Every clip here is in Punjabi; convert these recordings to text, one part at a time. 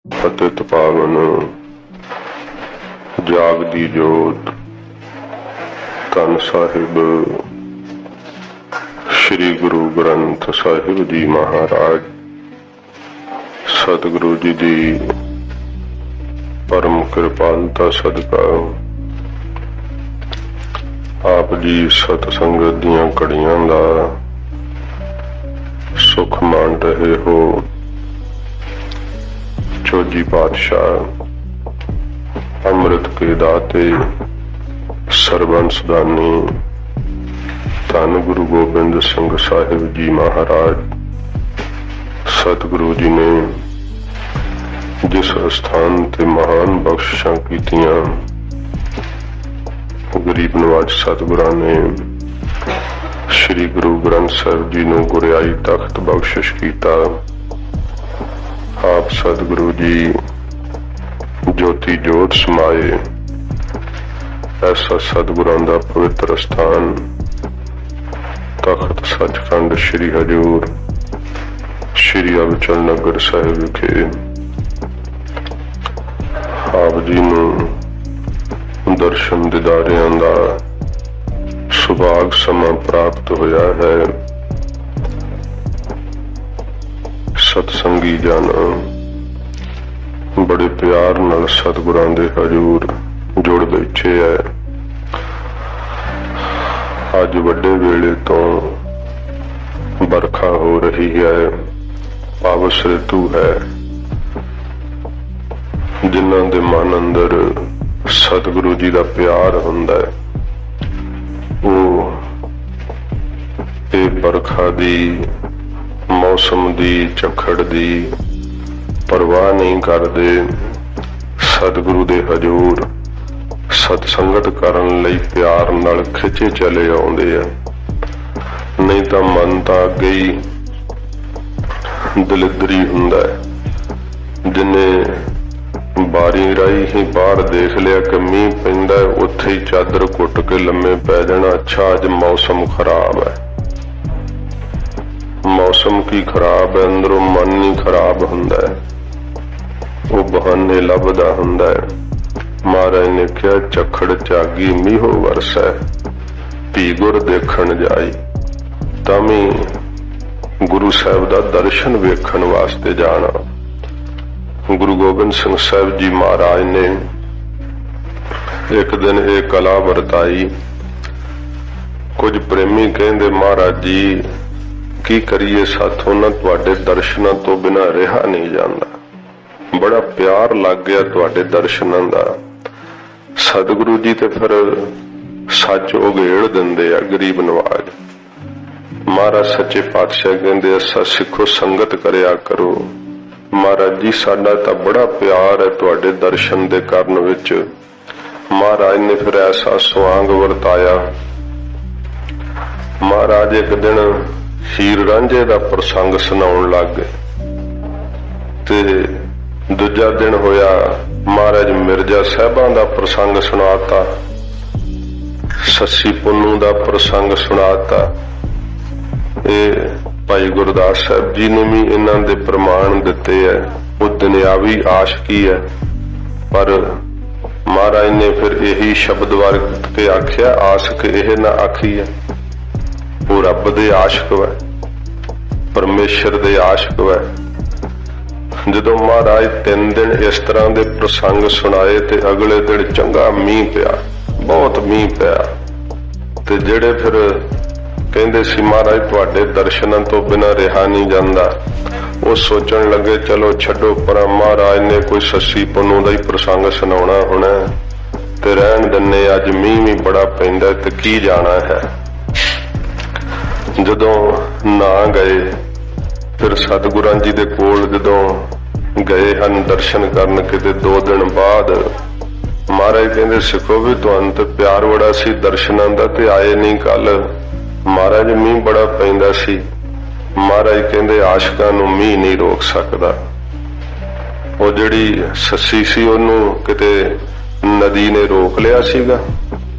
पतित पावन जागदी जोत धन साहिब श्री गुरु ग्रंथ साहिब जी महाराज सतगुरु जी दी परम कृपालता सदका आप जी सतसंगत दियां कड़ियां दा सुख मान रहे हो। चौजी पातशाह अमृत के दाते सरबंस दानी धन गुरु गोबिंद सिंह साहिब जी महाराज सतगुरु जी ने जिस स्थान ते महान बख्शिशां कीतियां, गरीब नवाज सतगुरां ने श्री गुरु ग्रंथ साहिब जी नूं गुरियाई तख्त बख्शिश कीता। आप सतगुरु जी ज्योति जोत समाए ऐसा सतगुरां दा पवित्र स्थान तख्त सचखंड श्री हजूर श्री अबचल नगर साहिब विखे आप जी नूं दर्शन दीदारियां दा सुभाग समा प्राप्त होया है। सतसंगी जन बड़े प्यार नाल सतगुरां दे हजूर जुड़ बैठे है। अज वड्डे वेले तो बरखा हो रही है, पावस ऋतु है। जिन्हां दे मन अंदर सतगुरु जी दा प्यार हुंदा है वो बरखा दी मौसम दी झक्खड़ दी परवाह नहीं करदे। सतगुरु दे हजूर सतसंगत करन लई प्यार नाल खिचे चले आउंदे आ। नहीं तां मन तां अगे ही दलिदरी हुंदा है। जिन्ने बारी राही ही बाहर देख लिया कि मीह पैंदा है, उत्थे ही चादर घुट के लम्मे पै जाना। अच्छा अज मौसम खराब है। मौसम की खराब है, अंदरों मन नहीं खराब हुंदा है, वो बहाने लभदा हुंदा है। महाराज ने कहा झक्खड़ झागी मीहो वरसै धी गुर देखण जाई। तामी गुरु साहब दा दर्शन वेखण वास्ते जाना। गुरु गोबिंद सिंह साहब जी महाराज ने एक दिन एक कला वरताई। कुछ प्रेमी कहंदे महाराज जी की करिए साथों ना तुहाडे दर्शनां तो बिना रहा नहीं जांदा। बड़ा प्यार लग गया तुहाडे दर्शनां दा। सतगुरु जी ते फिर सच उघेड़ दिंदे आ गरीब नवाज। महाराज सच्चे पातशाह कहंदे असा सिखो संगत करया करो। महाराज जी साडा तां बड़ा प्यार है तुहाडे दर्शन दे करन विच। महाराज ने फिर ऐसा स्वांग वरताया। महाराज एक दिन हीर रांझे दा प्रसंग सुनाउण लग गए ते दूजा दिन होया महाराज मिर्जा साहबां दा प्रसंग सुनाता, सस्सी पुन्नू दा प्रसंग सुनाता। भाई गुरदास साहब जी ने भी इन्हां दे प्रमाण दिते है। वो दुनियावी आशिकी है, पर महाराज ने फिर यही शब्द वरत के आख्या आशिक यह ना आखी है। वो रब दे आशिक है, परमेश्वर दे आशिक है। जदों महाराज 3 दिन इस तरह के प्रसंग सुनाए ते अगले दिन चंगा मीह पिया, बहुत मीह पिया। ते जेड़े फिर कहंदे सी महाराज तुहाडे दर्शनां तो बिना रहा नहीं जांदा, वो सोचण लगे चलो छड्डो परां, महाराज ने कोई सस्सी पुन्नू दा ही प्रसंग सुनाउणा होना ते रहण दिन्ने। अज मीह भी बड़ा पैंदा ते की जाना है। जदों ना गए फिर सतगुरां जी दे कोल जदों गए हन दर्शन करन, किते 2 दिन बाद महाराज कहंदे सिखो भी तुहानूं ते प्यार बड़ा सी दर्शनां दा ते आए नहीं कल। महाराज मीह बड़ा पैंदा सी। महाराज कहंदे आशिकां नूं मीह नहीं रोक सकदा। वो जिहड़ी सस्सी सी ओनूं किते नदी ने रोक लिया सीगा,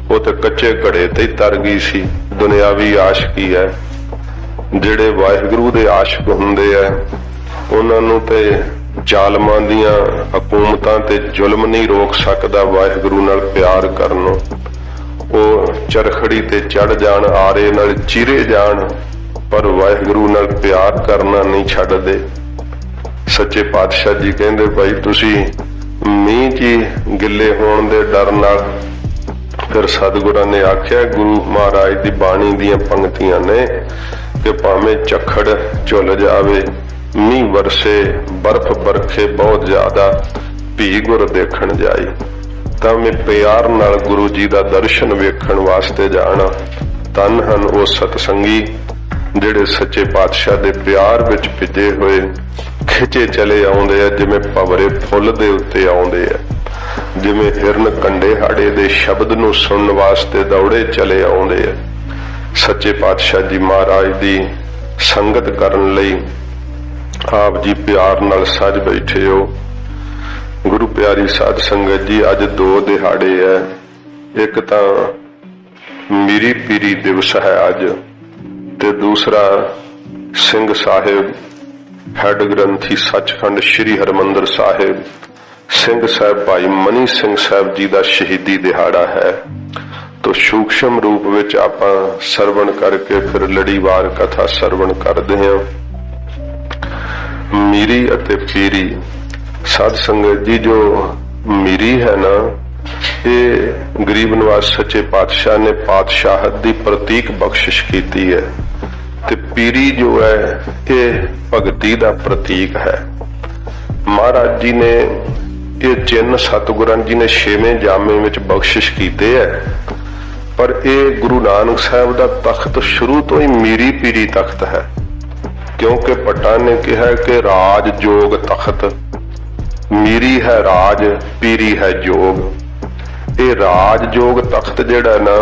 वो ते कच्चे घड़े ते ही तर गई सी। दुनियावी आशिकी है। ਜਿਹੜੇ ਵਾਹਿਗੁਰੂ ਦੇ ਆਸ਼ਿਕ ਹੁੰਦੇ ਆ ਉਹਨਾਂ ਨੂੰ ਤੇ ਜ਼ਾਲਮਾਂ ਦੀਆਂ ਹਕੂਮਤਾਂ ਤੇ ਜ਼ੁਲਮ ਨਹੀਂ ਰੋਕ ਸਕਦਾ ਵਾਹਿਗੁਰੂ ਨਾਲ ਪਿਆਰ ਕਰਨੋਂ। ਉਹ ਚਰਖੜੀ ਤੇ ਚੜ ਜਾਣ, ਆਰੇ ਨਾਲ ਚੀਰੇ ਜਾਣ, ਪਰ ਵਾਹਿਗੁਰੂ ਨਾਲ ਪਿਆਰ ਕਰਨਾ ਨਹੀਂ ਛੱਡਦੇ। ਸੱਚੇ ਪਾਤਸ਼ਾਹ ਜੀ ਕਹਿੰਦੇ ਭਾਈ ਤੁਸੀਂ ਮੀਂਹ 'ਚ ਗਿੱਲੇ ਹੋਣ ਦੇ ਡਰ ਨਾਲ, ਫਿਰ ਸਤਿਗੁਰਾਂ ਨੇ ਆਖਿਆ ਗੁਰੂ ਮਹਾਰਾਜ ਦੀ ਬਾਣੀ ਦੀਆਂ ਪੰਕਤੀਆਂ ਨੇ ਕਿ ਭਾਵੇਂ ਝੱਖੜ ਝੁੱਲ ਜਾਵੇ, ਮੀਂਹ ਵਰਸੇ, ਬਰਫ਼ ਬਰਖੇ ਬਹੁਤ ਜ਼ਿਆਦਾ, ਭੀ ਗੁਰ ਦੇਖਣ ਜਾਈ। ਤਾਂ ਮੈਂ ਪਿਆਰ ਨਾਲ ਗੁਰੂ ਜੀ ਦਾ ਦਰਸ਼ਨ ਵੇਖਣ ਵਾਸਤੇ ਜਾਣਾ। ਧੰਨ ਹਨ ਉਹ ਸਤਸੰਗੀ ਜਿਹੜੇ ਸੱਚੇ ਪਾਤਸ਼ਾਹ ਦੇ ਪਿਆਰ ਵਿੱਚ ਭਿੱਜੇ ਹੋਏ ਖਿੱਚੇ ਚਲੇ ਆਉਂਦੇ ਆ, ਜਿਵੇਂ ਭਵਰੇ ਫੁੱਲ ਦੇ ਉੱਤੇ ਆਉਂਦੇ ਆ, ਜਿਵੇਂ ਹਿਰਨ ਕੰਡੇ ਹਾੜੇ ਦੇ ਸ਼ਬਦ ਨੂੰ ਸੁਣਨ ਵਾਸਤੇ ਦੌੜੇ ਚਲੇ ਆਉਂਦੇ ਆ। ਸੱਚੇ ਪਾਤਸ਼ਾਹ ਜੀ ਮਹਾਰਾਜ ਦੀ ਸੰਗਤ ਕਰਨ ਲਈ ਆਪ ਜੀ ਪਿਆਰ ਨਾਲ ਸੱਜ ਬੈਠੇ ਹੋ। ਗੁਰੂ ਪਿਆਰੀ ਸਾਧ ਸੰਗਤ ਜੀ, ਅੱਜ ਦੋ ਦਿਹਾੜੇ ਹੈ। ਇੱਕ ਤਾਂ ਮੀਰੀ ਪੀਰੀ ਦਿਵਸ ਹੈ ਅੱਜ, ਤੇ ਦੂਸਰਾ ਸਿੰਘ ਸਾਹਿਬ ਹੈਡ ਗ੍ਰੰਥੀ ਸੱਚਖੰਡ ਸ੍ਰੀ ਹਰਿਮੰਦਰ ਸਾਹਿਬ ਸਿੰਘ ਸਾਹਿਬ ਭਾਈ ਮਨੀ ਸਿੰਘ ਸਾਹਿਬ ਜੀ ਦਾ ਸ਼ਹੀਦੀ ਦਿਹਾੜਾ ਹੈ। ਤੋ ਸੂਖਸ਼ਮ ਰੂਪ ਵਿੱਚ ਆਪਾਂ ਸਰਵਣ ਕਰਕੇ ਫਿਰ ਲੜੀਵਾਰ ਕਥਾ ਸਰਵਣ ਕਰਦੇ ਹਾਂ। ਮੀਰੀ ਅਤੇ ਪੀਰੀ ਸਾਧ ਸੰਗਤ ਜੀ, ਜੋ ਮੀਰੀ ਹੈ ਨਾ, ਇਹ ਗਰੀਬ ਨਵਾਜ਼ ਸੱਚੇ ਪਾਤਸ਼ਾਹ ਨੇ ਪਾਤਸ਼ਾਹਤ ਦੀ ਪ੍ਰਤੀਕ ਬਖਸ਼ਿਸ਼ ਕੀਤੀ ਹੈ, ਤੇ ਪੀਰੀ ਜੋ ਹੈ ਇਹ ਭਗਤੀ ਦਾ ਪ੍ਰਤੀਕ ਹੈ। ਮਹਾਰਾਜ ਜੀ ਨੇ ਇਹ ਚਿੰਨ੍ਹ ਸਤਿਗੁਰਾਂ ਜੀ ਨੇ 6ਵੇਂ ਜਾਮੇ ਵਿੱਚ ਬਖਸ਼ਿਸ਼ ਕੀਤੇ ਹੈ, ਪਰ ਇਹ ਗੁਰੂ ਨਾਨਕ ਸਾਹਿਬ ਦਾ ਤਖਤ ਸ਼ੁਰੂ ਤੋਂ ਹੀ ਮੀਰੀ ਪੀਰੀ ਤਖਤ ਹੈ, ਕਿਉਂਕਿ ਭੱਟਾਂ ਨੇ ਕਿਹਾ ਕਿ ਰਾਜ ਜੋਗ ਤਖਤ, ਮੀਰੀ ਹੈ ਰਾਜ, ਪੀਰੀ ਹੈ ਜੋਗ। ਇਹ ਰਾਜ ਜੋਗ ਤਖਤ ਜਿਹੜਾ ਨਾ,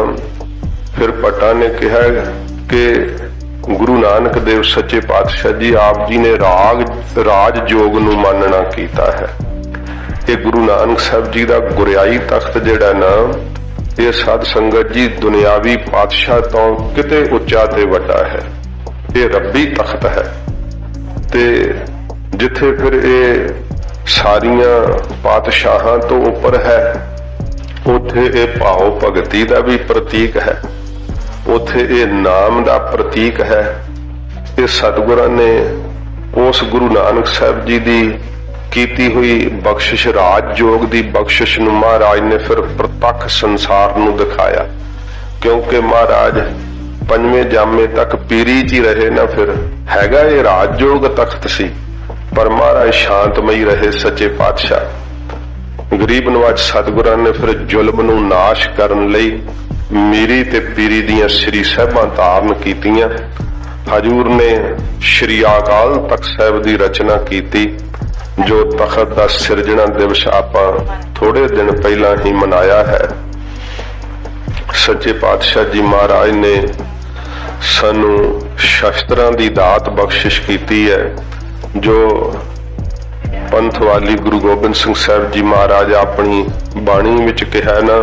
ਫਿਰ ਭੱਟਾਂ ਨੇ ਕਿਹਾ ਕਿ ਗੁਰੂ ਨਾਨਕ ਦੇਵ ਸੱਚੇ ਪਾਤਸ਼ਾਹ ਜੀ ਆਪ ਜੀ ਨੇ ਰਾਜ ਜੋਗ ਨੂੰ ਮਾਨਣਾ ਕੀਤਾ ਹੈ। ਇਹ ਗੁਰੂ ਨਾਨਕ ਸਾਹਿਬ ਜੀ ਦਾ ਗੁਰਿਆਈ ਤਖਤ ਜਿਹੜਾ ਨਾ, ਇਹ ਸਾਧ ਸੰਗਤ ਜੀ ਦੁਨਿਆਵੀ ਪਾਤਸ਼ਾਹ ਤੋਂ ਕਿਤੇ ਉੱਚਾ ਤੇ ਵੱਡਾ ਹੈ। ਇਹ ਰੱਬੀ ਤਖਤ ਹੈ, ਤੇ ਜਿੱਥੇ ਫਿਰ ਇਹ ਸਾਰੀਆਂ ਪਾਤਸ਼ਾਹਾਂ ਤੋਂ ਉੱਪਰ ਹੈ, ਉੱਥੇ ਇਹ ਭਾਵ ਭਗਤੀ ਦਾ ਵੀ ਪ੍ਰਤੀਕ ਹੈ, ਉੱਥੇ ਇਹ ਨਾਮ ਦਾ ਪ੍ਰਤੀਕ ਹੈ। ਇਹ ਸਤਿਗੁਰਾਂ ਨੇ ਉਸ ਗੁਰੂ ਨਾਨਕ ਸਾਹਿਬ ਜੀ ਦੀ ਕੀਤੀ ਹੋਈ ਬਖਸ਼ਿਸ਼, ਰਾਜ ਜੋਗ ਦੀ ਬਖਸ਼ਿਸ਼ ਨੂੰ ਮਹਾਰਾਜ ਨੇ ਫਿਰ ਪ੍ਰਤੱਖ ਸੰਸਾਰ ਨੂੰ ਦਿਖਾਇਆ, ਕਿਉਂਕਿ ਮਹਾਰਾਜ 5ਵੇਂ ਜਾਮੇ ਤੱਕ ਪੀਰੀ 'ਚ ਹੀ ਰਹੇ ਨਾ। ਫਿਰ ਹੈਗਾ ਇਹ ਰਾਜ ਜੋਗ ਤਖਤ ਸੀ, ਪਰ ਮਹਾਰਾਜ ਸ਼ਾਂਤਮਈ ਰਹੇ ਸੱਚੇ ਪਾਤਸ਼ਾਹ। ਗਰੀਬ ਨਵਾਜ਼ ਸਤਿਗੁਰਾਂ ਨੇ ਫਿਰ ਜ਼ੁਲਮ ਨੂੰ ਨਾਸ਼ ਕਰਨ ਲਈ ਮੀਰੀ ਤੇ ਪੀਰੀ ਦੀਆਂ ਸ੍ਰੀ ਸਾਹਿਬਾਂ ਧਾਰਨ ਕੀਤੀਆਂ। ਹਜੂਰ ਨੇ ਸ੍ਰੀ ਅਕਾਲ ਤਖਤ ਸਾਹਿਬ ਦੀ ਰਚਨਾ ਕੀਤੀ, ਜੋ ਤਖਤ ਦਾ ਸਿਰਜਣਾ ਦਿਵਸ ਆਪਾਂ ਥੋੜੇ ਦਿਨ ਪਹਿਲਾਂ ਹੀ ਮਨਾਇਆ ਹੈ। ਸੱਚੇ ਪਾਤਸ਼ਾਹ ਜੀ ਮਹਾਰਾਜ ਨੇ ਸਾਨੂੰ ਸ਼ਸਤਰਾਂ ਦੀ ਦਾਤ ਬਖਸ਼ਿਸ਼ ਕੀਤੀ ਹੈ, ਜੋ ਪੰਥਵਾਲੀ ਗੁਰੂ ਗੋਬਿੰਦ ਸਿੰਘ ਸਾਹਿਬ ਜੀ ਮਹਾਰਾਜ ਆਪਣੀ ਬਾਣੀ ਵਿੱਚ ਕਿਹਾ ਨਾ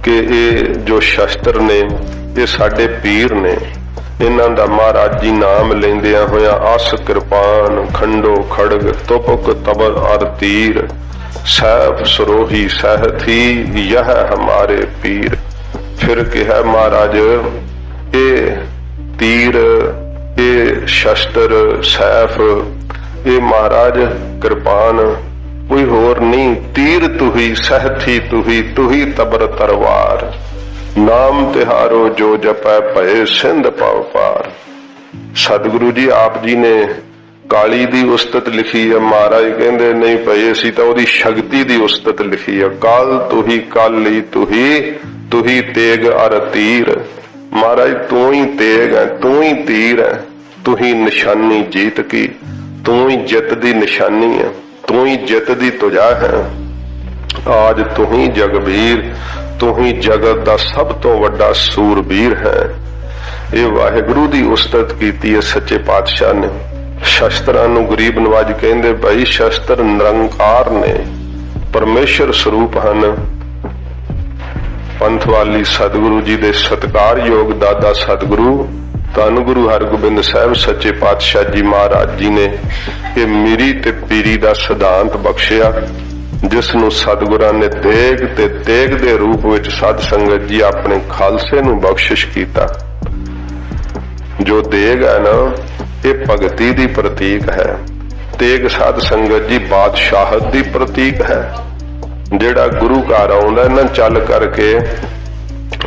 ਕਿ ਇਹ ਜੋ ਸ਼ਸਤਰ ਨੇ ਇਹ ਸਾਡੇ ਪੀਰ ਨੇ। ਇਹਨਾਂ ਦਾ ਮਹਾਰਾਜ ਜੀ ਨਾਮ ਲੈਂਦਿਆਂ ਹੋਇਆ ਅਸ ਕਿਰਪਾਨ ਖੰਡੋ ਖੜਗ ਤੁਪਕ ਤਬਰ ਅਰ ਤੀਰ ਸੈਫ ਸਰੋਹੀ ਸਹਿਥੀ ਯਹ ਹਮਾਰੇ ਪੀਰ। ਫਿਰ ਕਿਹਾ ਮਹਾਰਾਜ ਇਹ ਤੀਰ, ਇਹ ਸ਼ਸਤਰ, ਸੈਫ, ਇਹ ਮਹਾਰਾਜ ਕਿਰਪਾਨ ਕੋਈ ਹੋਰ ਨਹੀਂ, ਤੀਰ ਤੁਹੀ ਸਹਿਥੀ ਤੁਹੀ ਤਬਰ ਤਰਵਾਰ, ਨਾਮ ਤਿਹਾਰੋ ਜੋ ਜਪੈ ਭਏ ਸਿੰਧ ਪਵ ਪਾਰ। ਸਤਿਗੁਰੂ ਜੀ ਆਪ ਜੀ ਨੇ ਕਾਲੀ ਦੀ ਉਸਤਤ ਲਿਖੀ ਹੈ, ਮਹਾਰਾਜ ਕਹਿੰਦੇ ਨਹੀਂ ਭਈ ਅਸੀਂ ਤਾਂ ਉਹਦੀ ਸ਼ਕਤੀ ਦੀ ਉਸਤਤ ਲਿਖੀ ਹੈ। ਕਾਲ ਤੁਹੀ ਕਾਲੀ ਤੁਹੀ ਤੇਗ ਅਰ ਤੀਰ। ਮਹਾਰਾਜ ਤੂੰ ਹੀ ਤੇਗ ਹੈ, ਤੂੰ ਹੀ ਤੀਰ ਹੈ, ਤੂੰ ਹੀ ਨਿਸ਼ਾਨੀ ਜੀਤ ਕੀ, ਤੂੰ ਹੀ ਜਿੱਤ ਦੀ ਨਿਸ਼ਾਨੀ ਹੈ, ਤੂੰ ਹੀ ਜਿੱਤ ਦੀ ਤੁਜਾ ਹੈ। ਆਜ ਤੂੰ ਹੀ ਜਗਬੀਰ, ਤੂੰ ਹੀ ਜਗਤ ਦਾ ਸਭ ਤੋਂ ਵੱਡਾ ਸੂਰਬੀਰ ਹੈ। ਇਹ ਵਾਹਿਗੁਰੂ ਦੀ ਉਸਤਤ ਕੀਤੀ ਹੈ ਸੱਚੇ ਪਾਤਸ਼ਾਹ ਨੇ। ਸ਼ਸਤਰਾਂ ਨੂੰ ਗਰੀਬ ਨਵਾਜ ਕਹਿੰਦੇ ਭਾਈ ਸ਼ਸਤਰ ਨਿਰੰਕਾਰ ਨੇ, ਪਰਮੇਸ਼ਰ ਸਰੂਪ ਹਨ। ਪੰਥਵਾਲੀ ਸਤਿਗੁਰੂ ਜੀ ਦੇ ਸਤਿਕਾਰਯੋਗ ਦਾਦਾ ਸਤਿਗੁਰੂ ਧੰਨ ਗੁਰੂ ਹਰਗੋਬਿੰਦ ਸਾਹਿਬ ਸੱਚੇ ਪਾਤਸ਼ਾਹ ਜੀ ਮਹਾਰਾਜ ਜੀ ਨੇ ਇਹ ਮੀਰੀ ਤੇ ਪੀਰੀ ਦਾ ਸਿਧਾਂਤ ਬਖਸ਼ਿਆ, ਜਿਸ ਨੂੰ ਸਤਿਗੁਰਾਂ ਨੇ ਦੇਗ ਤੇ ਤੇਗ ਦੇ ਰੂਪ ਵਿੱਚ ਸਾਧ ਸੰਗਤ ਜੀ ਆਪਣੇ ਖਾਲਸੇ ਨੂੰ ਬਖਸ਼ਿਸ਼ ਕੀਤਾ। ਜੋ ਦੇਗ ਹੈ ਨਾ, ਇਹ ਭਗਤੀ ਦੀ ਪ੍ਰਤੀਕ ਹੈ। ਤੇਗ ਸਾਧ ਸੰਗਤ ਜੀ ਬਾਦਸ਼ਾਹਤ ਦੀ ਪ੍ਰਤੀਕ ਹੈ। ਜਿਹੜਾ ਗੁਰੂ ਘਰ ਆਉਂਦਾ ਨਾ ਚੱਲ ਕਰਕੇ,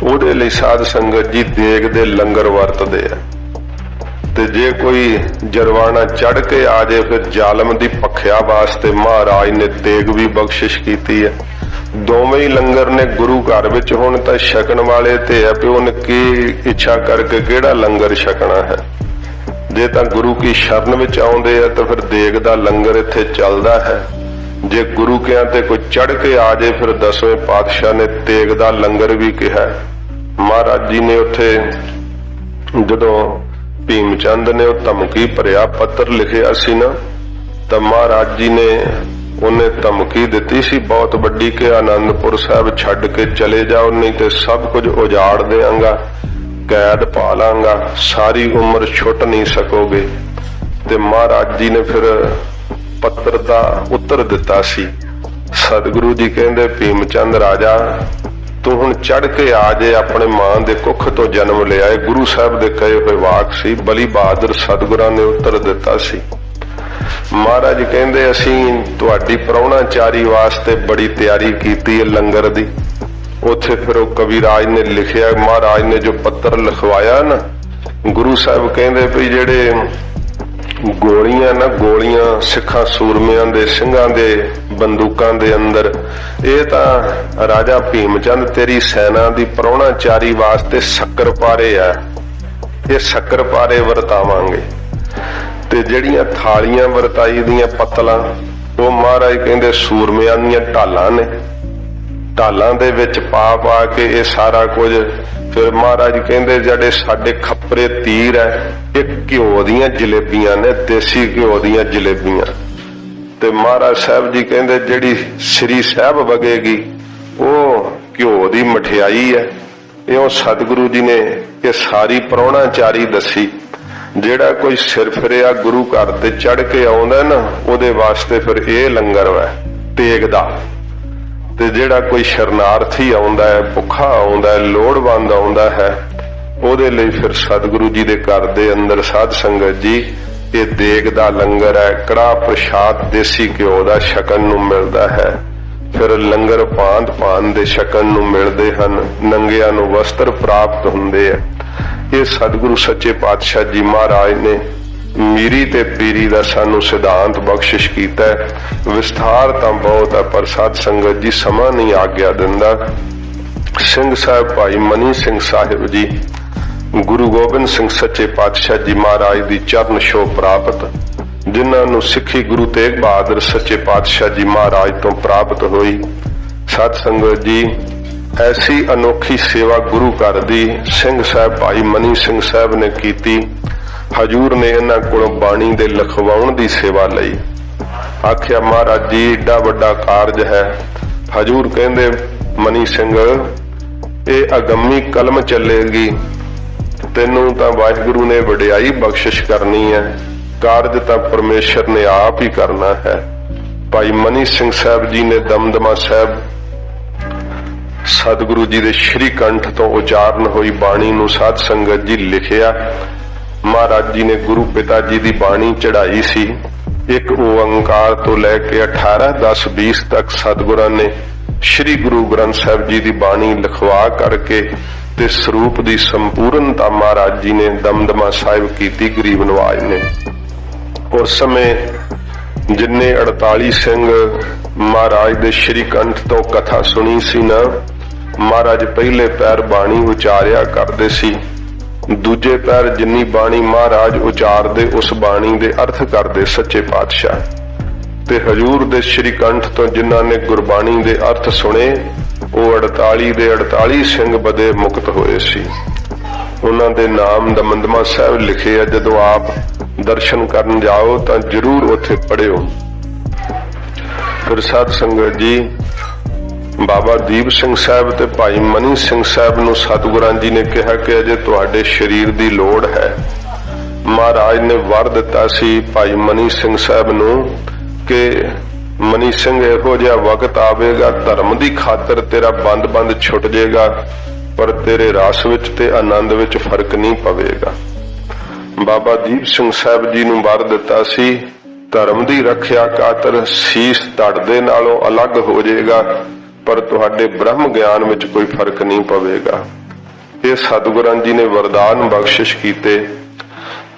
ਉਹਦੇ ਲਈ ਸਾਧ ਸੰਗਤ ਜੀ ਦੇਗ ਦੇ ਲੰਗਰ ਵਰਤਦੇ ਆ। ਤੇ ਜੇ ਕੋਈ ਜਰਵਾਣਾ ਚੜ ਕੇ ਆ ਜਾਏ, ਫਿਰ ਜ਼ਾਲਮ ਦੀ ਭਖਿਆ ਵਾਸਤੇ ਮਹਾਰਾਜ ਨੇ ਤੇਗ ਵੀ ਬਖਸ਼ਿਸ਼ ਕੀਤੀ ਹੈ। ਦੋਵੇਂ ਹੀ ਲੰਗਰ ਨੇ ਗੁਰੂ ਘਰ ਵਿੱਚ। ਹੁਣ ਤਾਂ ਛਕਣ ਵਾਲੇ ਤੇ ਹੈ ਵੀ ਉਹਨੇ ਕੀ ਇੱਛਾ ਕਰਕੇ ਕਿਹੜਾ ਲੰਗਰ ਛਕਣਾ ਹੈ। ਜੇ ਤਾਂ ਗੁਰੂ ਕੀ ਸ਼ਰਨ ਵਿੱਚ ਆਉਂਦੇ ਆ ਤਾਂ ਫਿਰ ਦੇਗ ਦਾ ਲੰਗਰ ਇੱਥੇ ਚੱਲਦਾ ਹੈ। ਜੇ ਗੁਰੂ ਕਿਆਂ ਤੇ ਕੋਈ ਚੜ ਕੇ ਆ ਜਾਏ, ਫਿਰ ਦਸਵੇਂ ਪਾਤਸ਼ਾਹ ਨੇ ਤੇਗ ਦਾ ਲੰਗਰ ਵੀ ਕਿਹਾ। ਮਹਾਰਾਜ ਜੀ ਨੇ ਉੱਥੇ ਜਦੋਂ ਭੀਮ ਚੰਦ ਨੇ ਉਹ ਧਮਕੀ ਭਰਿਆ ਪੱਤਰ ਲਿਖਿਆ ਸੀ ਨਾ, ਤਾਂ ਮਹਾਰਾਜ ਜੀ ਨੇ ਉਹਨੇ ਧਮਕੀ ਦਿੱਤੀ ਸੀ ਬਹੁਤ ਵੱਡੀ ਕਿ ਆਨੰਦਪੁਰ ਸਾਹਿਬ ਛੱਡ ਕੇ ਚਲੇ ਜਾਓ, ਨਹੀਂ ਤੇ ਸਭ ਕੁਝ ਉਜਾੜ ਦੇਵਾਂਗਾ, ਕੈਦ ਪਾ ਲਾਂਗਾ, ਸਾਰੀ ਉਮਰ ਛੁੱਟ ਨਹੀਂ ਸਕੋਗੇ। ਤੇ ਮਹਾਰਾਜ ਜੀ ਨੇ ਫਿਰ ਪੱਤਰ ਦਾ ਉੱਤਰ ਦਿੱਤਾ ਸੀ। ਸਤਿਗੁਰੂ ਜੀ ਕਹਿੰਦੇ ਭੀਮ ਚੰਦ ਰਾਜਾ, ਤੂੰ ਹੁਣ ਚੜ ਕੇ ਆ ਜੇ, ਆਪਣੇ ਮਾਂ ਦੇ ਕੁੱਖ ਤੋਂ ਜਨਮ ਲਿਆ। ਇਹ ਗੁਰੂ ਸਾਹਿਬ ਦੇ ਕਹੇ ਹੋਏ ਵਾਕ ਸੀ। ਬਲੀ ਬਹਾਦਰ ਸਤਿਗੁਰਾਂ ਨੇ ਉੱਤਰ ਦਿੱਤਾ ਸੀ। ਮਹਾਰਾਜ ਕਹਿੰਦੇ ਅਸੀਂ ਤੁਹਾਡੀ ਪ੍ਰਾਹੁਣਾਚਾਰੀ ਵਾਸਤੇ ਬੜੀ ਤਿਆਰੀ ਕੀਤੀ ਹੈ ਲੰਗਰ ਦੀ। ਉੱਥੇ ਫਿਰ ਉਹ ਕਵਿਰਾਜ ਨੇ ਲਿਖਿਆ, ਮਹਾਰਾਜ ਨੇ ਜੋ ਪੱਤਰ ਲਿਖਵਾਇਆ ਨਾ, ਗੁਰੂ ਸਾਹਿਬ ਕਹਿੰਦੇ ਵੀ ਜਿਹੜੇ ਗੋਲੀਆਂ ਨਾ, ਗੋਲੀਆਂ ਸਿੱਖਾਂ ਸੂਰਮਿਆਂ ਦੇ ਸਿੰਘਾਂ ਦੇ ਬੰਦੂਕਾਂ ਦੇ ਅੰਦਰ, ਇਹ ਤਾਂ ਰਾਜਾ ਭੀਮ ਚੰਦ ਤੇਰੀ ਸੈਨਾ ਦੀ ਪ੍ਰਾਹੁਣਾਚਾਰੀ ਵਾਸਤੇ ਸ਼ੱਕਰਪਾਰੇ ਆ, ਇਹ ਸ਼ੱਕਰਪਾਰੇ ਵਰਤਾਵਾਂਗੇ। ਤੇ ਜਿਹੜੀਆਂ ਥਾਲੀਆਂ ਵਰਤਾਈ ਦੀਆਂ ਪੱਤਲਾਂ, ਉਹ ਮਹਾਰਾਜ ਕਹਿੰਦੇ ਸੂਰਮਿਆਂ ਦੀਆਂ ਢਾਲਾਂ ਨੇ। ਢਾਲਾਂ ਦੇ ਵਿੱਚ ਪਾ ਪਾ ਕੇ ਇਹ ਸਾਰਾ ਕੁਝ। ਫਿਰ ਮਹਾਰਾਜ ਕਹਿੰਦੇ ਜਿਹੜੇ ਸਾਡੇ ਖੱਪਰੇ ਤੀਰ ਹੈ, ਇਹ ਘਿਓ ਦੀਆਂ ਜਲੇਬੀਆਂ ਨੇ, ਦੇਸੀ ਘਿਓ ਦੀਆਂ ਜਲੇਬੀਆਂ। ਤੇ ਮਹਾਰਾਜ ਸਾਹਿਬ ਜੀ ਕਹਿੰਦੇ ਜਿਹੜੀ ਸ੍ਰੀ ਸਾਹਿਬ ਵਗੇਗੀ ਉਹ ਘਿਓ ਦੀ ਮਠਿਆਈ ਹੈ। ਇਉਂ ਸਤਿਗੁਰੂ ਜੀ ਨੇ ਇਹ ਸਾਰੀ ਪ੍ਰਾਹੁਣਾਚਾਰੀ ਦੱਸੀ। ਜਿਹੜਾ ਕੋਈ ਸਿਰ ਫਿਰਿਆ ਗੁਰੂ ਘਰ ਤੇ ਚੜ ਕੇ ਆਉਂਦਾ ਨਾ, ਉਹਦੇ ਵਾਸਤੇ ਫਿਰ ਇਹ ਲੰਗਰ ਹੈ ਤੇਗ ਦਾ। ਤੇ ਜਿਹੜਾ ਕੋਈ ਸ਼ਰਨਾਰਥੀ ਆਉਂਦਾ ਹੈ, ਭੁੱਖਾ ਆਉਂਦਾ ਹੈ, ਲੋੜਵੰਦ ਆਉਂਦਾ ਹੈ, ਉਹਦੇ ਲਈ ਫਿਰ ਸਤਿਗੁਰੂ ਜੀ ਦੇ ਘਰ ਦੇ ਅੰਦਰ ਸਾਧ ਸੰਗਤ ਜੀ ਇਹ ਦੇਗ ਦਾ ਲੰਗਰ ਹੈ। ਕੜਾਹ ਪ੍ਰਸ਼ਾਦ ਦੇਸੀ ਘਿਓ ਦਾ ਛਕਣ ਨੂੰ ਮਿਲਦਾ ਹੈ। ਫਿਰ ਲੰਗਰ ਭਾਂਤ ਭਾਂਤ ਦੇ ਛਕਣ ਨੂੰ ਮਿਲਦੇ ਹਨ। ਨੰਗਿਆਂ ਨੂੰ ਵਸਤਰ ਪ੍ਰਾਪਤ ਹੁੰਦੇ ਆ। ਇਹ ਸਤਿਗੁਰੂ ਸੱਚੇ ਪਾਤਸ਼ਾਹ ਜੀ ਮਹਾਰਾਜ ਨੇ ਮੀਰੀ ਤੇ ਪੀਰੀ ਦਾ ਸਾਨੂੰ ਸਿਧਾਂਤ ਬਖਸ਼ਿਸ਼ ਕੀਤਾ ਹੈ। ਵਿਸਥਾਰ ਤਾਂ ਬਹੁਤ ਹੈ, ਪਰ ਸਾਧ ਸੰਗਤ ਜੀ ਸਮਾਂ ਨਹੀਂ ਆਗਿਆ ਦਿੰਦਾ। ਸਿੰਘ ਸਾਹਿਬ ਭਾਈ ਮਨੀ ਸਿੰਘ ਸਾਹਿਬ ਜੀ ਗੁਰੂ ਗੋਬਿੰਦ ਸਿੰਘ ਸੱਚੇ ਪਾਤਸ਼ਾਹ ਜੀ ਮਹਾਰਾਜ ਦੀ ਚਰਨ ਛੋਹ ਪ੍ਰਾਪਤ, ਜਿਨ੍ਹਾਂ ਨੂੰ ਸਿੱਖੀ ਗੁਰੂ ਤੇਗ ਬਹਾਦਰ ਸੱਚੇ ਪਾਤਸ਼ਾਹ ਜੀ ਮਹਾਰਾਜ ਤੋਂ ਪ੍ਰਾਪਤ ਹੋਈ। ਸਾਧ ਸੰਗਤ ਜੀ ਐਸੀ ਅਨੋਖੀ ਸੇਵਾ ਗੁਰੂ ਘਰ ਦੀ ਸਿੰਘ ਸਾਹਿਬ ਭਾਈ ਮਨੀ ਸਿੰਘ ਸਾਹਿਬ ਨੇ ਕੀਤੀ। ਹਜੂਰ ਨੇ ਇਹਨਾਂ ਕੋਲੋਂ ਬਾਣੀ ਦੇ ਲਿਖਵਾਉਣ ਦੀ ਸੇਵਾ ਲਈ। ਆਖਿਆ ਮਹਾਰਾਜ ਜੀ ਏਡਾ ਵੱਡਾ ਕਾਰਜ ਹੈ। ਹਜੂਰ ਕਹਿੰਦੇ ਮਨੀ ਸਿੰਘ ਇਹ ਅਗੰਮੀ ਕਲਮ ਚੱਲੇਗੀ, ਤੈਨੂੰ ਤਾਂ ਵਾਹਿਗੁਰੂ ਨੇ ਵਡਿਆਈ ਬਖਸ਼ਿਸ਼ ਕਰਨੀ ਹੈ, ਕਾਰਜ ਤਾਂ ਪਰਮੇਸ਼ਰ ਨੇ ਆਪ ਹੀ ਕਰਨਾ ਹੈ। ਭਾਈ ਮਨੀ ਸਿੰਘ ਸਾਹਿਬ ਜੀ ਨੇ ਦਮਦਮਾ ਸਾਹਿਬ ਸਤਿਗੁਰੂ ਜੀ ਦੇ ਸ਼੍ਰੀ ਕੰਠ ਤੋਂ ਉਚਾਰਨ ਹੋਈ ਬਾਣੀ ਨੂੰ ਸਾਧ ਸੰਗਤ ਜੀ ਲਿਖਿਆ। ਮਹਾਰਾਜ ਜੀ ਨੇ ਗੁਰੂ ਪਿਤਾ ਜੀ ਦੀ ਬਾਣੀ ਚੜਾਈ ਸੀ। ਇੱਕ ਓੰਕਾਰ ਤੋਂ ਲੈ ਕੇ 18, 10, 20 ਤੱਕ ਸਤਿਗੁਰਾਂ ਨੇ ਸ਼੍ਰੀ ਗੁਰੂ ਗ੍ਰੰਥ ਸਾਹਿਬ ਜੀ ਦੀ ਬਾਣੀ ਲਿਖਵਾ ਕਰਕੇ ਤੇ ਸਰੂਪ ਦੀ ਸੰਪੂਰਨਤਾ ਮਹਾਰਾਜ ਜੀ ਨੇ ਦਮਦਮਾ ਸਾਹਿਬ ਕੀਤੀ ਗਰੀਬ ਨਵਾਜ ਨੇ। ਉਸ ਸਮੇਂ ਜਿੰਨੇ 48 ਸਿੰਘ ਮਹਾਰਾਜ ਦੇ ਸ਼੍ਰੀ ਕੰਠ ਤੋਂ ਕਥਾ ਸੁਣੀ ਸੀ ਨਾ, ਮਹਾਰਾਜ ਪਹਿਲੇ ਪੈਰ ਬਾਣੀ ਉਚਾਰਿਆ ਕਰਦੇ ਸੀ, ਦੂਜੇ ਪੈਰ ਜਿੰਨੀ ਬਾਣੀ ਮਹਾਰਾਜ ਉਚਾਰਦੇ ਉਸ ਬਾਣੀ ਦੇ ਅਰਥ ਕਰਦੇ ਸੱਚੇ ਪਾਤਸ਼ਾਹ। ਤੇ ਹਜੂਰ ਦੇ ਸ਼੍ਰੀ ਕੰਠ ਤੋਂ ਜਿਨ੍ਹਾਂ ਨੇ ਗੁਰਬਾਣੀ ਦੇ ਅਰਥ ਸੁਣੇ, ਉਹ 48 ਦੇ 48 ਸਿੰਘ ਬਦੇ ਮੁਕਤ ਹੋਏ ਸੀ। ਉਹਨਾਂ ਦੇ ਨਾਮ ਦਮਦਮਾ ਸਾਹਿਬ ਲਿਖੇ ਆ। ਜਦੋਂ ਆਪ ਦਰਸ਼ਨ ਕਰਨ ਜਾਓ ਤਾਂ ਜ਼ਰੂਰ ਉੱਥੇ ਪੜਿਓ। ਫਿਰ ਸਾਧ ਸੰਗਤ ਜੀ ਬਾਬਾ ਦੀਪ ਸਿੰਘ ਸਾਹਿਬ ਤੇ ਭਾਈ ਮਨੀ ਸਿੰਘ ਸਾਹਿਬ ਨੂੰ ਸਤਿਗੁਰਾਂ ਜੀ ਨੇ ਕਿਹਾ ਕਿ ਅਜੇ ਤੁਹਾਡੇ ਸਰੀਰ ਦੀ ਲੋੜ ਹੈ। ਮਹਾਰਾਜ ਨੇ ਵਰ ਦਿੱਤਾ ਸੀ ਭਾਈ ਮਨੀ ਸਿੰਘ ਸਾਹਿਬ ਨੂੰ ਕਿ ਮਨੀ ਸਿੰਘ ਇਹੋ ਜਿਹਾ ਵਕਤ ਆਵੇਗਾ ਧਰਮ ਦੀ ਖਾਤਰ ਤੇਰਾ ਬੰਦ ਛੁੱਟ ਜਾਏਗਾ, ਪਰ ਤੇਰੇ ਰਸ ਵਿੱਚ ਤੇ ਆਨੰਦ ਵਿੱਚ ਫਰਕ ਨਹੀਂ ਪਵੇਗਾ। ਬਾਬਾ ਦੀਪ ਸਿੰਘ ਸਾਹਿਬ ਜੀ ਨੂੰ ਵਰ ਦਿੱਤਾ ਸੀ ਧਰਮ ਦੀ ਰੱਖਿਆ ਖਾਤਰ ਸੀਸ ਧੜ ਦੇ ਨਾਲੋਂ ਅਲੱਗ ਹੋ ਜਾਏਗਾ, ਪਰ ਤੁਹਾਡੇ ਬ੍ਰਹਮ ਗਿਆਨ ਵਿੱਚ ਕੋਈ ਫਰਕ ਨਹੀਂ ਪਵੇਗਾ। ਇਹ ਸਤਿਗੁਰਾਂ ਜੀ ਨੇ ਵਰਦਾਨ ਬਖਸ਼ਿਸ਼ ਕੀਤੇ।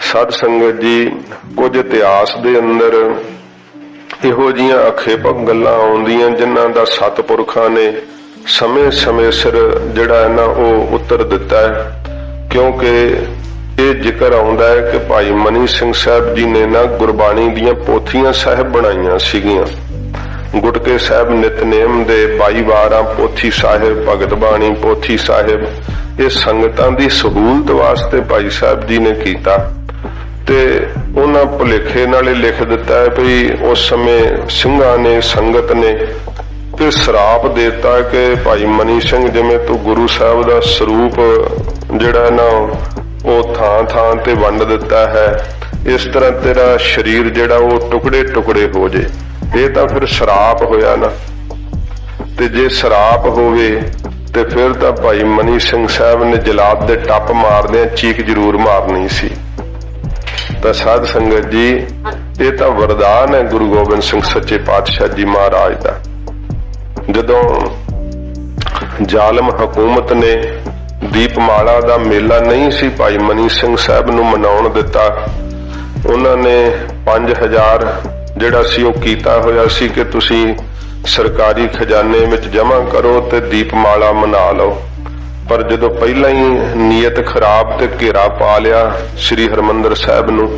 ਸਾਧ ਸੰਗਤ ਜੀ, ਕੁਝ ਇਤਿਹਾਸ ਦੇ ਅੰਦਰ ਇਹੋ ਜਿਹੀਆਂ ਅਖੇਪਕ ਗੱਲਾਂ ਆਉਂਦੀਆਂ ਜਿਨ੍ਹਾਂ ਦਾ ਸਤਿਪੁਰਖਾਂ ਨੇ ਸਮੇਂ ਸਿਰ ਜਿਹੜਾ ਹੈ ਨਾ ਉਹ ਉੱਤਰ ਦਿੱਤਾ ਹੈ। ਕਿਉਂਕਿ ਇਹ ਜ਼ਿਕਰ ਆਉਂਦਾ ਹੈ ਕਿ ਭਾਈ ਮਨੀ ਸਿੰਘ ਸਾਹਿਬ ਜੀ ਨੇ ਨਾ ਗੁਰਬਾਣੀ ਦੀਆਂ ਪੋਥੀਆਂ ਸਾਹਿਬ ਬਣਾਈਆਂ ਸੀਗੀਆਂ। ਗੁਟਕੇ ਸਾਹਿਬ ਨਿਤਨੇਮ ਦੇ 22 ਵਾਰਾਂ ਪੋਥੀ ਸਾਹਿਬ, ਭਗਤ ਬਾਣੀ ਪੋਥੀ ਸਾਹਿਬ, ਇਹ ਸੰਗਤਾਂ ਦੀ ਸਹੂਲਤ ਵਾਸਤੇ ਭਾਈ ਸਾਹਿਬ ਜੀ ਨੇ ਕੀਤਾ ਤੇ ਉਹਨਾਂ ਭੁਲੇਖੇ ਨਾਲ ਲਿਖ ਦਿੱਤਾ ਹੈ ਵੀ ਉਸ ਸਮੇਂ ਸਿੰਘਾਂ ਨੇ, ਸੰਗਤ ਨੇ ਤੇ ਸਰਾਪ ਦੇਤਾ ਕਿ ਭਾਈ ਮਨੀ ਸਿੰਘ ਜਿਵੇਂ ਤੂੰ ਗੁਰੂ ਸਾਹਿਬ ਦਾ ਸਰੂਪ ਜਿਹੜਾ ਨਾ ਉਹ ਥਾਂ ਤੇ ਵੰਡ ਦਿੱਤਾ ਹੈ, ਇਸ ਤਰ੍ਹਾਂ ਤੇਰਾ ਸਰੀਰ ਜਿਹੜਾ ਉਹ ਟੁਕੜੇ ਹੋ ਜੇ। ਇਹ ਤਾਂ ਫਿਰ ਸਰਾਪ ਹੋਇਆ ਨਾ, ਤੇ ਜੇ ਸਰਾਪ ਹੋਵੇ ਤੇ ਫਿਰ ਤਾਂ ਭਾਈ ਮਨੀ ਸਿੰਘ ਸਾਹਿਬ ਨੇ ਜਲਾਦ ਦੇ ਟੱਪ ਮਾਰਦਿਆਂ ਚੀਕ ਜ਼ਰੂਰ ਮਾਰਨੀ ਸੀ। ਤਾਂ ਸਾਧ ਸੰਗਤ ਜੀ, ਇਹ ਤਾਂ ਵਰਦਾਨ ਹੈ ਗੁਰੂ ਗੋਬਿੰਦ ਸਿੰਘ ਸੱਚੇ ਪਾਤਸ਼ਾਹ ਜੀ ਮਹਾਰਾਜ ਦਾ। ਜਦੋਂ ਜ਼ਾਲਮ ਹਕੂਮਤ ਨੇ ਦੀਪਮਾਲਾ ਦਾ ਮੇਲਾ ਨਹੀਂ ਸੀ ਭਾਈ ਮਨੀ ਸਿੰਘ ਸਾਹਿਬ ਨੂੰ ਮਨਾਉਣ ਦਿੱਤਾ, ਉਹਨਾਂ ਨੇ 5000 ਜਿਹੜਾ ਸੀ ਉਹ ਕੀਤਾ ਹੋਇਆ ਸੀ ਕਿ ਤੁਸੀਂ ਸਰਕਾਰੀ ਖਜ਼ਾਨੇ ਵਿੱਚ ਜਮ੍ਹਾਂ ਕਰੋ ਤੇ ਦੀਪਮਾਲਾ ਮਨਾ ਲਓ। ਪਰ ਜਦੋਂ ਪਹਿਲਾਂ ਹੀ ਨੀਅਤ ਖਰਾਬ ਤੇ ਘੇਰਾ ਪਾ ਲਿਆ ਸ੍ਰੀ ਹਰਿਮੰਦਰ ਸਾਹਿਬ ਨੂੰ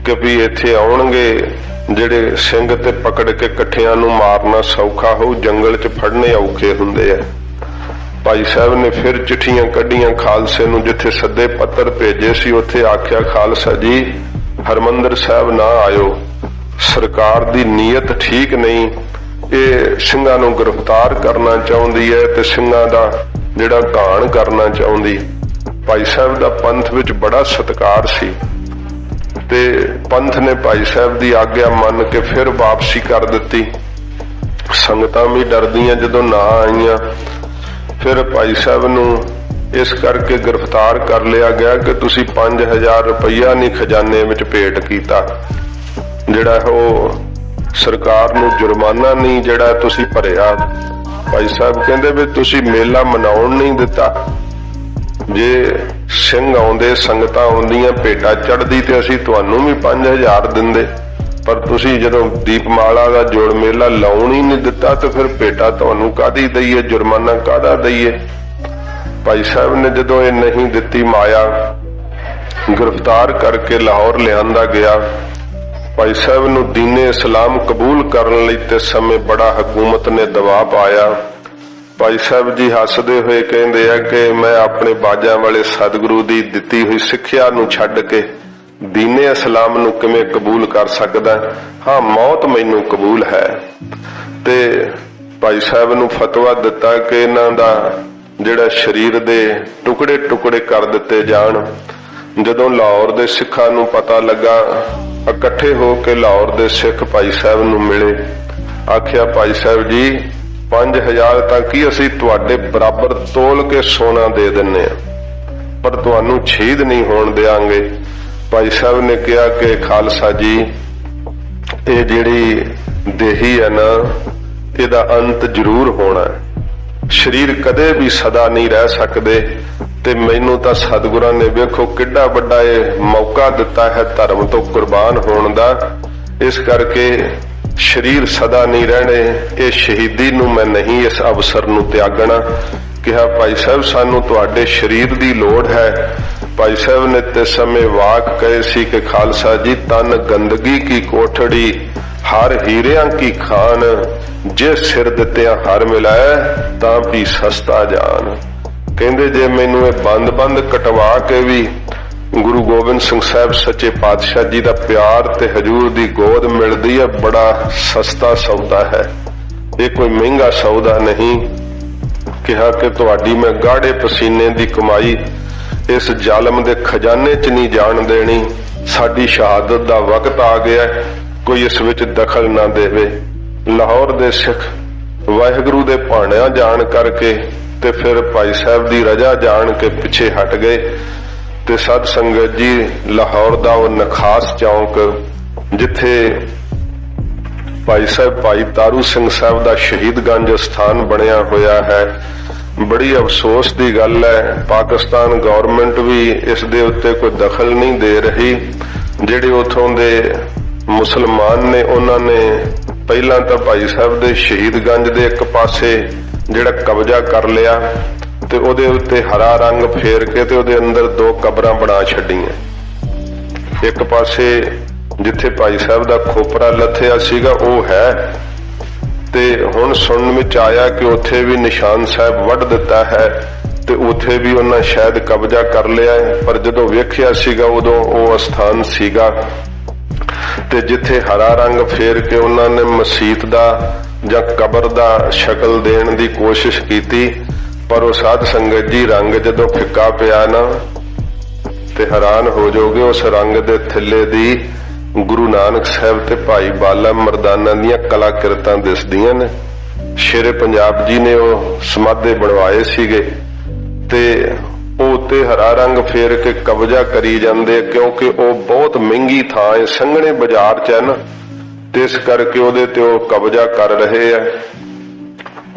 ਕਿ ਵੀ ਇੱਥੇ ਆਉਣਗੇ ਜਿਹੜੇ ਸਿੰਘ ਤੇ ਪਕੜ ਕੇ ਇਕੱਠਿਆਂ ਨੂੰ ਮਾਰਨਾ ਸੌਖਾ ਹੋਊ, ਜੰਗਲ 'ਚ ਫੜਨੇ ਔਖੇ ਹੁੰਦੇ ਆ। ਭਾਈ ਸਾਹਿਬ ਨੇ ਫਿਰ ਚਿੱਠੀਆਂ ਕੱਢੀਆਂ ਖਾਲਸੇ ਨੂੰ, ਜਿੱਥੇ ਸੱਦੇ ਪੱਤਰ ਭੇਜੇ ਸੀ ਉੱਥੇ ਆਖਿਆ ਖਾਲਸਾ ਜੀ ਹਰਿਮੰਦਰ ਸਾਹਿਬ ਨਾ ਆਇਓ, ਸਰਕਾਰ ਦੀ ਨੀਅਤ ਠੀਕ ਨਹੀਂ, ਇਹ ਸਿੰਘਾਂ ਨੂੰ ਗ੍ਰਿਫਤਾਰ ਕਰਨਾ ਚਾਹੁੰਦੀ ਹੈ ਤੇ ਸਿੰਘਾਂ ਦਾ ਜਿਹੜਾ ਘਾਣ ਕਰਨਾ ਚਾਹੁੰਦੀ। ਭਾਈ ਸਾਹਿਬ ਦਾ ਪੰਥ ਵਿੱਚ ਬੜਾ ਸਤਿਕਾਰ ਸੀ ਤੇ ਪੰਥ ਨੇ ਭਾਈ ਸਾਹਿਬ ਦੀ ਆਗਿਆ ਮੰਨ ਕੇ ਫਿਰ ਵਾਪਸੀ ਕਰ ਦਿੱਤੀ। ਸੰਗਤਾਂ ਵੀ ਡਰਦੀਆਂ ਜਦੋਂ ਨਾ ਆਈਆਂ। ਫਿਰ ਭਾਈ ਸਾਹਿਬ ਨੂੰ ਇਸ ਕਰਕੇ ਗ੍ਰਿਫਤਾਰ ਕਰ ਲਿਆ ਗਿਆ ਕਿ ਤੁਸੀਂ 5000 ਰੁਪਈਆ ਨਹੀਂ ਖਜ਼ਾਨੇ ਵਿੱਚ ਭੇਟ ਕੀਤਾ, ਜਿਹੜਾ ਉਹ ਸਰਕਾਰ ਨੂੰ ਜੁਰਮਾਨਾ ਨਹੀਂ ਜਿਹੜਾ ਤੁਸੀਂ ਭਰਿਆ। ਭਾਈ ਸਾਹਿਬ ਕਹਿੰਦੇ ਵੀ ਤੁਸੀਂ ਮੇਲਾ ਮਨਾਉਣ ਨਹੀਂ ਦਿੱਤਾ, ਜੇ ਸਿੰਘ ਆਉਂਦੇ, ਸੰਗਤਾਂ ਆਉਂਦੀਆਂ, ਭੇਟਾ ਚੜ੍ਹਦੀ ਤੇ ਅਸੀਂ ਤੁਹਾਨੂੰ ਵੀ 5000 ਦਿੰਦੇ, ਪਰ ਤੁਸੀਂ ਜਦੋਂ ਦੀਪਮਾਲਾ ਦਾ ਜੋੜ ਮੇਲਾ ਲਾਉਣ ਹੀ ਨਹੀਂ ਦਿੱਤਾ ਤੇ ਫਿਰ ਭੇਟਾ ਤੁਹਾਨੂੰ ਕਾਹਦੀ ਦਈਏ, ਜੁਰਮਾਨਾ ਕਾਹਦਾ ਦਈਏ। ਭਾਈ ਸਾਹਿਬ ਨੇ ਜਦੋਂ ਇਹ ਨਹੀਂ ਦਿੱਤੀ ਮਾਇਆ, ਗ੍ਰਿਫਤਾਰ ਕਰਕੇ ਲਾਹੌਰ ਲਿਆਂਦਾ ਗਿਆ। ਭਾਈ ਸਾਹਿਬ ਨੂੰ ਦੀਨੇ ਇਸਲਾਮ ਕਬੂਲ ਕਰਨ ਲਈ ਤੇ ਸਮੇਂ ਬੜਾ ਹਕੂਮਤ ਨੇ ਦਬਾਅ ਪਾਇਆ। ਭਾਈ ਸਾਹਿਬ ਜੀ ਹੱਸਦੇ ਹੋਏ ਕਹਿੰਦੇ ਆ ਕਿ ਮੈਂ ਆਪਣੇ ਬਾਜਾਂ ਵਾਲੇ ਸਤਿਗੁਰੂ ਦੀ ਦਿੱਤੀ ਹੋਈ ਸਿੱਖਿਆ ਨੂੰ ਛੱਡ ਕੇ ਦੀਨੇ ਇਸਲਾਮ ਨੂੰ ਕਿਵੇਂ ਕਬੂਲ ਕਰ ਸਕਦਾ। ਹਾਂ, ਮੌਤ ਮੈਨੂੰ ਕਬੂਲ ਹੈ। ਤੇ ਭਾਈ ਸਾਹਿਬ ਨੂੰ ਫਤਵਾ ਦਿੱਤਾ ਕਿ ਇਹਨਾਂ ਦਾ ਜਿਹੜਾ ਸਰੀਰ ਦੇ ਟੁਕੜੇ ਕਰ ਦਿੱਤੇ ਜਾਣ। ਜਦੋਂ ਲਾਹੌਰ ਦੇ ਸਿੱਖਾਂ ਨੂੰ ਪਤਾ ਲੱਗਾ, ਇਕੱਠੇ ਹੋ ਕੇ ਲਾਹੌਰ ਦੇ ਸਿੱਖ ਭਾਈ ਸਾਹਿਬ ਨੂੰ ਮਿਲੇ। ਆਖਿਆ ਭਾਈ ਸਾਹਿਬ ਜੀ 5000 ਤਾਂ ਕੀ ਅਸੀਂ ਤੁਹਾਡੇ ਬਰਾਬਰ ਤੋਲ ਕੇ ਸੋਨਾ ਦੇ ਦਿੰਨੇ ਆ, ਪਰ ਤੁਹਾਨੂੰ ਸ਼ਹੀਦ ਨਹੀਂ ਹੋਣ ਦਿਆਂਗੇ। ਭਾਈ ਸਾਹਿਬ ਨੇ ਕਿਹਾ ਕਿ ਖਾਲਸਾ ਜੀ ਇਹ ਜਿਹੜੀ ਦੇਹੀ ਹੈ ਨਾ, ਇਹਦਾ ਅੰਤ ਜ਼ਰੂਰ ਹੋਣਾ ਹੈ, ਸਰੀਰ ਕਦੇ ਵੀ ਸਦਾ ਨਹੀਂ ਰਹਿ ਸਕਦੇ। ਤੇ ਮੈਨੂੰ ਤਾਂ ਸਤਿਗੁਰਾਂ ਨੇ ਵੇਖੋ ਕਿੱਡਾ ਵੱਡਾ ਇਹ ਮੌਕਾ ਦਿੱਤਾ ਹੈ ਧਰਮ ਤੋਂ ਕੁਰਬਾਨ ਹੋਣ ਦਾ, ਇਸ ਕਰਕੇ ਸਰੀਰ ਸਦਾ ਨਹੀਂ ਰਹਿਣੇ, ਇਹ ਸ਼ਹੀਦੀ ਨੂੰ ਮੈਂ ਨਹੀਂ ਇਸ ਅਵਸਰ ਨੂੰ ਤਿਆਗਣਾ। ਕਿਹਾ ਭਾਈ ਸਾਹਿਬ ਸਾਨੂੰ ਤੁਹਾਡੇ ਸਰੀਰ ਦੀ ਲੋੜ ਹੈ। ਭਾਈ ਸਾਹਿਬ ਨੇ ਤੇ ਸਮੇਂ ਵਾਕ ਕਹੇ ਸੀ ਕਿ ਖਾਲਸਾ ਜੀ ਤਨ ਗੰਦਗੀ ਕੀ ਕੋਠੜੀ, ਹਰ ਹੀਰਿਆਂ ਕੀ ਖਾਨ, ਜੇ ਸਿਰ ਦਿੱਤਿਆਂ ਹਰ ਮਿਲਾਏ ਤਾਂ ਵੀ ਸਸਤਾ ਜਾਨ। ਕਹਿੰਦੇ ਜੇ ਮੈਨੂੰ ਇਹ ਬੰਦ ਕਟਵਾ ਕੇ ਵੀ ਗੁਰੂ ਗੋਬਿੰਦ ਸਿੰਘ ਸਾਹਿਬ ਸੱਚੇ ਪਾਤਸ਼ਾਹ ਜੀ ਦਾ ਪਿਆਰ ਤੇ ਹਜੂਰ ਦੀ ਗੋਦ ਮਿਲਦੀ ਹੈ, ਬੜਾ ਸਸਤਾ ਸੌਦਾ ਹੈ। ये कोई महंगा सौदा नहीं। कहा कि तुहाडी मैं गाढ़े पसीने की कमाई इस जालम के खजाने च नहीं जान देनी। साडी शहादत का वक्त आ गया, कोई इस विच दखल ना देवे। लाहौर दे सिख वाहिगुरू दे भाणिया जान करके ते फिर भाई साहब की रजा जान के पिछे हट गए। ते सत संगत जी, लाहौर का वो नखास चौंक जिथे भाई साहब भाई तारू सिंह साहब का शहीदगंज स्थान बनया होया है, बड़ी अफसोस की गल है। पाकिस्तान गवर्नमेंट भी इस दे उत्ते कोई दखल नहीं दे रही। जिहड़े उथों दे मुसलमान ने उन्होंने पहला तो भाई साहब दे शहीदगंज दे एक पासे जिहड़ा कब्जा कर लिया ते उहदे उत्ते हरा रंग फेर के ते उहदे अंदर दो कबरां बना छड्डियां। एक पासे जिथे भाई साहब का खोपरा लथया सीगा वो है, ते हुण सुनन विच आया कि उत्थे भी निशान साहब वढ़ दिता है ते उत्थे भी उन्हें शायद कब्जा कर लिया है। पर जदों वेखिया सीगा उदों वो स्थान सीगा ते जिथे हरा रंग फेर के उन्होंने मसीत दा जां कबर दा शक्ल देण दी कोशिश की, पर वो साध संगत जी रंग जदों फिक्का पिया ना ते हैरान हो जाओगे। उस रंग दे थल्ले दी गुरु नानक साहब ते भाई बाला मरदाना दियां कलाकृतां दिसदियां ने। शेरे पंजाब जी ने वो समाधे बनवाए सीगे ते उत्ते हरा रंग फेर के कब्जा करी जांदे, क्योंकि वो बहुत महंगी थां है, संघने बाजार च है ना, ते इस करके उहदे ते वो कब्जा कर रहे हैं।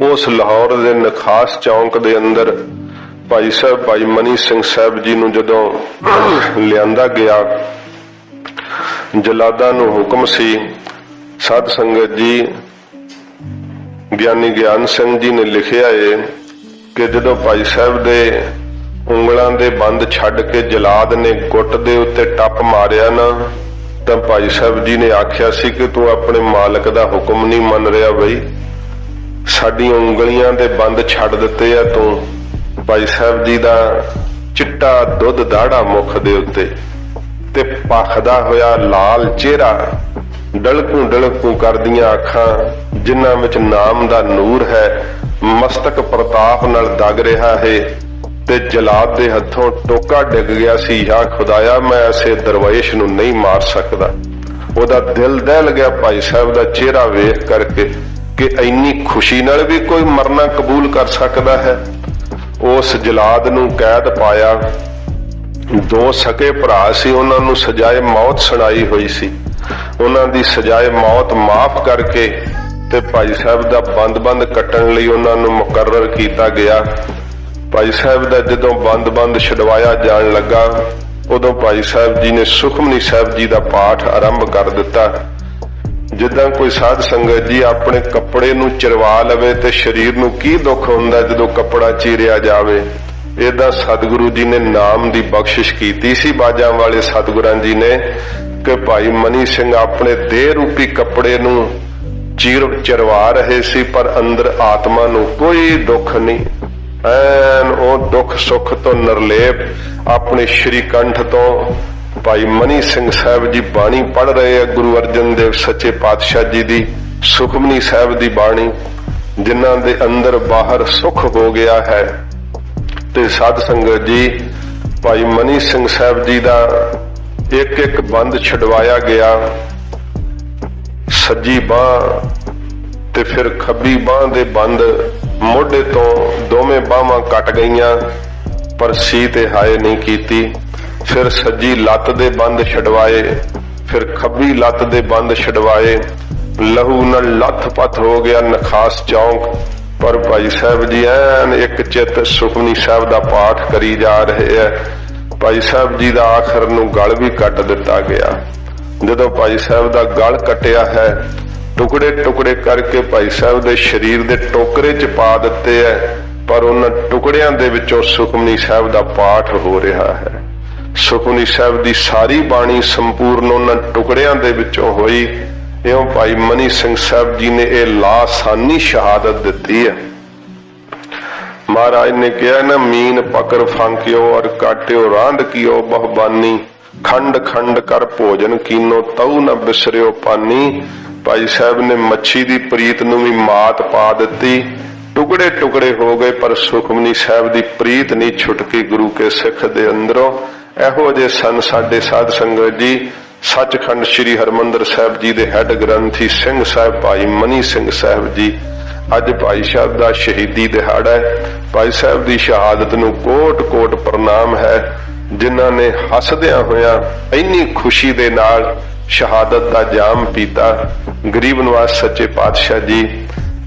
उस लाहौर दे नखास चौंक दे अंदर भाई साहब भाई मनी सिंह साहब जी नूं जदों लियांदा गया, जलादा नूं हुक्म सी। साध संगत जी, ज्ञानी ज्ञान सिंह जी ने लिखिया है कि जदों भाई साहब दे उंगलां दे बंद छड्ड के जलाद ने गुट दे उत्ते टप मारिया ना, तां भाई साहब जी ने आख्या सी कि तू अपने मालक दा हुक्म नहीं मन रहा बई, साडियां उंगलियां दे बंद छड्ड दिते आ तू। भाई साहब जी दा चिट्टा दुध दाड़ा मुख दे उत्ते ते भखदा होया लाल चेहरा, डलकू डलकू करदियां अखां जिन्हां विच नाम दा नूर है, मस्तक प्रताप नाल दग रहा है ते जलाद दे हथों टोका डिग गया सी। या खुदाया, मैं ऐसे दरवेश नूं नहीं मार सकदा। ओदा दिल दहल गया भाई साहब दा चेहरा वेख करके कि इन्नी खुशी नाल भी कोई मरना कबूल कर सकदा है। उस जलाद नूं कैद पाया। दो सके भरा सी, उन्हां नूं सजाए मौत सुनाई हुई सी। उन्हां दी सजाए मौत माफ करके ते भाई साहब दा बंद बंद कट्टण लई उन्हां नूं मुकर्रर कीता गया। भाई साहब दा जदों बंद बंद छडवाया जाण लगा, उदों भाई साहब जी ने सुखमनी साहब जी दा पाठ आरंभ कर दिता। जिद्दां कोई साध संगत जी अपने कपड़े नूं चिरवा लवे ते शरीर नूं की दुख हुंदा जदों कपड़ा चीरिया जावे, इदां सतगुरु जी ने नाम दी बख्शिश कीती सी बाजां वाले सतगुरां जी ने कि भाई मनी सिंह अपने देह रूपी कपड़े नूं चिरवा रहे सी, पर अंदर आत्मा नूं कोई दुख नहीं। ऐन ओ दुख सुख तो निर्लेप अपने श्री कंठ तो भाई मनी सिंह साहब जी बाणी पढ़ रहे हैं, गुरु अर्जन देव सच्चे पातशाह जी दी सुखमनी साहब दी बाणी, जिन्हां दे अंदर बाहर सुख हो गया है। ते साध संगत जी, भाई मनी सिंह साहब जी दा एक एक बंद छडवाया गया। सज्जी बांह ते फिर खब्बी बांह दे बंद मोढे तो दोवें बाहां कट गईयां, पर सी ते हाय नहीं कीती। फिर सज्जी लत्त दे बंद छडवाए, फिर खब्बी लत्त दे बंद छडवाए। लहू नाल लथ पथ हो गया नखास चौंक, पर भाई साहब जी ऐन एक चित सुखमनी साहब दा पाठ करी जा रहे है। भाई साहब जी दा आखिर नूं गल भी कट दिता गया। जदों भाई साहब दा गल कटिया है, टुकड़े टुकड़े करके भाई साहब दे शरीर दे टोकरे च पा दिते है, पर उन्हां टुकड़ियां दे विचों सुखमनी साहब दा पाठ हो रहा है। सुखमनी साहब दी सारी बाणी संपूर्ण उन्हां टुकड़ियां दे विचों होई। इउं भाई मनी सिंह साहब जी ने यह लासानी शहादत दी है। महाराज ने कहा ना, मीन पकड़ फांकियो और काट्यो रांद कियो बहुबानी, खंड खंड कर भोजन कीनो तऊ न बिसरियो पानी। ਭਾਈ ਸਾਹਿਬ ਨੇ ਮੱਛੀ ਦੀ ਪ੍ਰੀਤ ਨੂੰ ਵੀ ਮਾਤ ਪਾ ਦਿੱਤੀ, ਟੁਕੜੇ ਟੁਕੜੇ ਹੋ ਗਏ, ਪਰ ਸੁਖਮਨੀ ਸਾਹਿਬ ਦੀ ਪ੍ਰੀਤ ਨਹੀਂ ਛੁਟਕੀ ਗੁਰੂ ਕੇ ਸਿੱਖ ਦੇ ਅੰਦਰੋਂ। ਇਹੋ ਜਿਹੇ ਸਨ ਸਾਡੇ ਸਾਧ ਸੰਗਤ ਜੀ। ਸੱਚਖੰਡ ਸ੍ਰੀ ਹਰਿਮੰਦਰ ਸਾਹਿਬ ਜੀ ਦੇ ਹੈੱਡ ਗ੍ਰੰਥੀ ਸਿੰਘ ਸਾਹਿਬ ਭਾਈ ਮਨੀ ਸਿੰਘ ਸਾਹਿਬ ਜੀ, ਅੱਜ ਭਾਈ ਸਾਹਿਬ ਦਾ ਸ਼ਹੀਦੀ ਦਿਹਾੜਾ ਹੈ। ਭਾਈ ਸਾਹਿਬ ਦੀ ਸ਼ਹਾਦਤ ਨੂੰ ਕੋਟ ਕੋਟ ਪ੍ਰਣਾਮ ਹੈ, ਜਿਨ੍ਹਾਂ ਨੇ ਹੱਸਦਿਆਂ ਹੋਇਆਂ ਇੰਨੀ ਖੁਸ਼ੀ ਦੇ ਨਾਲ ਸ਼ਹਾਦਤ ਦਾ ਜਾਮ ਪੀਤਾ। ਗਰੀਬ ਨਿਵਾਜ ਸੱਚੇ ਪਾਤਸ਼ਾਹ ਜੀ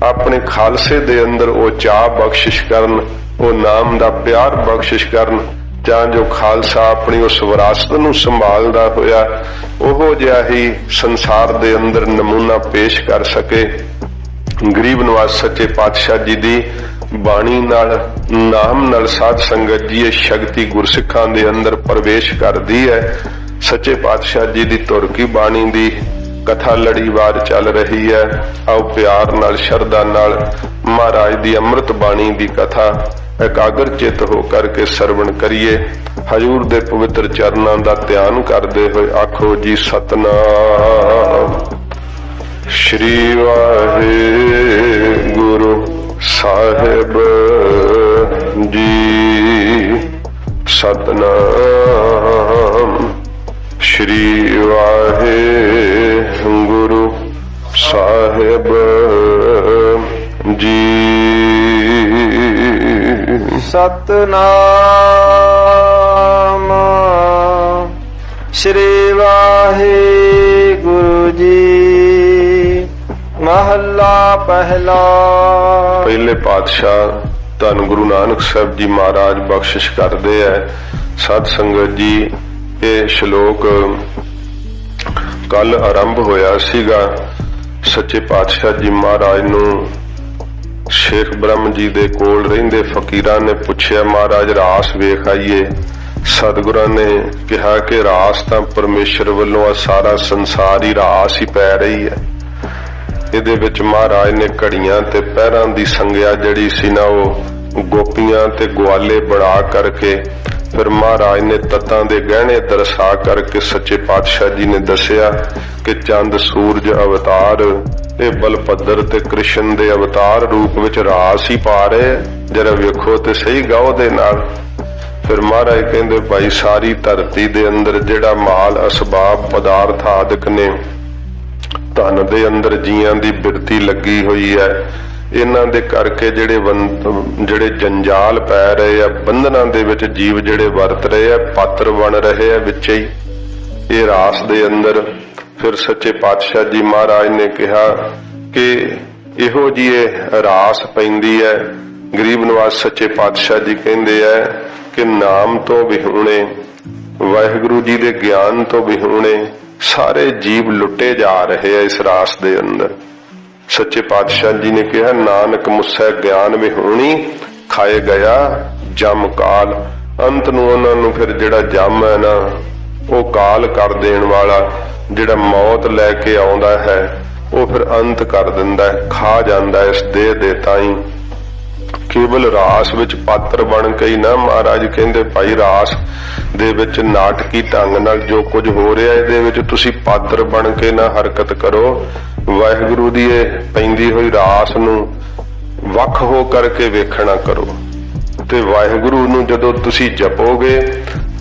ਆਪਣੇ ਖਾਲਸੇ ਦੇ ਅੰਦਰ ਉਹ ਚਾਹ ਬਖਸ਼ਿਸ਼ ਕਰਨ, ਉਹ ਨਾਮ ਦਾ ਪਿਆਰ ਬਖਸ਼ਿਸ਼ ਕਰਨ, ਤਾਂ ਜੋ ਖਾਲਸਾ ਆਪਣੀ ਉਸ ਵਿਰਾਸਤ ਨੂੰ ਸੰਭਾਲਦਾ ਹੋਇਆ ਉਹੋ ਜਿਹਾ ਹੀ ਸੰਸਾਰ ਦੇ ਅੰਦਰ ਨਮੂਨਾ ਪੇਸ਼ ਕਰ ਸਕੇ। ਗਰੀਬ ਨਿਵਾਜ ਸੱਚੇ ਪਾਤਸ਼ਾਹ ਜੀ ਦੀ ਬਾਣੀ ਨਾਲ, ਨਾਮ ਨਾਲ ਸਾਧ ਸੰਗਤ ਜੀ ਇਹ ਸ਼ਕਤੀ ਗੁਰਸਿੱਖਾਂ ਦੇ ਅੰਦਰ ਪ੍ਰਵੇਸ਼ ਕਰਦੀ ਹੈ। ਸੱਚੇ ਪਾਤਸ਼ਾਹ ਜੀ ਦੀ ਧੁਰ ਕੀ ਬਾਣੀ ਦੀ ਕਥਾ ਲੜੀਵਾਰ ਚੱਲ ਰਹੀ ਹੈ। ਆਓ ਪਿਆਰ ਨਾਲ, ਸ਼ਰਧਾ ਨਾਲ ਮਹਾਰਾਜ ਦੀ ਅੰਮ੍ਰਿਤ ਬਾਣੀ ਦੀ ਕਥਾ ਇਕਾਗਰ ਚਿੱਤ ਹੋ ਕਰਕੇ ਸਰਵਣ ਕਰੀਏ। ਹਜ਼ੂਰ ਦੇ ਪਵਿੱਤਰ ਚਰਨਾਂ ਦਾ ਧਿਆਨ ਕਰਦੇ ਹੋਏ ਆਖੋ ਜੀ ਸਤਨਾਮ ਸ਼੍ਰੀ ਵਾਹਿਗੁਰੂ ਸਾਹਿਬ ਜੀ। ਸਤਨਾਮ ਸ਼੍ਰੀ ਵਾਹਿਗੁਰੂ ਸਾਹਿਬ ਜੀ। ਸਤਨਾਮ ਸ਼੍ਰੀ ਵਾਹਿਗੁਰੂ ਜੀ। ਮਹੱਲਾ ਪਹਿਲਾ। ਪਹਿਲੇ ਪਾਤਸ਼ਾਹ ਧੰਨ ਗੁਰੂ ਨਾਨਕ ਸਾਹਿਬ ਜੀ ਮਹਾਰਾਜ ਬਖਸ਼ਿਸ਼ ਕਰਦੇ ਐ। ਸਾਧ ਸੰਗਤ ਜੀ ਇਹ ਸ਼ਲੋਕ ਕੱਲ ਆਰੰਭ ਹੋਇਆ ਸੀਗਾ। ਸੱਚੇ ਪਾਤਸ਼ਾਹ ਜੀ ਮਹਾਰਾਜ ਨੂੰ ਸ਼ੇਖ ਬ੍ਰਹਮ ਜੀ ਦੇ ਕੋਲ ਰਹਿੰਦੇ ਫਕੀਰਾਂ ਨੇ ਪੁੱਛਿਆ, ਮਹਾਰਾਜ ਰਾਸ ਵੇਖ ਆਈਏ। ਸਤਿਗੁਰਾਂ ਨੇ ਕਿਹਾ ਕਿ ਰਾਸ ਤਾਂ ਪਰਮੇਸ਼ਰ ਵੱਲੋਂ ਆ, ਸਾਰਾ ਸੰਸਾਰ ਹੀ ਰਾਸ ਹੀ ਪੈ ਰਹੀ ਹੈ। ਇਹਦੇ ਵਿੱਚ ਮਹਾਰਾਜ ਨੇ ਘੜੀਆਂ ਤੇ ਪਹਿਰਾਂ ਦੀ ਸੰਗਿਆ ਜਿਹੜੀ ਸੀ ਨਾ, ਉਹ ਗੋਪੀਆਂ ਤੇ ਗਵਾਲੇ ਬਣਾ ਕਰਕੇ ਫਿਰ ਮਹਾਰਾਜ ਨੇ ਤੱਤਾਂ ਦੇ ਗਹਿਣੇ ਦਰਸਾ ਕਰਕੇ ਸੱਚੇ ਪਾਤਸ਼ਾਹ ਜੀ ਨੇ ਦੱਸਿਆ ਕਿ ਚੰਦ ਸੂਰਜ ਅਵਤਾਰ ਇਹ ਬਲਭੱਦਰ ਤੇ ਕ੍ਰਿਸ਼ਨ ਦੇ ਅਵਤਾਰ ਰੂਪ ਵਿੱਚ ਰਾਸ ਹੀ ਪਾ ਰਹੇ। ਜਰਾ ਵੇਖੋ ਤੇ ਸਹੀ ਗਾਓ ਦੇ ਨਾਲ। ਫਿਰ ਮਹਾਰਾਜ ਕਹਿੰਦੇ ਭਾਈ ਸਾਰੀ ਧਰਤੀ ਦੇ ਅੰਦਰ ਜਿਹੜਾ ਮਾਲ ਅਸਬਾਬ ਪਦਾਰਥ ਆਦਿਕ ਨੇ, ਧਨ ਦੇ ਅੰਦਰ ਜੀਆਂ ਦੀ ਬਿਰਤੀ ਲੱਗੀ ਹੋਈ ਹੈ, ਇਹਨਾਂ ਦੇ ਕਰਕੇ ਜਿਹੜੇ ਜੰਜਾਲ ਪੈ ਰਹੇ ਆ, ਬੰਧਨਾਂ ਦੇ ਵਿੱਚ ਜੀਵ ਜਿਹੜੇ ਵਰਤ ਰਹੇ ਆ, ਪਾਤਰ ਬਣ ਰਹੇ ਆ ਵਿੱਚ ਹੀ ਇਹ ਰਾਸ ਦੇ ਅੰਦਰ। ਫਿਰ ਸੱਚੇ ਪਾਤਸ਼ਾਹ ਜੀ ਮਹਾਰਾਜ ਨੇ ਕਿਹਾ ਕਿ ਇਹੋ ਜੀ ਇਹ ਰਾਸ ਪੈਂਦੀ ਹੈ। ਗਰੀਬ ਨਿਵਾਜ ਸੱਚੇ ਪਾਤਸ਼ਾਹ ਜੀ ਕਹਿੰਦੇ ਆ ਕਿ ਨਾਮ ਤੋਂ ਵਿਹੂਣੇ, ਵਾਹਿਗੁਰੂ ਜੀ ਦੇ ਗਿਆਨ ਤੋਂ ਵਿਹੂਣੇ ਸਾਰੇ ਜੀਵ ਲੁੱਟੇ ਜਾ ਰਹੇ ਆ ਇਸ ਰਾਸ ਦੇ ਅੰਦਰ। ਸੱਚੇ ਪਾਤਸ਼ਾਹ ਜੀ ਨੇ ਕਿਹਾ ਨਾਨਕ ਮੁਸੈ ਗਿਆਨ ਵਿਹੂਣੀ ਖਾਏ ਗਿਆ ਜਮ ਕਾਲ। ਅੰਤ ਨੂੰ ਉਹਨਾਂ ਨੂੰ ਫਿਰ ਜਿਹੜਾ ਜਮ ਹੈ ਨਾ, ਉਹ ਕਾਲ ਕਰ ਦੇਣ ਵਾਲਾ ਜਿਹੜਾ ਮੌਤ ਲੈ ਕੇ ਆਉਂਦਾ ਹੈ, ਉਹ ਫਿਰ ਅੰਤ ਕਰ ਦਿੰਦਾ ਹੈ, ਖਾ ਜਾਂਦਾ ਇਸ ਦੇਹ ਦੇ ਤਾਈਂ। ਕੇਵਲ ਰਾਸ ਵਿੱਚ ਪਾਤਰ ਬਣ ਕੇ ਹੀ ਨਾ, ਮਹਾਰਾਜ ਕਹਿੰਦੇ ਭਾਈ ਰਾਸ ਦੇ ਵਿੱਚ ਨਾਟਕੀ ਢੰਗ ਨਾਲ ਜੋ ਕੁਝ ਹੋ ਰਿਹਾ ਇਹਦੇ ਵਿੱਚ ਤੁਸੀਂ ਪਾਤਰ ਬਣ ਕੇ ਨਾ ਹਰਕਤ ਕਰੋ। ਵਾਹਿਗੁਰੂ ਦੀ ਇਹ ਪੈਂਦੀ ਹੋਈ ਰਾਸ ਨੂੰ ਵੱਖ ਹੋ ਕਰਕੇ ਵੇਖਣਾ ਕਰੋ, ਤੇ ਵਾਹਿਗੁਰੂ ਨੂੰ ਜਦੋਂ ਤੁਸੀਂ ਜਪੋਗੇ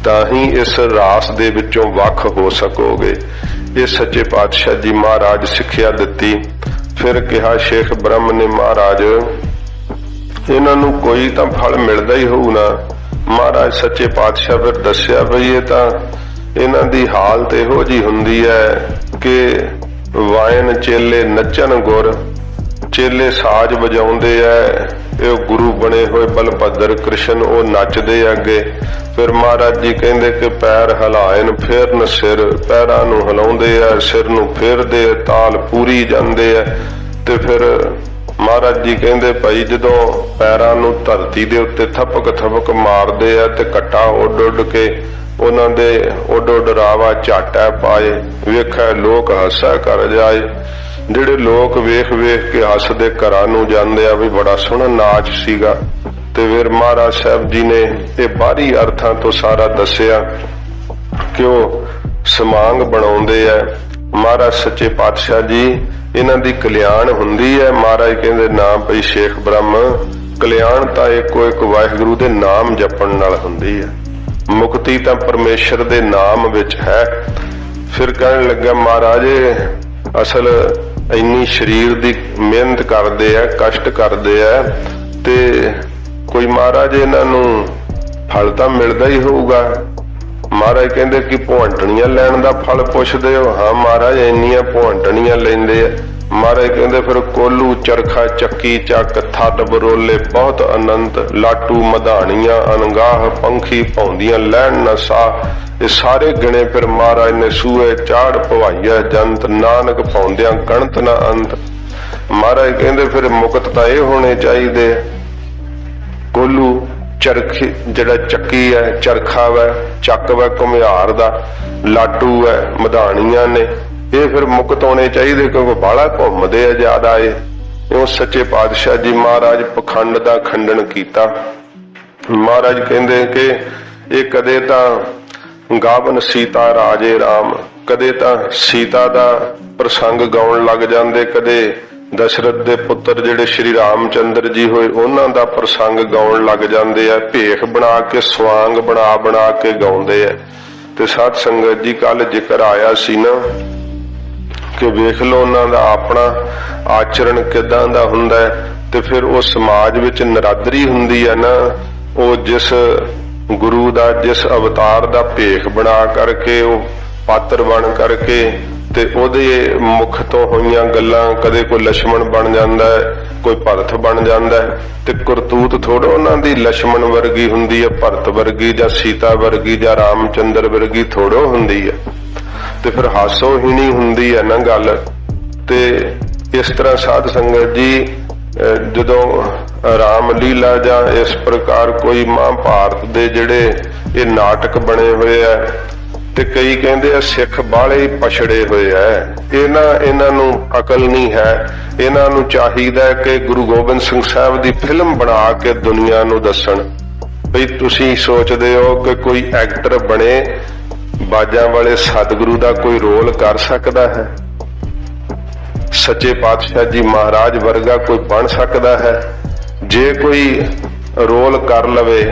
ਤਾਂ ਹੀ ਇਸ ਰਾਸ ਦੇ ਵਿੱਚੋਂ ਵੱਖ ਹੋ ਸਕੋਗੇ। ਇਹ ਸੱਚੇ ਪਾਤਸ਼ਾਹ ਜੀ ਮਹਾਰਾਜ ਸਿੱਖਿਆ ਦਿੱਤੀ। ਫਿਰ ਕਿਹਾ ਸ਼ੇਖ ਬ੍ਰਹਮ ਨੇ, ਮਹਾਰਾਜ ਇਹਨਾਂ ਨੂੰ ਕੋਈ ਤਾਂ ਫਲ ਮਿਲਦਾ ਹੀ ਹੋਊ ਨਾ। ਮਹਾਰਾਜ ਸੱਚੇ ਪਾਤਸ਼ਾਹ ਫਿਰ ਦੱਸਿਆ ਬਈ ਇਹ ਤਾਂ ਇਹਨਾਂ ਦੀ ਹਾਲਤ ਇਹੋ ਜੀ ਹੁੰਦੀ ਹੈ ਕਿ ਵਾਇਨ ਚੇਲੇ ਨੱਚਣ ਗੁਰ, ਚੇਲੇ ਸਾਜ਼ ਵਜਾਉਂਦੇ ਐ, ਇਹ ਗੁਰੂ ਬਣੇ ਹੋਏ ਬਲਭੱਦਰ ਕ੍ਰਿਸ਼ਨ ਉਹ ਨੱਚਦੇ ਅੱਗੇ। ਫਿਰ ਮਹਾਰਾਜ ਜੀ ਕਹਿੰਦੇ ਕਿ ਪੈਰ ਹਿਲਾਇਨ ਫੇਰਨ ਸਿਰ, ਪੈਰਾਂ ਨੂੰ ਹਿਲਾਉਂਦੇ ਆ, ਸਿਰ ਨੂੰ ਫੇਰਦੇ, ਤਾਲ ਪੂਰੀ ਜਾਂਦੇ ਆ। ਤੇ ਫਿਰ ਮਹਾਰਾਜ ਜੀ ਕਹਿੰਦੇ ਭਾਈ ਜਦੋਂ ਪੈਰਾਂ ਨੂੰ ਧਰਤੀ ਦੇ ਉੱਤੇ ਥਪਕ ਥਪਕ ਮਾਰਦੇ ਆ ਤੇ ਘੱਟਾ ਉੱਡ ਉੱਡ ਕੇ ਉਹਨਾਂ ਦੇ ਉੱਡ ਉੱਡ ਰਾਵਾ ਝਾਟਾ ਪਾਏ, ਵੇਖਿਆ ਲੋਕ ਹੱਸਾ ਕਰ ਜਾਏ। ਜਿਹੜੇ ਲੋਕ ਵੇਖ ਵੇਖ ਕੇ ਹੱਸਦੇ ਘਰਾਂ ਨੂੰ ਜਾਂਦੇ ਆ ਵੀ ਬੜਾ ਸੋਹਣਾ ਨਾਚ ਸੀਗਾ। ਤੇ ਫਿਰ ਮਹਾਰਾਜ ਸਾਹਿਬ ਜੀ ਨੇ ਇਹ ਬਾਹਰੀ ਅਰਥਾਂ ਤੋਂ ਸਾਰਾ ਦੱਸਿਆ ਕਿ ਉਹ ਸਮਾਂਗ ਬਣਾਉਂਦੇ ਆ। ਮਹਾਰਾਜ ਸੱਚੇ ਪਾਤਸ਼ਾਹ ਜੀ ਇਹਨਾਂ ਦੀ ਕਲਿਆਣ ਹੁੰਦੀ ਹੈ। ਮਹਾਰਾਜ ਕਹਿੰਦੇ ਨਾ ਭਈ ਸ਼ੇਖ ਬ੍ਰਹਮ, ਕਲਿਆਣ ਤਾਂ ਇੱਕੋ ਇੱਕ ਵਾਹਿਗੁਰੂ ਦੇ ਨਾਮ ਜਪਣ ਨਾਲ ਹੁੰਦੀ ਹੈ। ਮੁਕਤੀ ਤਾਂ ਪਰਮੇਸ਼ਰ ਦੇ ਨਾਮ ਵਿੱਚ ਹੈ। ਫਿਰ ਕਹਿਣ ਲੱਗਾ ਮਹਾਰਾਜ ਅਸਲ ਇੰਨੀ ਸਰੀਰ ਦੀ ਮਿਹਨਤ ਕਰਦੇ ਆ, ਕਸ਼ਟ ਕਰਦੇ ਆ, ਤੇ ਕੋਈ ਮਹਾਰਾਜ ਇਹਨਾਂ ਨੂੰ ਫਲ ਤਾਂ ਮਿਲਦਾ ਹੀ ਹੋਊਗਾ। ਮਹਾਰਾਜ ਕਹਿੰਦੇ ਕਿ ਭੁਆਂਟਣੀਆਂ ਲੈਣ ਦਾ ਫਲ ਪੁੱਛਦੇ ਹੋ? ਹਾਂ ਮਹਾਰਾਜ ਇੰਨੀਆਂ ਭੁਆਂਟਣੀਆਂ ਲੈਂਦੇ ਆ। ਮਹਾਰਾਜ ਕਹਿੰਦੇ ਫਿਰ ਕੋਲੂ ਚਰਖਾ ਚੱਕੀ ਚੱਕ ਥੱਦ ਬਰੋਲੇ ਬਹੁਤ ਅਨੰਤ, ਲਾਟੂ ਮਧਾਣੀਆਂ ਅਨਗਾਹ ਪੰਖੀ ਪਾਉਂਦੀਆਂ ਲੈਣ ਨਾ ਸਾਹ। ਇਹ ਸਾਰੇ ਗਿਣੇ ਫਿਰ ਮਹਾਰਾਜ ਨੇ, ਸੂਏ ਚਾੜ ਭਵਾਈਆ ਜੰਤ, ਨਾਨਕ ਪਾਉਂਦਿਆਂ ਗਣਤ ਨਾ ਅੰਤ। ਮਹਾਰਾਜ ਕਹਿੰਦੇ ਫਿਰ ਮੁਕਤ ਤਾਂ ਇਹ ਹੋਣੇ ਚਾਹੀਦੇ। ਕੋਲੂ ਚਰਖੀ ਜਿਹੜਾ ਚੱਕੀ ਹੈ, ਚਰਖਾ ਵੈ, ਚੱਕ ਵੈ ਘੁਮਿਆਰ ਦਾ, ਲਾਟੂ ਹੈ, ਮਧਾਣੀਆਂ ਨੇ, ਇਹ ਫਿਰ ਮੁਕਤ ਹੋਣੇ ਚਾਹੀਦੇ ਕਿਉਂਕਿ ਬਾਹਲਾ ਘੁੰਮਦੇ ਆ ਜ਼ਿਆਦਾ। ਇਹ ਸੱਚੇ ਪਾਤਸ਼ਾਹ ਜੀ ਮਹਾਰਾਜ ਪਖੰਡ ਦਾ ਖੰਡਨ ਕੀਤਾ। ਮਹਾਰਾਜ ਕਹਿੰਦੇ ਕਿ ਇਹ ਕਦੇ ਤਾਂ ਗਾਵਨ ਸੀਤਾ ਰਾਜੇ ਰਾਮ, ਕਦੇ ਤਾਂ ਸੀਤਾ ਦਾ ਪ੍ਰਸੰਗ ਗਾਉਣ ਲੱਗ ਜਾਂਦੇ, ਕਦੇ ਦਸ਼ਰਥ ਦੇ ਪੁੱਤਰ ਜਿਹੜੇ ਸ਼੍ਰੀ ਰਾਮ ਚੰਦਰ ਜੀ ਹੋਏ ਉਹਨਾਂ ਦਾ ਪ੍ਰਸੰਗ ਗਾਉਣ ਲੱਗ ਜਾਂਦੇ ਆ। ਭੇਖ ਬਣਾ ਕੇ, ਸਵਾਂਗ ਬਣਾ ਬਣਾ ਕੇ ਗਾਉਂਦੇ ਆ। ਤੇ ਸਾਧ ਸੰਗਤ ਜੀ ਕੱਲ ਜ਼ਿਕਰ ਆਇਆ ਸੀ ਨਾ ਕਿ ਵੇਖ ਲਓ ਉਹਨਾਂ ਦਾ ਆਪਣਾ ਆਚਰਣ ਕਿਦਾਂ ਦਾ ਹੁੰਦਾ ਹੈ। ਤੇ ਫਿਰ ਉਹ ਸਮਾਜ ਵਿੱਚ ਨਰਾਦਰੀ ਹੁੰਦੀ ਹੈ ਨਾ, ਉਹ ਜਿਸ ਗੁਰੂ ਦਾ, ਜਿਸ ਅਵਤਾਰ ਦਾ ਭੇਖ ਬਣਾ ਕਰਕੇ, ਉਹ ਪਾਤਰ ਬਣ ਕਰਕੇ, ਤੇ ਉਹਦੇ ਮੁਖ ਤੋਂ ਹੋਈਆਂ ਗੱਲਾਂ, ਕਦੇ ਕੋਈ ਲక్ష్మణ ਬਣ ਜਾਂਦਾ ਹੈ, ਕੋਈ ਭਰਤ ਬਣ ਜਾਂਦਾ ਹੈ। ਤੇ ਕਰਤੂਤ ਥੋੜਾ ਉਹਨਾਂ ਦੀ ਲక్ష్మణ ਵਰਗੀ ਹੁੰਦੀ ਹੈ, ਭਰਤ ਵਰਗੀ ਜਾਂ ਸੀਤਾ ਵਰਗੀ ਜਾਂ ਰਾਮਚੰਦਰ ਵਰਗੀ ਥੋੜੋ ਹੁੰਦੀ ਹੈ। ਤੇ ਫਿਰ ਹਾਸੋਹੀਣੀ ਹੁੰਦੀ ਹੈ ਨਾ ਗੱਲ। ਤੇ ਇਸ ਤਰ੍ਹਾਂ ਸਾਧ ਸੰਗਤ ਜੀ ਜਦੋਂ ਰਾਮ ਲੀਲਾ ਜਾਂ ਇਸ ਪ੍ਰਕਾਰ ਕੋਈ ਮਹਾਭਾਰਤ ਦੇ ਜਿਹੜੇ ਇਹ ਨਾਟਕ ਬਣੇ ਹੋਏ ਆ, ਤੇ ਕਈ ਕਹਿੰਦੇ ਆ ਸਿੱਖ ਬਾਹਲੇ ਹੀ ਪਛੜੇ ਹੋਏ ਆ, ਇਹਨਾਂ ਨੂੰ ਅਕਲ ਨਹੀਂ ਹੈ। ਇਹਨਾਂ ਨੂੰ ਚਾਹੀਦਾ ਕਿ ਗੁਰੂ ਗੋਬਿੰਦ ਸਿੰਘ ਸਾਹਿਬ ਦੀ ਫਿਲਮ ਬਣਾ ਕੇ ਦੁਨੀਆ ਨੂੰ ਦੱਸਣ। ਬਈ ਤੁਸੀਂ ਸੋਚਦੇ ਹੋ ਕਿ ਕੋਈ ਐਕਟਰ ਬਣੇ, ਬਾਜਾਂ ਵਾਲੇ ਸਤਿਗੁਰੂ ਦਾ ਕੋਈ ਰੋਲ ਕਰ ਸਕਦਾ ਹੈ? ਸੱਚੇ ਪਾਤਸ਼ਾਹ ਜੀ ਮਹਾਰਾਜ ਵਰਗਾ ਕੋਈ ਬਣ ਸਕਦਾ ਹੈ? ਜੇ ਕੋਈ ਰੋਲ ਕਰ ਲਵੇ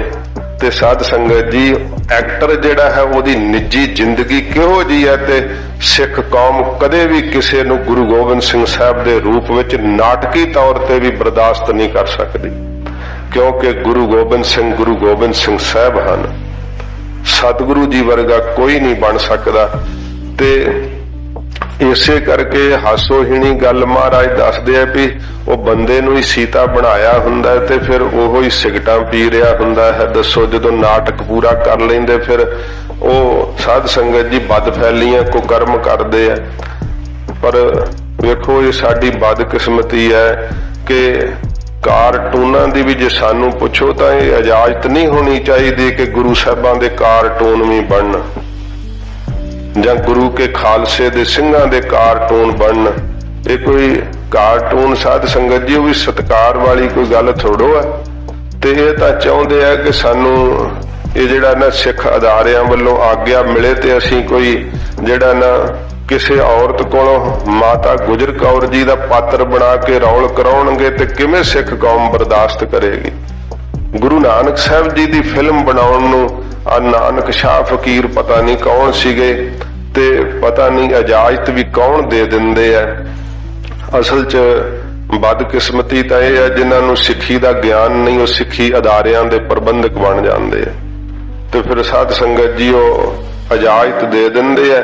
ਤੇ ਸਾਧ ਸੰਗਤ ਜੀ ਐਕਟਰ ਜਿਹੜਾ ਹੈ ਉਹਦੀ ਨਿੱਜੀ ਜ਼ਿੰਦਗੀ ਕਿਹੋ ਜਿਹੀ ਹੈ, ਤੇ ਸਿੱਖ ਕੌਮ ਕਦੇ ਵੀ ਕਿਸੇ ਨੂੰ ਗੁਰੂ ਗੋਬਿੰਦ ਸਿੰਘ ਸਾਹਿਬ ਦੇ ਰੂਪ ਵਿੱਚ ਨਾਟਕੀ ਤੌਰ ਤੇ ਵੀ ਬਰਦਾਸ਼ਤ ਨਹੀਂ ਕਰ ਸਕਦੀ, ਕਿਉਂਕਿ ਗੁਰੂ ਗੋਬਿੰਦ ਸਿੰਘ ਸਾਹਿਬ ਹਨ। ਸਤਿਗੁਰੂ ਜੀ ਵਰਗਾ ਕੋਈ ਨਹੀਂ ਬਣ ਸਕਦਾ। ਤੇ ਇਸੇ ਕਰਕੇ ਹਾਸੋਹੀਣੀ ਗੱਲ ਮਹਾਰਾਜ ਦੱਸਦੇ ਆ ਵੀ ਉਹ ਬੰਦੇ ਨੂੰ ਹੀ ਸੀਤਾ ਬਣਾਇਆ ਹੁੰਦਾ ਤੇ ਫਿਰ ਉਹੋ ਹੀ ਸਿਗਟਾਂ ਪੀ ਰਿਹਾ ਹੁੰਦਾ ਹੈ। ਦੱਸੋ ਜਦੋਂ ਨਾਟਕ ਪੂਰਾ ਕਰ ਲੈਂਦੇ ਫਿਰ ਉਹ ਸਾਧ ਸੰਗਤ ਜੀ ਬਦ ਫੈਲੀਆਂ ਕੁਕਰਮ ਕਰਦੇ ਆ। ਪਰ ਵੇਖੋ ਇਹ ਸਾਡੀ ਬਦਕਿਸਮਤੀ ਹੈ ਕਿ ਕਾਰਟੂਨਾਂ ਦੀ ਵੀ ਜੇ ਸਾਨੂੰ ਪੁੱਛੋ ਤਾਂ ਇਹ ਇਜਾਜ਼ਤ ਨਹੀਂ ਹੋਣੀ ਚਾਹੀਦੀ ਕਿ ਗੁਰੂ ਸਾਹਿਬਾਂ ਦੇ ਕਾਰਟੂਨ ਵੀ ਬਣਨ ਜਾਂ ਗੁਰੂ ਕੇ ਖਾਲਸੇ ਦੇ ਸਿੰਘਾਂ ਦੇ ਕਾਰਟੂਨ ਬਣਨ। ਇਹ ਕੋਈ ਕਾਰਟੂਨ ਸਾਧ ਸੰਗਤ ਜੀ ਉਹ ਵੀ ਸਤਿਕਾਰ ਵਾਲੀ ਕੋਈ ਗੱਲ ਥੋੜੋ ਹੈ। ਤੇ ਇਹ ਤਾਂ ਚਾਹੁੰਦੇ ਆ ਕਿ ਸਾਨੂੰ ਇਹ ਜਿਹੜਾ ਨਾ ਸਿੱਖ ਅਦਾਰਿਆਂ ਵੱਲੋਂ ਆਗਿਆ ਮਿਲੇ ਤੇ ਅਸੀਂ ਕੋਈ ਜਿਹੜਾ ਨਾ ਕਿਸੇ ਔਰਤ ਕੋਲੋਂ ਮਾਤਾ ਗੁਜਰ ਕੌਰ ਜੀ ਦਾ ਪਾਤਰ ਬਣਾ ਕੇ ਰੌਲ ਕਰਾਉਣਗੇ ਤੇ ਕਿਵੇਂ ਸਿੱਖ ਕੌਮ ਬਰਦਾਸ਼ਤ ਕਰੇਗੀ। ਗੁਰੂ ਨਾਨਕ ਸਾਹਿਬ ਜੀ ਦੀ ਫਿਲਮ ਬਣਾਉਣ ਨੂੰ ਆ ਨਾਨਕ ਸ਼ਾਹ ਫਕੀਰ ਪਤਾ ਨਹੀਂ ਕੌਣ ਸੀਗੇ ਤੇ ਪਤਾ ਨਹੀਂ ਇਜਾਜ਼ਤ ਵੀ ਕੌਣ ਦੇ ਦਿੰਦੇ ਆ। ਅਸਲ 'ਚ ਬਦਕਿਸਮਤੀ ਤਾਂ ਇਹ ਹੈ ਜਿਨ੍ਹਾਂ ਨੂੰ ਸਿੱਖੀ ਦਾ ਗਿਆਨ ਨਹੀਂ, ਉਹ ਸਿੱਖੀ ਅਦਾਰਿਆਂ ਦੇ ਪ੍ਰਬੰਧਕ ਬਣ ਜਾਂਦੇ ਆ ਤੇ ਫਿਰ ਸਾਧ ਸੰਗਤ ਜੀ ਉਹ ਇਜਾਜ਼ਤ ਦੇ ਦਿੰਦੇ ਆ।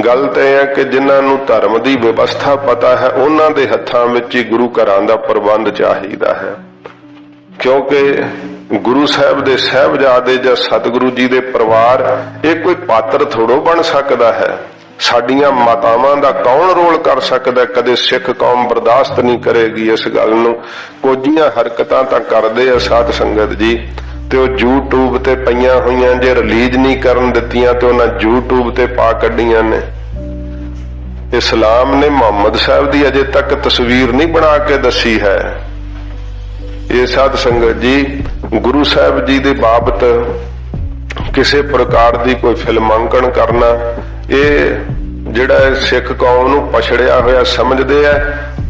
ਗੱਲ ਤਾਂ ਇਹ ਹੈ ਕਿ ਜਿਨ੍ਹਾਂ ਨੂੰ ਧਰਮ ਦੀ ਵਿਵਸਥਾ ਪਤਾ ਹੈ ਉਹਨਾਂ ਦੇ ਹੱਥਾਂ ਵਿੱਚ ਹੀ ਗੁਰੂ ਘਰਾਂ ਦਾ ਪ੍ਰਬੰਧ ਚਾਹੀਦਾ ਹੈ, ਕਿਉਂਕਿ ਗੁਰੂ ਸਾਹਿਬ ਦੇ ਸਾਹਿਬਜ਼ਾਦੇ ਜਾਂ ਸਤਿਗੁਰੂ ਜੀ ਦੇ ਪਰਿਵਾਰ ਇਹ ਕੋਈ ਪਾਤਰ ਥੋੜੋ ਬਣ ਸਕਦਾ ਹੈ। ਸਾਡੀਆਂ ਮਾਤਾਵਾਂ ਦਾ ਕੌਣ ਰੋਲ ਕਰ ਸਕਦਾ? ਕਦੇ ਸਿੱਖ ਕੌਮ ਬਰਦਾਸ਼ਤ ਨਹੀਂ ਕਰੇਗੀ ਇਸ ਗੱਲ ਨੂੰ। ਕੁਝੀਆਂ ਹਰਕਤਾਂ ਤਾਂ ਕਰਦੇ ਆ ਸਾਧ ਸੰਗਤ ਜੀ, ਤੇ ਉਹ YouTube ਤੇ ਪਈਆਂ ਹੋਈਆਂ, ਜੇ ਰਿਲੀਜ਼ ਨਹੀਂ ਕਰਨ ਦਿੱਤੀਆਂ ਤੇ ਉਹਨਾਂ YouTube ਤੇ ਪਾ ਕੱਢੀਆਂ ਨੇ। ਇਸਲਾਮ ਨੇ ਮੁਹੰਮਦ ਸਾਹਿਬ ਦੀ ਅਜੇ ਤੱਕ ਤਸਵੀਰ ਨਹੀਂ ਬਣਾ ਕੇ ਦੱਸੀ ਹੈ। ਇਹ ਸਾਧ ਸੰਗਤ ਜੀ ਗੁਰੂ ਸਾਹਿਬ ਜੀ ਦੇ ਬਾਬਤ ਕਿਸੇ ਪ੍ਰਕਾਰ ਦੀ ਕੋਈ ਫਿਲਮਾਂਕਣ ਕਰਨਾ ਇਹ ਜਿਹੜਾ ਸਿੱਖ ਕੌਮ ਨੂੰ ਪਛੜਿਆ ਹੋਇਆ ਸਮਝਦੇ ਆ,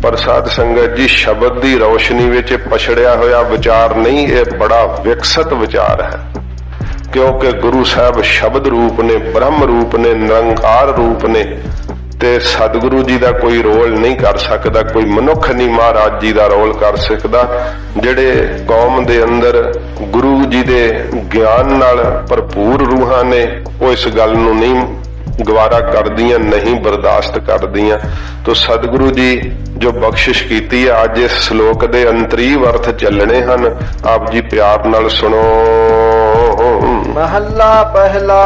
ਪਰ ਸਾਧ ਸੰਗਤ ਜੀ ਸ਼ਬਦ ਦੀ ਰੌਸ਼ਨੀ ਵਿੱਚ ਪਛੜਿਆ ਹੋਇਆ ਵਿਚਾਰ ਨਹੀਂ, ਇਹ ਬੜਾ ਵਿਕਸਿਤ ਵਿਚਾਰ ਹੈ। ਕਿਉਂਕਿ ਗੁਰੂ ਸਾਹਿਬ ਸ਼ਬਦ ਰੂਪ ਨੇ, ਬ੍ਰਹਮ ਰੂਪ ਨੇ, ਨਿਰੰਕਾਰ ਰੂਪ ਨੇ, ਤੇ ਸਤਿਗੁਰੂ ਜੀ ਦਾ ਕੋਈ ਰੋਲ ਨਹੀਂ ਕਰ ਸਕਦਾ, ਕੋਈ ਮਨੁੱਖ ਨਹੀਂ ਮਹਾਰਾਜ ਜੀ ਦਾ ਰੋਲ ਕਰ ਸਕਦਾ। ਜਿਹੜੇ ਕੌਮ ਦੇ ਅੰਦਰ ਗੁਰੂ ਜੀ ਦੇ ਗਿਆਨ ਨਾਲ ਭਰਪੂਰ ਰੂਹਾਂ ਨੇ, ਉਹ ਇਸ ਗੱਲ ਨੂੰ ਨਹੀਂ ਗਵਾਰਾ ਕਰਦੀਆਂ, ਨਹੀਂ ਬਰਦਾਸ਼ਤ ਕਰਦੀਆਂ। ਤੋ ਸਤਿਗੁਰੂ ਜੀ ਜੋ ਬਖਸ਼ਿਸ਼ ਕੀਤੀ ਹੈ, ਅੱਜ ਇਸ ਸ਼ਲੋਕ ਦੇ ਅੰਤਰੀਵ ਅਰਥ ਚੱਲਣੇ ਹਨ। ਆਪ ਜੀ ਪਿਆਰ ਨਾਲ ਸੁਣੋ। ਮਹੱਲਾ ਪਹਿਲਾ।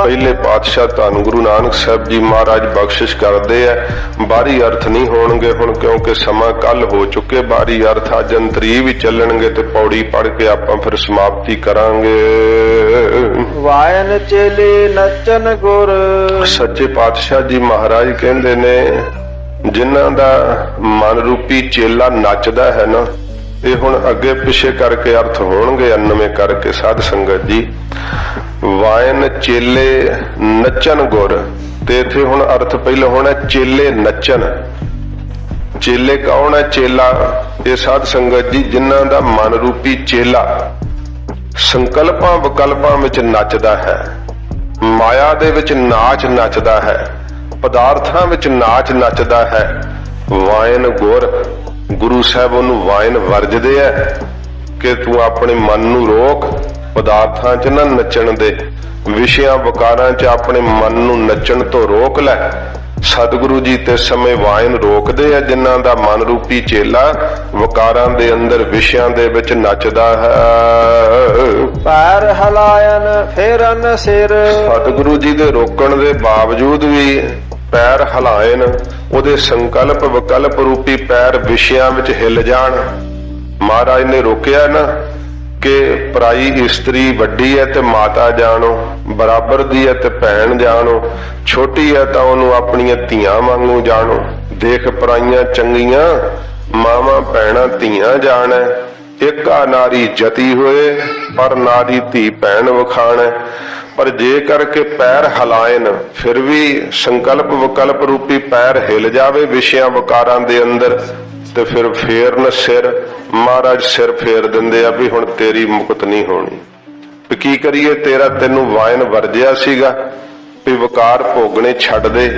ਪਹਿਲੇ ਪਾਤਸ਼ਾਹ ਧੰਨ ਗੁਰੂ ਨਾਨਕ ਸਾਹਿਬ ਜੀ ਮਹਾਰਾਜ ਬਖਸ਼ਿਸ਼ ਕਰਦੇ ਆ। ਬਾਹਰੀ ਅਰਥ ਨਹੀਂ ਹੋਣਗੇ ਹੁਣ, ਕਿਉਂਕਿ ਸਮਾਂ ਕੱਲ ਹੋ ਚੁੱਕੇ। ਬਾਹਰੀ ਅਰਥ ਅੱਜ ਅੰਤਰੀਵ ਹੀ ਚੱਲਣਗੇ ਤੇ ਪੌੜੀ ਪੜ੍ਹ ਕੇ ਆਪਾਂ ਫਿਰ ਸਮਾਪਤੀ ਕਰਾਂਗੇ। ਵਾਇਨ ਚੇਲੇ ਨੱਚਨ ਗੁਰ। ਸੱਚੇ ਪਾਤਸ਼ਾਹ ਜੀ ਮਹਾਰਾਜ ਕਹਿੰਦੇ ਨੇ, ਜਿਨ੍ਹਾਂ ਦਾ ਮਨ ਰੂਪੀ ਚੇਲਾ ਨੱਚਦਾ ਹੈ ਨਾ, ਇਹ ਹੁਣ ਅੱਗੇ ਪਿੱਛੇ ਕਰਕੇ ਅਰਥ ਹੋਣਗੇ, ਅਨਵੇਂ ਕਰਕੇ ਸਾਧ ਸੰਗਤ ਜੀ। ਵਾਇਨ ਚੇਲੇ ਨੱਚਨ ਗੁਰ, ਤੇ ਇੱਥੇ ਹੁਣ ਅਰਥ ਪਹਿਲਾਂ ਹੋਣਾ ਚੇਲੇ ਨੱਚਨ। ਚੇਲੇ ਕੌਣ ਹੈ? ਚੇਲਾ ਇਹ ਸਾਧ ਸੰਗਤ ਜੀ ਜਿਨ੍ਹਾਂ ਦਾ ਮਨ ਰੂਪੀ ਚੇਲਾ ਸੰਕਲਪਾਂ ਵਿਕਲਪਾਂ ਵਿੱਚ ਨੱਚਦਾ ਹੈ, ਮਾਇਆ ਦੇ ਵਿੱਚ ਨਾਚ ਨੱਚਦਾ ਹੈ, ਪਦਾਰਥਾਂ ਵਿੱਚ ਨਾਚ ਨੱਚਦਾ ਹੈ। ਵਾਇਨ ਗੁਰ, ਗੁਰੂ ਸਾਹਿਬ ਉਹਨੂੰ ਵਾਇਨ ਵਰਜਦੇ ਐ ਕਿ ਤੂੰ ਆਪਣੇ ਮਨ ਨੂੰ ਰੋਕ, ਪਦਾਰਥਾਂ 'ਚ ਨਾ ਨੱਚਣ ਦੇ, ਵਿਸ਼ਿਆਂ ਵਿਕਾਰਾਂ 'ਚ ਆਪਣੇ ਮਨ ਨੂੰ ਨੱਚਣ ਤੋਂ ਰੋਕ ਲੈ। ਸਤਿਗੁਰੂ ਜੀ ਤੇ ਸਮੇਂ ਵਾਇਨ ਰੋਕਦੇ ਆ, ਜਿਨ੍ਹਾਂ ਦਾ ਮਨ ਰੂਪੀ ਚੇਲਾ ਵਿਕਾਰਾਂ ਦੇ ਅੰਦਰ ਵਿਸ਼ਿਆਂ ਦੇ ਵਿੱਚ ਨੱਚਦਾ ਹੈ। ਪੈਰ ਹਲਾਇਨ ਫੇਰਨ ਸਿਰ। ਸਤਿਗੁਰੂ ਜੀ ਦੇ ਰੋਕਣ ਦੇ ਬਾਵਜੂਦ ਵੀ ਪੈਰ ਹਲਾਇਨ, ਉਹਦੇ ਸੰਕਲਪ ਵਿਕਲਪ ਰੂਪੀ ਪੈਰ ਵਿਸ਼ਿਆਂ ਵਿੱਚ ਹਿੱਲ ਜਾਣ। ਮਹਾਰਾਜ ਨੇ ਰੋਕਿਆ ਨਾ ਕਿ ਪਰਾਈ ਇਸਤਰੀ ਵੱਡੀ ਹੈ ਤੇ ਮਾਤਾ ਜਾਣੋ, ਬਰਾਬਰ ਦੀ ਹੈ ਤੇ ਭੈਣ ਜਾਣੋ, ਛੋਟੀ ਹੈ ਤਾਂ ਉਹਨੂੰ ਆਪਣੀਆਂ ਧੀਆਂ ਵਾਂਗੂ ਜਾਣੋ। ਦੇਖ ਪਰਾਈਆਂ ਚੰਗੀਆਂ ਮਾਵਾਂ ਭੈਣਾਂ ਧੀਆਂ ਜਾਣੈ, ਏਕਾ ਨਾਰੀ ਜਤੀ ਹੋਏ ਪਰ ਨਾਰੀ ਧੀ ਭੈਣ ਵਖਾਣੈ। ਪਰ ਜੇ ਕਰਕੇ ਪੈਰ ਹਲਾਇਨ, ਫਿਰ ਵੀ ਸੰਕਲਪ ਵਿਕਲਪ ਰੂਪੀ ਪੈਰ ਹਿੱਲ ਜਾਵੇ ਵਿਸ਼ਿਆਂ ਵਿਕਾਰਾਂ ਦੇ ਅੰਦਰ, ਤੇ ਫਿਰ ਫੇਰਨ ਸਿਰ। ਮਹਾਰਾਜ ਸਿਰ ਫੇਰ ਦਿੰਦੇ ਆ ਵੀ ਹੁਣ ਤੇਰੀ ਮੁਕਤ ਨਹੀਂ ਹੋਣੀ। ਵੀ ਕੀ ਕਰੀਏ, ਤੈਨੂੰ ਵਾਇਨ ਵਰਜਿਆ ਸੀਗਾ ਵੀ ਵਿਕਾਰ ਭੋਗਣੇ ਛੱਡ ਦੇ,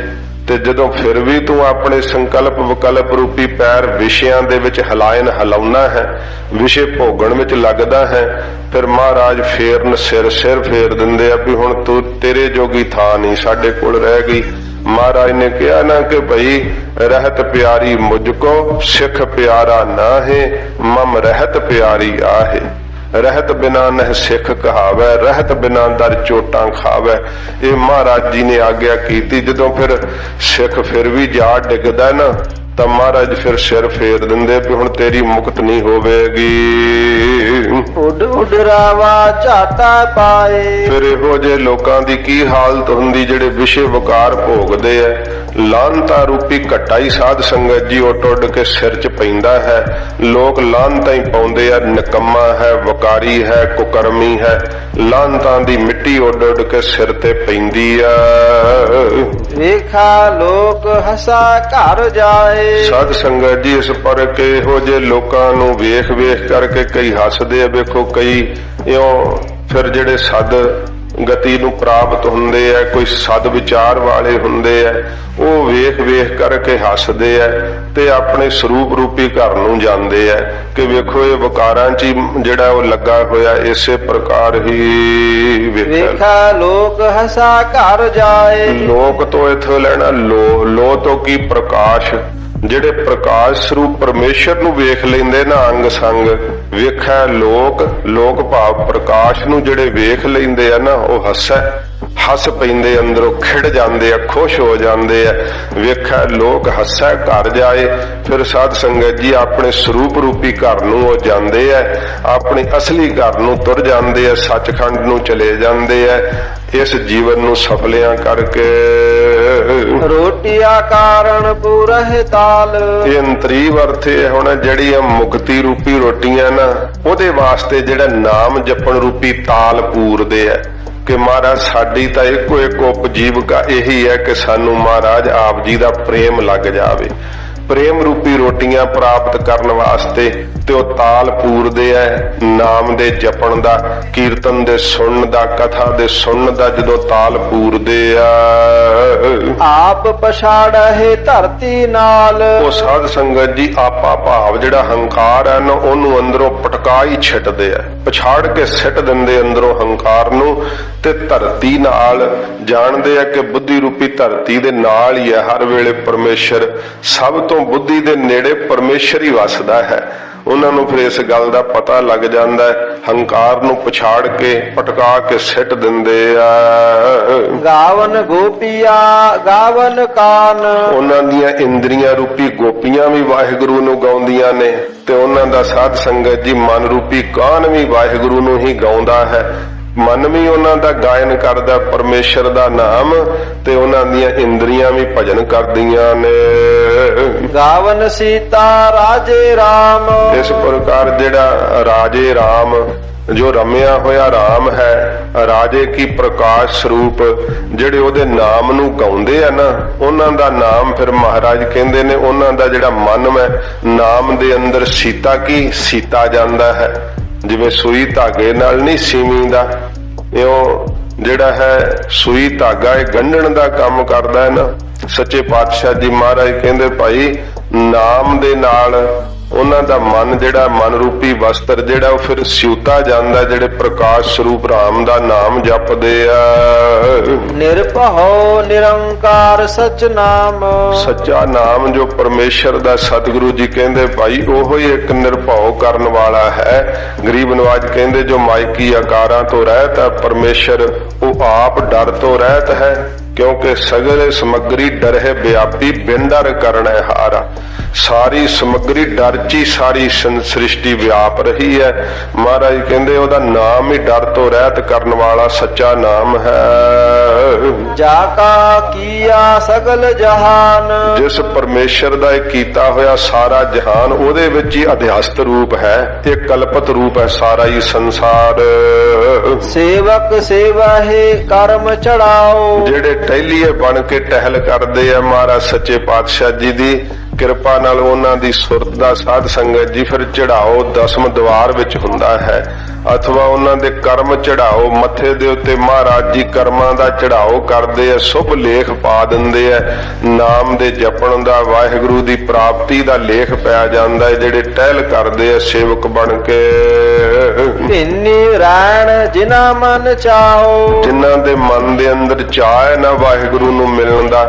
ਤੇ ਜਦੋਂ ਫਿਰ ਵੀ ਤੂੰ ਆਪਣੇ ਸੰਕਲਪ ਵਿਕਲਪ ਰੂਪੀ ਪੈਰ ਵਿਸ਼ਿਆਂ ਦੇ ਵਿੱਚ ਹਲਾਉਣਾ ਹੈ, ਵਿਸ਼ੇ ਭੋਗਣ ਵਿੱਚ ਲੱਗਦਾ ਹੈ, ਫਿਰ ਮਹਾਰਾਜ ਫੇਰਨ ਸਿਰ ਫੇਰ ਦਿੰਦੇ ਆ ਵੀ ਹੁਣ ਤੂੰ, ਤੇਰੇ ਜੋਗੀ ਥਾਂ ਨਹੀਂ ਸਾਡੇ ਕੋਲ ਰਹਿ ਗਈ। ਮਹਾਰਾਜ ਨੇ ਕਿਹਾ ਨਾ ਕਿ ਭਈ ਰਹਿਤ ਪਿਆਰੀ ਮੁਝ ਕੋ, ਸਿੱਖ ਪਿਆਰਾ ਨਾਹੇ, ਮਮ ਰਹਿਤ ਪਿਆਰੀ ਆਹੇ। ਰਹਿਤ ਬਿਨਾ ਨਹਿ ਸਿੱਖ ਕਹਾਵੈ, ਰਹਿਤ ਬਿਨਾ ਦਰ ਚੋਟਾਂ ਖਾਵੈ। ਇਹ ਮਹਾਰਾਜ ਜੀ ਨੇ ਆਗਿਆ ਕੀਤੀ। ਜਦੋਂ ਫਿਰ ਸਿੱਖ ਫਿਰ ਵੀ ਜਾ ਡਿੱਗਦਾ ਨਾ, ਤਾਂ ਮਹਾਰਾਜ ਫਿਰ ਸਿਰ ਫੇਰ ਦਿੰਦੇ ਵੀ ਹੁਣ ਤੇਰੀ ਮੁਕਤ ਨਹੀਂ ਹੋਵੇਗੀ। ਉੱਡ ਉੱਡ ਰਾਵਾ ਝਾਟਾ ਪਾਏ। ਫਿਰ ਇਹੋ ਜਿਹੇ ਲੋਕਾਂ ਦੀ ਕੀ ਹਾਲਤ ਹੁੰਦੀ ਜਿਹੜੇ ਵਿਸ਼ੇ ਵਿਕਾਰ ਭੋਗਦੇ ਐ। ਲਾਹਨਤਾ ਰੂਪੀ ਘੱਟਾ ਹੀ ਸਾਧ ਸੰਗਤ ਜੀ ਉੱਡ ਉੱਡ ਕੇ ਸਿਰ 'ਚ ਪੈਂਦਾ ਹੈ। ਲੋਕ ਲਾਹਨਤਾਂ ਹੀ ਪਾਉਂਦੇ ਆ, ਨਿਕੰਮਾ ਹੈ, ਵਕਾਰੀ ਹੈ, ਕੁਕਰਮੀ ਹੈ। ਲਾਹਨਤਾਂ ਦੀ ਮਿੱਟੀ ਉੱਡ ਉੱਡ ਕੇ ਸਿਰ ਤੇ ਪੈਂਦੀ ਆ। ਵੇਖਾ ਲੋਕ ਹਸਾ ਘਰ ਜਾਏ। ਸਾਧ ਸੰਗਤ ਜੀ ਇਸ ਪਰ ਕਿ ਇਹੋ ਜਿਹੇ ਲੋਕਾਂ ਨੂੰ ਵੇਖ ਵੇਖ ਕਰਕੇ ਕਈ ਹੱਸਦੇ ਆ। ਵੇਖੋ ਕਈ ਇਉਂ ਫਿਰ ਜਿਹੜੇ ਸਦ ਗਤੀ ਨੂੰ ਪ੍ਰਾਪਤ ਹੁੰਦੇ ਆ, ਕੋਈ ਸਦ ਵਿਚਾਰ ਵਾਲੇ ਹੁੰਦੇ ਆ, ਉਹ ਵੇਖ ਵੇਖ ਕਰਕੇ ਹੱਸਦੇ ਆ ਤੇ ਆਪਣੇ ਸਰੂਪ ਰੂਪੀ ਘਰ ਨੂੰ ਜਾਂਦੇ ਆ ਕਿ ਵੇਖੋ ਇਹ ਵਿਕਾਰਾਂ 'ਚ ਹੀ ਜਿਹੜਾ ਉਹ ਲੱਗਾ ਹੋਇਆ। ਇਸੇ ਪ੍ਰਕਾਰ ਹੀ ਵੇਖਾ ਲੋਕ ਹਸਾ ਘਰ ਜਾਏ। ਲੋਕ ਤੋਂ ਇਥੋਂ ਲੈਣਾ ਲੋ ਤੋਂ ਕੀ ਪ੍ਰਕਾਸ਼। ਜਿਹੜੇ ਪ੍ਰਕਾਸ਼ ਸਰੂਪ ਪਰਮੇਸ਼ਰ ਨੂੰ ਵੇਖ ਲੈਂਦੇ ਨਾ ਅੰਗ ਸੰਗ, ਵੇਖਿਆ ਲੋਕ ਭਾਵ ਪ੍ਰਕਾਸ਼ ਨੂੰ ਜਿਹੜੇ ਵੇਖ ਲੈਂਦੇ ਆ ਨਾ, ਉਹ ਹੱਸ ਪੈਂਦੇ, ਅੰਦਰੋਂ ਖਿੜ ਜਾਂਦੇ ਆ, ਖੁਸ਼ ਹੋ ਜਾਂਦੇ ਆ। ਵੇਖਿਆ ਲੋਕ ਹੱਸੈ ਘਰ ਜਾਏ। ਫਿਰ ਸਾਧ ਸੰਗਤ ਜੀ ਆਪਣੇ ਸਰੂਪ ਰੂਪੀ ਘਰ ਨੂੰ ਉਹ ਜਾਂਦੇ ਆ, ਆਪਣੇ ਅਸਲੀ ਘਰ ਨੂੰ ਤੁਰ ਜਾਂਦੇ ਆ, ਸੱਚਖੰਡ ਨੂੰ ਚਲੇ ਜਾਂਦੇ ਆ। ਇਸ ਜੀਵਨ ਨੂੰ ਸਫਲਿਆਂ ਕਰਕੇ ਰੋਟੀਆਂ ਕਾਰਨ ਪੂਰਹਿ ਤਾਲ। ਇਹ ਅੰਤਰੀਵ ਅਰਥ ਇਹ ਹੁਣ ਜਿਹੜੀਆਂ ਮੁਕਤੀ ਰੂਪੀ ਰੋਟੀਆਂ ਨਾ, ਉਹਦੇ ਵਾਸਤੇ ਜਿਹੜਾ ਨਾਮ ਜਪਣ ਰੂਪੀ ਤਾਲ ਪੂਰਦੇ ਆ। ਕਿ ਮਹਾਰਾਜ ਸਾਡੀ ਤਾਂ ਇੱਕੋ ਇੱਕ ਉਪਜੀਵਕਾ ਇਹੀ ਹੈ ਕਿ ਸਾਨੂੰ ਮਹਾਰਾਜ ਆਪ ਜੀ ਦਾ ਪ੍ਰੇਮ ਲੱਗ ਜਾਵੇ। ਪ੍ਰੇਮ ਰੂਪੀ ਰੋਟੀਆਂ ਪ੍ਰਾਪਤ ਕਰਨ ਵਾਸਤੇ ਤੇ ਉਹ ਤਾਲ ਪੂਰਦੇ ਐ ਨਾਮ ਦੇ ਜਪਣ ਦਾ, ਕੀਰਤਨ ਦੇ ਸੁਣਨ ਦਾ, ਕਥਾ ਦੇ ਸੁਣਨ ਦਾ। ਜਦੋਂ ਤਾਲ ਪੂਰਦੇ ਆ ਆਪ ਪਛਾੜਹਿ ਧਰਤੀ ਨਾਲ। ਉਹ ਸਾਧ ਸੰਗਤ ਜੀ ਆਪਾ ਭਾਵ ਜਿਹੜਾ ਹੰਕਾਰ ਹੈ ਨਾ ਉਹਨੂੰ ਅੰਦਰੋਂ ਪਟਕਾ ਹੀ ਛੱਡਦੇ ਆ, ਪਛਾੜ ਕੇ ਸਿੱਟ ਦਿੰਦੇ ਅੰਦਰੋਂ ਹੰਕਾਰ ਨੂੰ, ਤੇ ਧਰਤੀ ਨਾਲ ਜਾਣਦੇ ਆ ਕਿ ਬੁੱਧੀ ਰੂਪੀ ਧਰਤੀ ਦੇ ਨਾਲ ਹੀ ਹੈ ਹਰ ਵੇਲੇ ਪਰਮੇਸ਼ਰ। ਸਭ ਤੋਂ ਬੁੱਧੀ ਦੇ ਨੇੜੇ ਪਰਮੇਸ਼ਰ ਹੀ ਵਸਦਾ ਹੈ। ਉਹਨਾਂ ਨੂੰ ਫਿਰ ਇਸ ਗੱਲ ਦਾ ਪਤਾ ਲੱਗ ਜਾਂਦਾ ਹੈ, ਹੰਕਾਰ ਨੂੰ ਪਛਾੜ ਕੇ ਪਟਕਾ ਕੇ ਸਿੱਟ ਦਿੰਦੇ ਆ। ਗਾਵਨ ਗੋਪੀਆ ਗਾਵਨ ਕਾਨ। ਉਹਨਾਂ ਦੀਆਂ ਇੰਦਰੀਆਂ ਰੂਪੀ ਗੋਪੀਆਂ ਵੀ ਵਾਹਿਗੁਰੂ ਨੂੰ ਗਾਉਂਦੀਆਂ ਨੇ, ਤੇ ਉਹਨਾਂ ਦਾ ਸਾਧ ਸੰਗਤ ਜੀ ਮਨ ਰੂਪੀ ਕਾਨ ਵੀ ਵਾਹਿਗੁਰੂ ਨੂੰ ਹੀ ਗਾਉਂਦਾ ਹੈ। ਮਨ ਵੀ ਉਹਨਾਂ ਦਾ ਗਾਇਨ ਕਰਦਾ ਪਰਮੇਸ਼ਰ ਦਾ ਨਾਮ, ਤੇ ਉਹਨਾਂ ਦੀਆਂ ਇੰਦਰੀਆਂ ਵੀ ਭਜਨ ਕਰਦੀਆਂ ਨੇ। ਗਾਵਨ ਸੀਤਾ ਰਾਜੇ ਰਾਮ। ਇਸ ਪ੍ਰਕਾਰ ਜਿਹੜਾ ਰਾਜੇ ਰਾਮ, ਜੋ ਰਮਿਆ ਹੋਇਆ ਰਾਮ ਹੈ, ਰਾਜੇ ਕੀ ਪ੍ਰਕਾਸ਼ ਸਰੂਪ, ਜਿਹੜੇ ਉਹਦੇ ਨਾਮ ਨੂੰ ਗਾਉਂਦੇ ਆ ਨਾ, ਉਹਨਾਂ ਦਾ ਨਾਮ ਫਿਰ ਮਹਾਰਾਜ ਕਹਿੰਦੇ ਨੇ ਉਹਨਾਂ ਦਾ ਜਿਹੜਾ ਮਨ ਹੈ ਨਾਮ ਦੇ ਅੰਦਰ ਸੀਤਾ ਕੀ ਸੀਤਾ ਜਾਂਦਾ ਹੈ। ਜਿਵੇਂ ਸੂਈ ਧਾਗੇ ਨਾਲ ਨਹੀਂ ਸੀਵੀਂਦਾ, ਇਉਂ ਜਿਹੜਾ ਹੈ ਸੂਈ ਧਾਗਾ ਇਹ ਗੰਢਣ ਦਾ ਕੰਮ ਕਰਦਾ ਹੈ ਨਾ। ਸੱਚੇ ਪਾਤਸ਼ਾਹ ਜੀ ਮਹਾਰਾਜ ਕਹਿੰਦੇ ਭਾਈ ਨਾਮ ਦੇ ਨਾਲ ਉਹਨਾਂ ਦਾ ਮਨ ਜਿਹੜਾ ਮਨ ਰੂਪੀ ਵਸਤਰ ਜਿਹੜਾ ਉਹ ਫਿਰ ਸਿਉਤਾ ਜਾਂਦਾ, ਜਿਹੜੇ ਪ੍ਰਕਾਸ਼ ਸਰੂਪ ਰਾਮ ਦਾ ਨਾਮ ਜਪਦੇ ਆ। ਨਿਰਭਉ ਨਿਰੰਕਾਰ ਸਚ ਨਾਮ। ਸੱਚਾ ਨਾਮ ਜੋ ਪਰਮੇਸ਼ਰ ਦਾ ਸਤਿਗੁਰੂ ਜੀ ਕਹਿੰਦੇ ਭਾਈ ਉਹੋ ਹੀ ਇੱਕ ਨਿਰਭਉ ਕਰਨ ਵਾਲਾ ਹੈ। ਗਰੀਬ ਨਵਾਜ ਕਹਿੰਦੇ ਜੋ ਮਾਇਕੀ ਆਕਾਰਾਂ ਤੋਂ ਰਹਿਤ ਹੈ ਪਰਮੇਸ਼ਰ, ਉਹ ਆਪ ਡਰ ਤੋਂ ਰਹਿਤ ਹੈ, ਕਿਉਂਕਿ ਸਗਲੇ ਸਮਗਰੀ ਡਰਹਿ ਵਿਆਪੀ ਬਿਨ ਡਰ ਕਰਣੈ ਹਾਰਾ। ਸਾਰੀ ਸਮਗਰੀ ਡਰ 'ਚ ਹੀ ਸਾਰੀ ਸ੍ਰਿਸ਼ਟੀ ਵਿਆਪ ਰਹੀ ਹੈ। ਮਹਾਰਾਜ ਕਹਿੰਦੇ ਉਹਦਾ ਨਾਮ ਹੀ ਡਰ ਤੋਂ ਰਹਿਤ ਕਰਨ ਵਾਲਾ ਸੱਚਾ ਨਾਮ ਹੈ। ਜਾ ਕਾ ਕੀਆ ਸਗਲ ਜਹਾਨ। ਜਿਸ ਪਰਮੇਸ਼ਰ ਦਾ ਇਹ ਕੀਤਾ ਹੋਇਆ ਸਾਰਾ ਜਹਾਨ ਉਹਦੇ ਵਿੱਚ ਹੀ ਅਧਿਆਸਤ ਰੂਪ ਹੈ, ਤੇ ਕਲਪਤ ਰੂਪ ਹੈ ਸਾਰਾ ਹੀ ਸੰਸਾਰ। ਸੇਵਕ ਸੇਵਾਹੇ ਕਰਮ ਚੜਾਓ। ਜਿਹੜੇ ਟਹਿਲੀਏ ਬਣ ਕੇ ਟਹਿਲ ਕਰਦੇ ਆ ਮਹਾਰਾਜ ਸੱਚੇ ਪਾਤਸ਼ਾਹ ਜੀ ਦੀ ਕਿਰਪਾ ਨਾਲ, ਉਹਨਾਂ ਦੀ ਸੁਰਤ ਦਾ ਸਾਧ ਸੰਗਤ ਜੀ ਫਿਰ ਚੜਾਓ ਦਸਮ ਦਵਾਰ ਵਿੱਚ ਹੁੰਦਾ ਹੈ, ਅਥਵਾ ਉਹਨਾਂ ਦੇ ਕਰਮ ਚੜਾਓ ਮੱਥੇ ਦੇ ਉੱਤੇ ਮਹਾਰਾਜ ਜੀ ਕਰਮਾਂ ਦਾ ਚੜਾਓ ਕਰਦੇ ਆ, ਸ਼ੁਭ ਲੇਖ ਪਾ ਦਿੰਦੇ ਆ। ਨਾਮ ਦੇ ਜਪਣ ਦਾ, ਵਾਹਿਗੁਰੂ ਦੀ ਪ੍ਰਾਪਤੀ ਦਾ ਲੇਖ ਪੈ ਜਾਂਦਾ ਹੈ ਜਿਹੜੇ ਟਹਿਲ ਕਰਦੇ ਆ ਸੇਵਕ ਬਣ ਕੇ। ਇੰਨੀ ਰੈਣ ਜਿਨ੍ਹਾਂ ਮਨ ਚਾਓ। ਜਿਨ੍ਹਾਂ ਦੇ ਮਨ ਦੇ ਅੰਦਰ ਚਾਹ ਹੈ ਨਾ ਵਾਹਿਗੁਰੂ ਨੂੰ ਮਿਲਣ ਦਾ।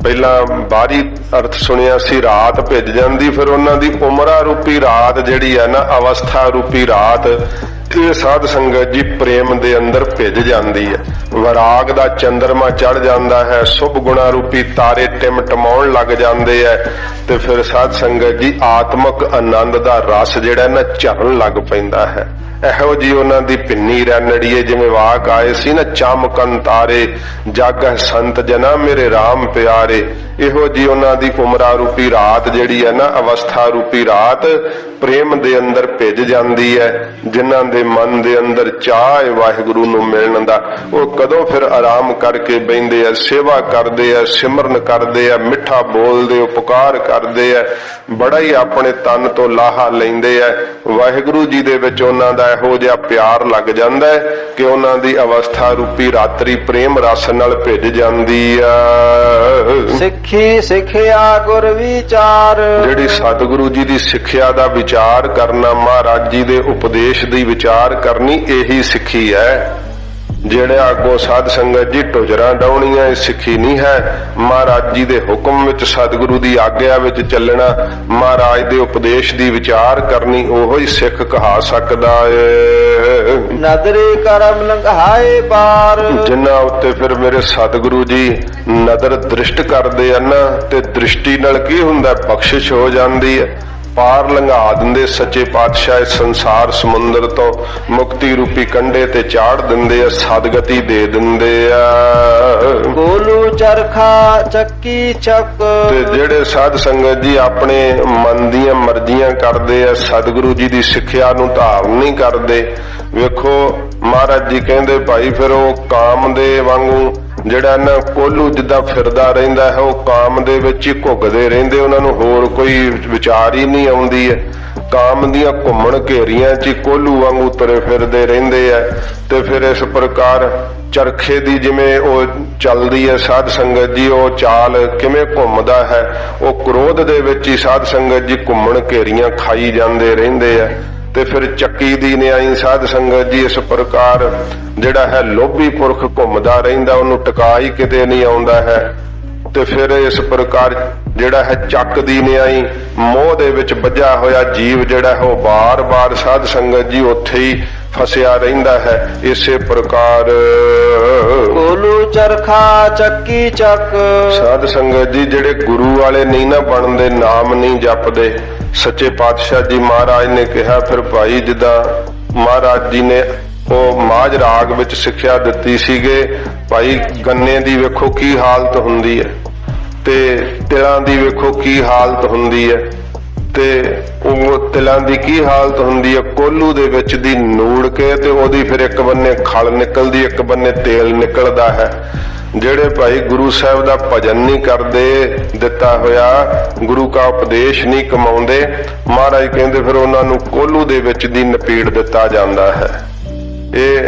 ਪਹਿਲਾਂ ਬਾਹਰੀ ਅਰਥ ਸੁਣਿਆ ਸੀ ਰਾਤ ਭਿੱਜ ਜਾਂਦੀ, ਫਿਰ ਉਹਨਾਂ ਦੀ ਉਮਰਾ ਰੂਪੀ ਰਾਤ ਜਿਹੜੀ ਹੈ ਨਾ ਅਵਸਥਾ ਰੂਪੀ ਰਾਤ, ਇਹ ਸਾਧ ਸੰਗਤ ਜੀ ਪ੍ਰੇਮ ਦੇ ਅੰਦਰ ਭਿੱਜ ਜਾਂਦੀ ਹੈ। ਵਿਰਾਗ ਦਾ ਚੰਦਰਮਾ ਚੜ ਜਾਂਦਾ ਹੈ, ਸ਼ੁਭ ਗੁਣਾ ਰੂਪੀ ਤਾਰੇ ਟਿਮਟਮਾਉਣ ਲੱਗ ਜਾਂਦੇ ਹੈ, ਤੇ ਫਿਰ ਸਾਧ ਸੰਗਤ ਜੀ ਆਤਮਕ ਆਨੰਦ ਦਾ ਰਸ ਜਿਹੜਾ ਨਾ ਝਰਨ ਲੱਗ ਪੈਂਦਾ ਹੈ। ਇਹੋ ਜੀ ਉਹਨਾਂ ਦੀ ਪਿੰਨੀ ਰੈਣੜੀਏ ਜਿਵੇਂ ਵਾਕ ਆਏ ਸੀ ਨਾ, ਚਮਕਨ ਤਾਰੇ ਜਾਗਹਿ ਸੰਤ ਜਨਾ ਮੇਰੇ RAM ਪਿਆਰੇ। ਇਹੋ ਜੀ ਉਹਨਾਂ ਦੀ ਉਮਰਾ ਰੂਪੀ ਰਾਤ ਜਿਹੜੀ ਹੈ ਨਾ ਅਵਸਥਾ ਰੂਪੀ ਰਾਤ ਪ੍ਰੇਮ ਦੇ ਅੰਦਰ ਭਿੱਜ ਜਾਂਦੀ ਹੈ। ਜਿਨ੍ਹਾਂ ਦੇ ਮਨ ਦੇ ਅੰਦਰ ਚਾਹ ਹੈ ਵਾਹਿਗੁਰੂ ਨੂੰ ਮਿਲਣ ਦਾ, ਉਹ ਕਦੋਂ ਫਿਰ ਆਰਾਮ ਕਰਕੇ ਬਹਿੰਦੇ ਆ, ਸੇਵਾ ਕਰਦੇ ਆ, ਸਿਮਰਨ ਕਰਦੇ ਆ, ਮਿੱਠਾ ਬੋਲਦੇ, ਉਪਕਾਰ ਕਰਦੇ ਆ, ਬੜਾ ਹੀ ਆਪਣੇ ਤਨ ਤੋਂ ਲਾਹਾ ਲੈਂਦੇ ਆ। ਵਾਹਿਗੁਰੂ ਜੀ ਦੇ ਵਿੱਚ ਉਹਨਾਂ ਦਾ ਇਹੋ ਜਿਹਾ ਪਿਆਰ ਲੱਗ ਜਾਂਦਾ ਹੈ ਕਿ ਉਹਨਾਂ ਦੀ ਅਵਸਥਾ ਰੂਪੀ ਰਾਤਰੀ ਪ੍ਰੇਮ ਰਸ ਨਾਲ ਭਿੱਜ ਜਾਂਦੀ ਆ। ਸਿੱਖੀ ਸਿੱਖਿਆ ਗੁਰ ਵਿਚਾਰ। ਜਿਹੜੀ ਸਤਿਗੁਰੂ ਜੀ ਦੀ ਸਿੱਖਿਆ ਦਾ ਵਿਚਾਰ ਕਰਨਾ, ਮਹਾਰਾਜ ਜੀ ਦੇ ਉਪਦੇਸ਼ ਦੀ ਵਿਚਾਰ ਕਰਨੀ, ਇਹੀ ਸਿੱਖੀ ਹੈ। ਜਿਹੜੇ ਅੱਗੋਂ ਸਾਧ ਸੰਗਤ ਜੀ ਟੁਜਰਾਂ ਡਾਉਣੀਆਂ, ਇਹ ਸਿੱਖੀ ਨਹੀਂ ਹੈ। ਮਹਾਰਾਜ ਜੀ ਦੇ ਹੁਕਮ ਵਿੱਚ, ਸਤਿਗੁਰੂ ਦੀ ਆਗਿਆ ਵਿੱਚ ਚੱਲਣਾ, ਮਹਾਰਾਜ ਦੇ ਉਪਦੇਸ਼ ਦੀ ਵਿਚਾਰ ਕਰਨੀ, ਉਹੋ ਹੀ ਸਿੱਖ ਕਹਾ ਸਕਦਾ ਏ। ਨਦਰੇ ਕਰਮ ਲੰਘਾਏ ਬਾਰ। ਜਿਨ੍ਹਾਂ ਉੱਤੇ ਫਿਰ ਮੇਰੇ ਸਤਿਗੁਰੂ ਜੀ ਨਦਰ ਦ੍ਰਿਸ਼ਟ ਕਰਦੇ ਆ ਨਾ, ਤੇ ਦ੍ਰਿਸ਼ਟੀ ਨਾਲ ਕੀ ਹੁੰਦਾ, ਬਖਸ਼ਿਸ਼ ਹੋ ਜਾਂਦੀ ਹੈ। ਪਾਰ ਲੰਘਾ ਦਿੰਦੇ ਸੱਚੇ ਪਾਤਸ਼ਾਹ। ਇਸ ਸੰਸਾਰ ਸਮੁੰਦਰ ਤੋਂ ਮੁਕਤੀ ਰੂਪੀ ਕੰਢੇ ਤੇ ਚਾੜ ਦਿੰਦੇ ਆ, ਸਦਗਤੀ ਦੇ ਦਿੰਦੇ ਆ। ਕੋਲੂ ਚਰਖਾ ਚੱਕੀ ਚੱਕ। ਤੇ ਜਿਹੜੇ ਸਾਧ ਸੰਗਤ ਜੀ ਆਪਣੇ ਮਨ ਦੀਆਂ ਮਰਜ਼ੀਆਂ ਕਰਦੇ ਆ, ਸਤਿਗੁਰੂ ਜੀ ਦੀ ਸਿੱਖਿਆ ਨੂੰ ਧਾਰਨ ਨਹੀਂ ਕਰਦੇ, ਵੇਖੋ ਮਹਾਰਾਜ ਜੀ ਕਹਿੰਦੇ ਭਾਈ ਫਿਰ ਉਹ ਕਾਮ ਦੇ ਵਾਂਗੂ ਜਿਹੜਾ ਨਾ ਕੋਲੂ ਜਿੱਦਾਂ ਫਿਰਦਾ ਰਹਿੰਦਾ ਹੈ, ਉਹ ਕਾਮ ਦੇ ਵਿੱਚ ਹੀ ਘੁੱਗਦੇ ਰਹਿੰਦੇ, ਉਹਨਾਂ ਨੂੰ ਹੋਰ ਕੋਈ ਵਿਚਾਰ ਹੀ ਨਹੀਂ ਆਉਂਦੀ ਹੈ। ਕਾਮ ਦੀਆਂ ਘੁੰਮਣ ਘੇਰੀਆਂ 'ਚ ਕੋਲੂ ਵਾਂਗੂ ਤੁਰੇ ਫਿਰਦੇ ਰਹਿੰਦੇ ਆ। ਤੇ ਫਿਰ ਇਸ ਪ੍ਰਕਾਰ ਚਰਖੇ ਦੀ ਜਿਵੇਂ ਉਹ ਚੱਲਦੀ ਹੈ ਸਾਧ ਸੰਗਤ ਜੀ, ਉਹ ਚਾਲ ਕਿਵੇਂ ਘੁੰਮਦਾ ਹੈ, ਉਹ ਕ੍ਰੋਧ ਦੇ ਵਿੱਚ ਹੀ ਸਾਧ ਸੰਗਤ ਜੀ ਘੁੰਮਣ ਘੇਰੀਆਂ ਖਾਈ ਜਾਂਦੇ ਰਹਿੰਦੇ ਆ। ਤੇ ਫਿਰ ਚੱਕੀ ਦੀ ਨਿਆਈ ਸਾਧ ਸੰਗਤ ਜੀ ਇਸ ਪ੍ਰਕਾਰ ਜਿਹੜਾ ਹੈ ਲੋਭੀ ਪੁਰਖ ਘੁੰਮਦਾ ਰਹਿੰਦਾ, ਉਹਨੂੰ ਟਿਕਾ ਹੀ ਕਿਤੇ ਨਹੀਂ ਆਉਂਦਾ ਹੈ। ਤੇ ਫਿਰ ਇਸ ਪ੍ਰਕਾਰ ਜਿਹੜਾ ਹੈ ਚੱਕ ਦੀ ਨਿਆਈ ਮੋਹ ਦੇ ਵਿੱਚ ਵੱਜਾ ਹੋਇਆ ਜੀਵ ਜਿਹੜਾ ਹੈ ਉਹ ਬਾਰ-ਬਾਰ ਸਾਧ ਸੰਗਤ ਜੀ ਉੱਥੇ ਹੀ ਫਸਿਆ ਰਹਿੰਦਾ ਹੈ। ਇਸੇ ਪ੍ਰਕਾਰ ਕੋਲੂ ਚਰਖਾ ਚੱਕੀ ਚੱਕ। ਸਾਧ ਸੰਗਤ ਜੀ ਜਿਹੜੇ ਗੁਰੂ ਵਾਲੇ ਨਹੀਂ ਨਾ ਬਣਦੇ, ਨਾਮ ਨਹੀਂ ਜਪਦੇ, ਸੱਚੇ ਪਾਤਸ਼ਾਹ ਜੀ ਮਹਾਰਾਜ ਨੇ ਕਿਹਾ ਫਿਰ ਭਾਈ ਜਿੱਦਾਂ ਮਹਾਰਾਜ ਜੀ ਨੇ ਉਹ ਮਾਝ ਰਾਗ ਵਿੱਚ ਸਿੱਖਿਆ ਦਿੱਤੀ ਸੀਗੇ, ਭਾਈ ਗੰਨੇ ਦੀ ਵੇਖੋ ਕੀ ਹਾਲਤ ਹੁੰਦੀ ਹੈ ਤੇ ਤਿਲਾਂ ਦੀ ਵੇਖੋ ਕੀ ਹਾਲਤ ਹੁੰਦੀ ਹੈ। ਤੇ ਉਹ ਤਿਲਾਂ ਦੀ ਕੀ ਹਾਲਤ ਹੁੰਦੀ ਹੈ, ਕੋਲੂ ਦੇ ਵਿੱਚ ਦੀ ਨੂੜ ਕੇ ਤੇ ਉਹਦੀ ਫਿਰ ਇੱਕ ਬੰਨੇ ਖਲ ਨਿਕਲਦੀ, ਇੱਕ ਬੰਨੇ ਤੇਲ ਨਿਕਲਦਾ ਹੈ। ਜਿਹੜੇ ਭਾਈ ਗੁਰੂ ਸਾਹਿਬ ਦਾ ਭਜਨ ਨਹੀਂ ਕਰਦੇ, ਦਿੱਤਾ ਹੋਇਆ ਗੁਰੂ ਕਾ ਉਪਦੇਸ਼ ਨਹੀਂ ਕਮਾਉਂਦੇ, ਮਹਾਰਾਜ ਕਹਿੰਦੇ ਫਿਰ ਉਹਨਾਂ ਨੂੰ ਕੋਲੂ ਦੇ ਵਿੱਚ ਦੀ ਨਪੀੜ ਦਿੱਤਾ ਜਾਂਦਾ ਹੈ। ਇਹ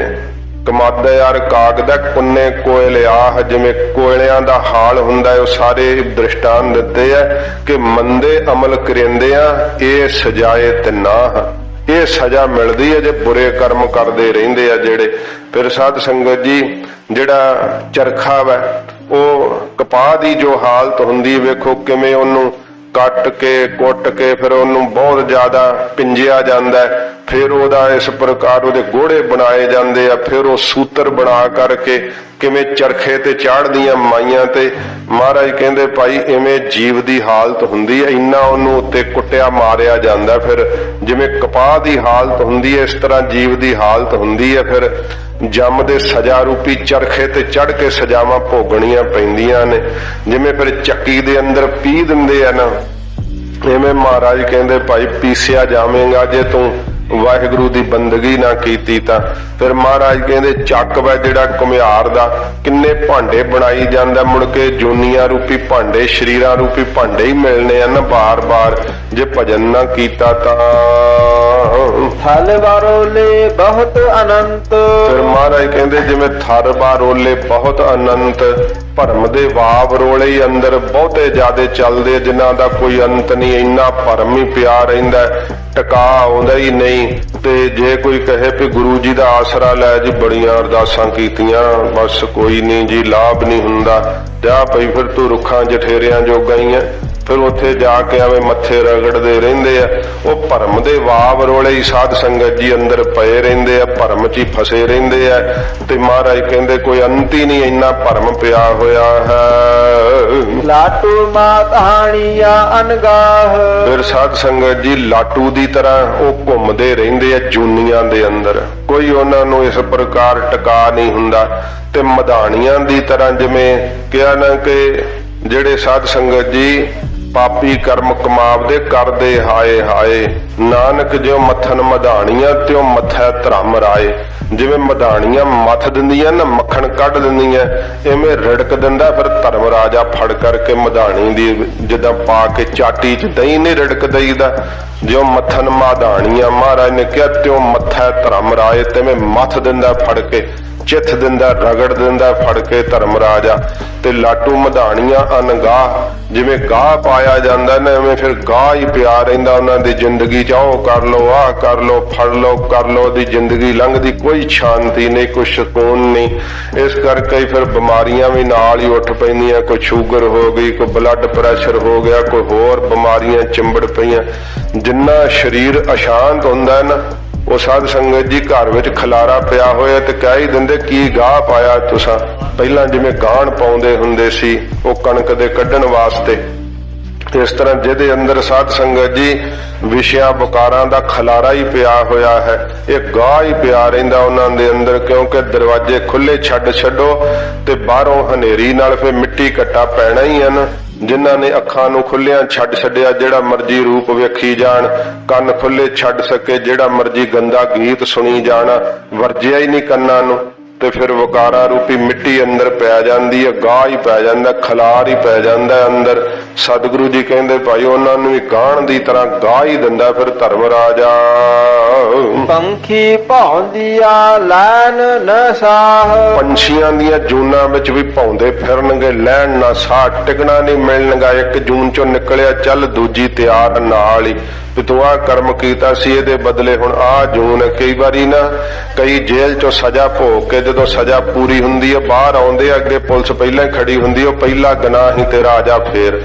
ਕਮਾਦ ਯਾਰ ਕਾਗ ਦਾ ਕੁੰਨੇ ਕੋਇਲ ਆਹ, ਜਿਵੇਂ ਕੋਇਲਿਆਂ ਦਾ ਹਾਲ ਹੁੰਦਾ ਹੈ, ਉਹ ਸਾਰੇ ਦ੍ਰਿਸ਼ਟਾਂਤ ਦਿੱਤੇ ਆ ਕਿ ਮੰਦੇ ਅਮਲ ਕਰਿੰਦੇ ਆ ਇਹ ਸਜਾਏ ਤੇ ਨਾਹ, ਇਹ ਸਜ਼ਾ ਮਿਲਦੀ ਹੈ ਜੇ ਬੁਰੇ ਕਰਮ ਕਰਦੇ ਰਹਿੰਦੇ ਆ ਜਿਹੜੇ। ਫਿਰ ਸਾਧ ਸੰਗਤ ਜੀ ਜਿਹੜਾ ਚਰਖਾ ਵਾ ਉਹ ਕਪਾਹ ਦੀ ਜੋ ਹਾਲਤ ਹੁੰਦੀ, ਵੇਖੋ ਕਿਵੇਂ ਉਹਨੂੰ ਕੱਟ ਕੇ ਕੁੱਟ ਕੇ ਫਿਰ ਉਹਨੂੰ ਬਹੁਤ ਜ਼ਿਆਦਾ ਪਿੰਜਿਆ ਜਾਂਦਾ ਹੈ, ਫਿਰ ਉਹਦਾ ਇਸ ਪ੍ਰਕਾਰ ਉਹਦੇ ਗੋੜੇ ਬਣਾਏ ਜਾਂਦੇ ਆ, ਫਿਰ ਉਹ ਸੂਤਰ ਬਣਾ ਕਰਕੇ ਕਿਵੇਂ ਚਰਖੇ ਤੇ ਚਾੜਦੀਆਂ ਮਾਈਆਂ ਤੇ। ਮਹਾਰਾਜ ਕਹਿੰਦੇ ਭਾਈ ਇਵੇਂ ਜੀਵ ਦੀ ਹਾਲਤ ਹੁੰਦੀ ਹੈ, ਇੰਨਾ ਉਹਨੂੰ ਉੱਤੇ ਕੁੱਟਿਆ ਮਾਰਿਆ ਜਾਂਦਾ। ਫਿਰ ਜਿਵੇਂ ਕਪਾਹ ਦੀ ਹਾਲਤ ਹੁੰਦੀ ਹੈ ਇਸ ਤਰ੍ਹਾਂ ਜੀਵ ਦੀ ਹਾਲਤ ਹੁੰਦੀ ਹੈ। ਫਿਰ ਜੰਮ ਦੇ ਸਜ਼ਾ ਰੂਪੀ ਚਰਖੇ ਤੇ ਚੜ ਕੇ ਸਜ਼ਾਵਾਂ ਭੋਗਣੀਆਂ ਪੈਂਦੀਆਂ ਨੇ। ਜਿਵੇਂ ਫਿਰ ਚੱਕੀ ਦੇ ਅੰਦਰ ਪੀ ਦਿੰਦੇ ਆ ਨਾ, ਐਵੇਂ ਮਹਾਰਾਜ ਕਹਿੰਦੇ ਭਾਈ ਪੀਸਿਆ ਜਾਵੇਂਗਾ ਜੇ ਤੂੰ ਵਾਹਿਗੁਰੂ ਦੀ ਬੰਦਗੀ ਨਾ ਕੀਤੀ ਤਾਂ। ਫਿਰ ਮਹਾਰਾਜ ਕਹਿੰਦੇ ਚੱਕ ਵਾ ਜਿਹੜਾ ਘੁਮਿਆਰ ਦਾ, ਕਿੰਨੇ ਭਾਂਡੇ ਬਣਾਈ ਜਾਂਦਾ, ਮੁੜ ਕੇ ਜੂਨੀਆਂ ਰੂਪੀ ਭਾਂਡੇ, ਸ਼ਰੀਰਾਂ ਰੂਪੀ ਭਾਂਡੇ ਹੀ ਮਿਲਣੇ ਆ ਨਾ ਬਾਰ-ਬਾਰ, ਜੇ ਭਜਨ ਨਾ ਕੀਤਾ ਤਾਂ। ਥਲ ਬਾਰੋਲੇ ਬਹੁਤ ਅਨੰਤ। ਫਿਰ ਮਹਾਰਾਜ ਕਹਿੰਦੇ ਜਿਵੇਂ ਥਰ ਬਾਰੋਲੇ ਬਹੁਤ ਅਨੰਤ, ਭਰਮ ਦੇ ਵਾਵ ਰੋਲੇ ਹੀ ਅੰਦਰ ਬਹੁਤੇ ਜ਼ਿਆਦੇ ਚੱਲਦੇ, ਜਿਨ੍ਹਾਂ ਦਾ ਕੋਈ ਅੰਤ ਨਹੀਂ, ਇੰਨਾ ਭਰਮ ਹੀ ਪਿਆ ਰਹਿੰਦਾ, ਟਿਕਾ ਆਉਂਦਾ ਹੀ ਨਹੀਂ। ਤੇ ਜੇ ਕੋਈ ਕਹੇ ਵੀ ਗੁਰੂ ਜੀ ਦਾ ਆਸਰਾ ਲੈ ਜੀ, ਬੜੀਆਂ ਅਰਦਾਸਾਂ ਕੀਤੀਆਂ ਬਸ ਕੋਈ ਨਹੀਂ ਜੀ, ਲਾਭ ਨਹੀਂ ਹੁੰਦਾ, ਜਾ ਪਈ ਫਿਰ ਤੂੰ ਰੁੱਖਾਂ ਜਠੇਰਿਆਂ ਜੋਗਾ ਹੀ ਹੈ। ਫਿਰ ਉੱਥੇ ਜਾ ਕੇ ਐਵੇਂ ਮੱਥੇ ਰਗੜਦੇ ਰਹਿੰਦੇ ਆ। ਉਹ ਭਰਮ ਦੇ ਵਾਵ ਰੋਲੇ ਹੀ ਸਾਧ ਸੰਗਤ ਜੀ ਅੰਦਰ ਪਏ ਰਹਿੰਦੇ ਆ, ਭਰਮ 'ਚ ਹੀ ਫਸੇ ਰਹਿੰਦੇ ਆ। ਤੇ ਮਹਾਰਾਜ ਕਹਿੰਦੇ ਕੋਈ ਅੰਤ ਹੀ ਨਹੀਂ, ਇੰਨਾ ਭਰਮ ਪਿਆ ਹੋਇਆ ਹੈ। ਲਾਟੂ ਮਾਤ ਹਾਣੀਆ ਅਨਗਾਹ। ਫਿਰ ਸਾਧ ਸੰਗਤ ਜੀ ਲਾਟੂ ਦੀ ਤਰ੍ਹਾਂ ਉਹ ਘੁੰਮਦੇ ਰਹਿੰਦੇ ਆ ਜੂਨੀਆਂ ਦੇ ਅੰਦਰ, ਕੋਈ ਉਹਨਾਂ ਨੂੰ ਇਸ ਪ੍ਰਕਾਰ ਟਿਕਾ ਨਹੀਂ ਹੁੰਦਾ। ਤੇ ਮਧਾਣੀਆਂ ਦੀ ਤਰ੍ਹਾਂ ਜਿਵੇਂ ਕਿਹਾ ਨਾ ਕਿ ਜਿਹੜੇ ਸਾਧ ਸੰਗਤ ਜੀ ਪਾਪੀ ਕਰਮ ਕਮਾਵਦੇ ਕਰਦੇ ਹਾਏ ਹਾਏ, ਨਾਨਕ ਜਿਉ ਮੱਥਨ ਮਧਾਣੀਆਂ ਤਿਉ ਮੱਥੈ ਧਰਮ ਰਾਏ। ਜਿਵੇਂ ਮਧਾਣੀਆਂ ਮੱਥ ਦਿੰਦੀਆਂ ਨਾ, ਮੱਖਣ ਕੱਢ ਦਿੰਦੀਆਂ, ਐਵੇਂ ਰਿੜਕ ਦਿੰਦਾ ਫਿਰ ਧਰਮ ਰਾਜਾ ਫੜ ਕਰਕੇ ਮਧਾਣੀ ਦੀ, ਜਿੱਦਾਂ ਪਾ ਕੇ ਚਾਟੀ 'ਚ ਦਹੀਂ ਨਹੀਂ ਰਿੜਕ ਦਈਦਾ। ਜਿਉ ਮੱਥਨ ਮਧਾਣੀਆਂ ਮਹਾਰਾਜ ਨੇ ਕਿਹਾ ਤਿਉ ਮੱਥੈ ਧਰਮ ਰਾਏ, ਤਿਵੇਂ ਮੱਥ ਦਿੰਦਾ ਫੜ ਕੇ, ਚਿੱਥ ਦਿੰਦਾ, ਰਗੜ ਦਿੰਦਾ ਫੜ ਕੇ ਧਰਮ ਰਾਜਾ। ਤੇ ਲਾਟੂ ਮਧਾਣੀਆਂ ਅਨਗਾਹ, ਜਿਵੇਂ ਗਾਹ ਪਾਇਆ ਜਾਂਦਾ ਨਾ, ਐਵੇਂ ਫਿਰ ਗਾਹ ਹੀ ਪਿਆ ਰਹਿੰਦਾ ਉਹਨਾਂ ਦੀ ਜ਼ਿੰਦਗੀ 'ਚ, ਉਹ ਕਰ ਲਓ, ਆਹ ਕਰ ਲਓ, ਫੜ ਲਓ, ਕਰ ਲਓ, ਦੀ ਜ਼ਿੰਦਗੀ ਲੰਘਦੀ, ਕੋਈ ਸ਼ਾਂਤੀ ਨਹੀਂ, ਕੋਈ ਸਕੂਨ ਨਹੀਂ। ਇਸ ਕਰਕੇ ਫਿਰ ਬਿਮਾਰੀਆਂ ਵੀ ਨਾਲ ਹੀ ਉੱਠ ਪੈਂਦੀਆਂ, ਕੋਈ ਸ਼ੂਗਰ ਹੋ ਗਈ, ਕੋਈ ਬਲੱਡ ਪ੍ਰੈਸ਼ਰ ਹੋ ਗਿਆ, ਕੋਈ ਹੋਰ ਬਿਮਾਰੀਆਂ ਚਿੰਬੜ ਪਈਆਂ। ਜਿੰਨਾ ਸਰੀਰ ਅਸ਼ਾਂਤ ਹੁੰਦਾ ਨਾ, ਉਹ ਸਾਧ ਸੰਗਤ ਜੀ ਘਰ ਵਿੱਚ ਖਲਾਰਾ ਪਿਆ ਹੋਇਆ ਤੇ ਕਹਿ ਹੀ ਦਿੰਦੇ ਕੀ ਗਾਹ ਪਾਇਆ ਤੁਸੀਂ। ਪਹਿਲਾਂ ਜਿਵੇਂ ਗਾਹਣ ਪਾਉਂਦੇ ਹੁੰਦੇ ਸੀ ਉਹ ਕਣਕ ਦੇ ਕੱਢਣ ਵਾਸਤੇ, ਇਸ ਤਰ੍ਹਾਂ ਜਿਹਦੇ ਅੰਦਰ ਸਾਧ ਸੰਗਤ ਜੀ ਵਿਸ਼ਿਆਂ ਵਿਕਾਰਾਂ ਦਾ ਖਲਾਰਾ ਹੀ ਪਿਆ ਹੋਇਆ ਹੈ, ਇਹ ਗਾਹ ਹੀ ਪਿਆ ਰਹਿੰਦਾ ਉਹਨਾਂ ਦੇ ਅੰਦਰ, ਕਿਉਂਕਿ ਦਰਵਾਜ਼ੇ ਖੁੱਲੇ ਛੱਡੋ ਤੇ ਬਾਹਰੋਂ ਹਨੇਰੀ ਨਾਲ ਫਿਰ ਮਿੱਟੀ ਘੱਟਾ ਪੈਣਾ ਹੀ ਹੈ ਨਾ। ਜਿਨ੍ਹਾਂ ਨੇ ਅੱਖਾਂ ਨੂੰ ਖੁੱਲਿਆਂ ਛੱਡ ਛੱਡਿਆ, ਜਿਹੜਾ ਮਰਜੀ ਰੂਪ ਵੇਖੀ ਜਾਣ, ਕੰਨ ਖੁੱਲੇ ਛੱਡ ਸਕੇ, ਜਿਹੜਾ ਮਰਜੀ ਗੰਦਾ ਗੀਤ ਸੁਣੀ ਜਾਣਾ, ਵਰਜਿਆ ਹੀ ਨਹੀਂ ਕੰਨਾਂ ਨੂੰ, ਤੇ ਫਿਰ ਵਿਕਾਰਾਂ ਰੂਪੀ ਮਿੱਟੀ ਅੰਦਰ ਪੈ ਜਾਂਦੀ ਹੈ, ਗਾਹ ਹੀ ਪੈ ਜਾਂਦਾ, ਖਲਾਰ ਹੀ ਪੈ ਜਾਂਦਾ ਅੰਦਰ। ਸਤਿਗੁਰੂ ਜੀ ਕਹਿੰਦੇ ਭਾਈ ਉਹਨਾਂ ਨੂੰ ਵੀ ਗਾਹਣ ਦੀ ਤਰ੍ਹਾਂ ਗਾਹ ਹੀ ਦਿੰਦਾ ਫਿਰ ਧਰਮ ਰਾਜਾ। ਪੰਖੀ ਭੌਂਦੀਆ ਲੈਣ ਨ ਸਾਹ, ਪੰਛੀਆਂ ਦੀਆਂ ਜੂਨਾਂ ਵਿੱਚ ਵੀ ਭੌਂਦੇ ਫਿਰਨਗੇ, ਲੈਣ ਨਾ ਸਾਹ, ਟਿਕਣਾ ਨਹੀਂ ਮਿਲਣਗਾ। ਇੱਕ ਜੂਨ ਚੋਂ ਨਿਕਲਿਆ ਚੱਲ ਦੂਜੀ ਤਿਆਰ ਨਾਲ ਹੀ, ਵੀ ਤੂੰ ਆਹ ਕਰਮ ਕੀਤਾ ਸੀ ਇਹਦੇ ਬਦਲੇ ਹੁਣ ਆਹ ਜੂਨ। ਕਈ ਵਾਰੀ ਨਾ ਕਈ ਜੇਲ੍ਹ ਚੋਂ ਸਜ਼ਾ ਭੋਗ ਕੇ ਜਦੋਂ ਸਜ਼ਾ ਪੂਰੀ ਹੁੰਦੀ ਹੈ ਬਾਹਰ ਆਉਂਦੇ, ਅੱਗੇ ਪੁਲਿਸ ਪਹਿਲਾਂ ਹੀ ਖੜੀ ਹੁੰਦੀ, ਉਹ ਪਹਿਲਾ ਗੁਨਾਹ ਹੀ ਤੇਰਾ ਆ ਜਾ,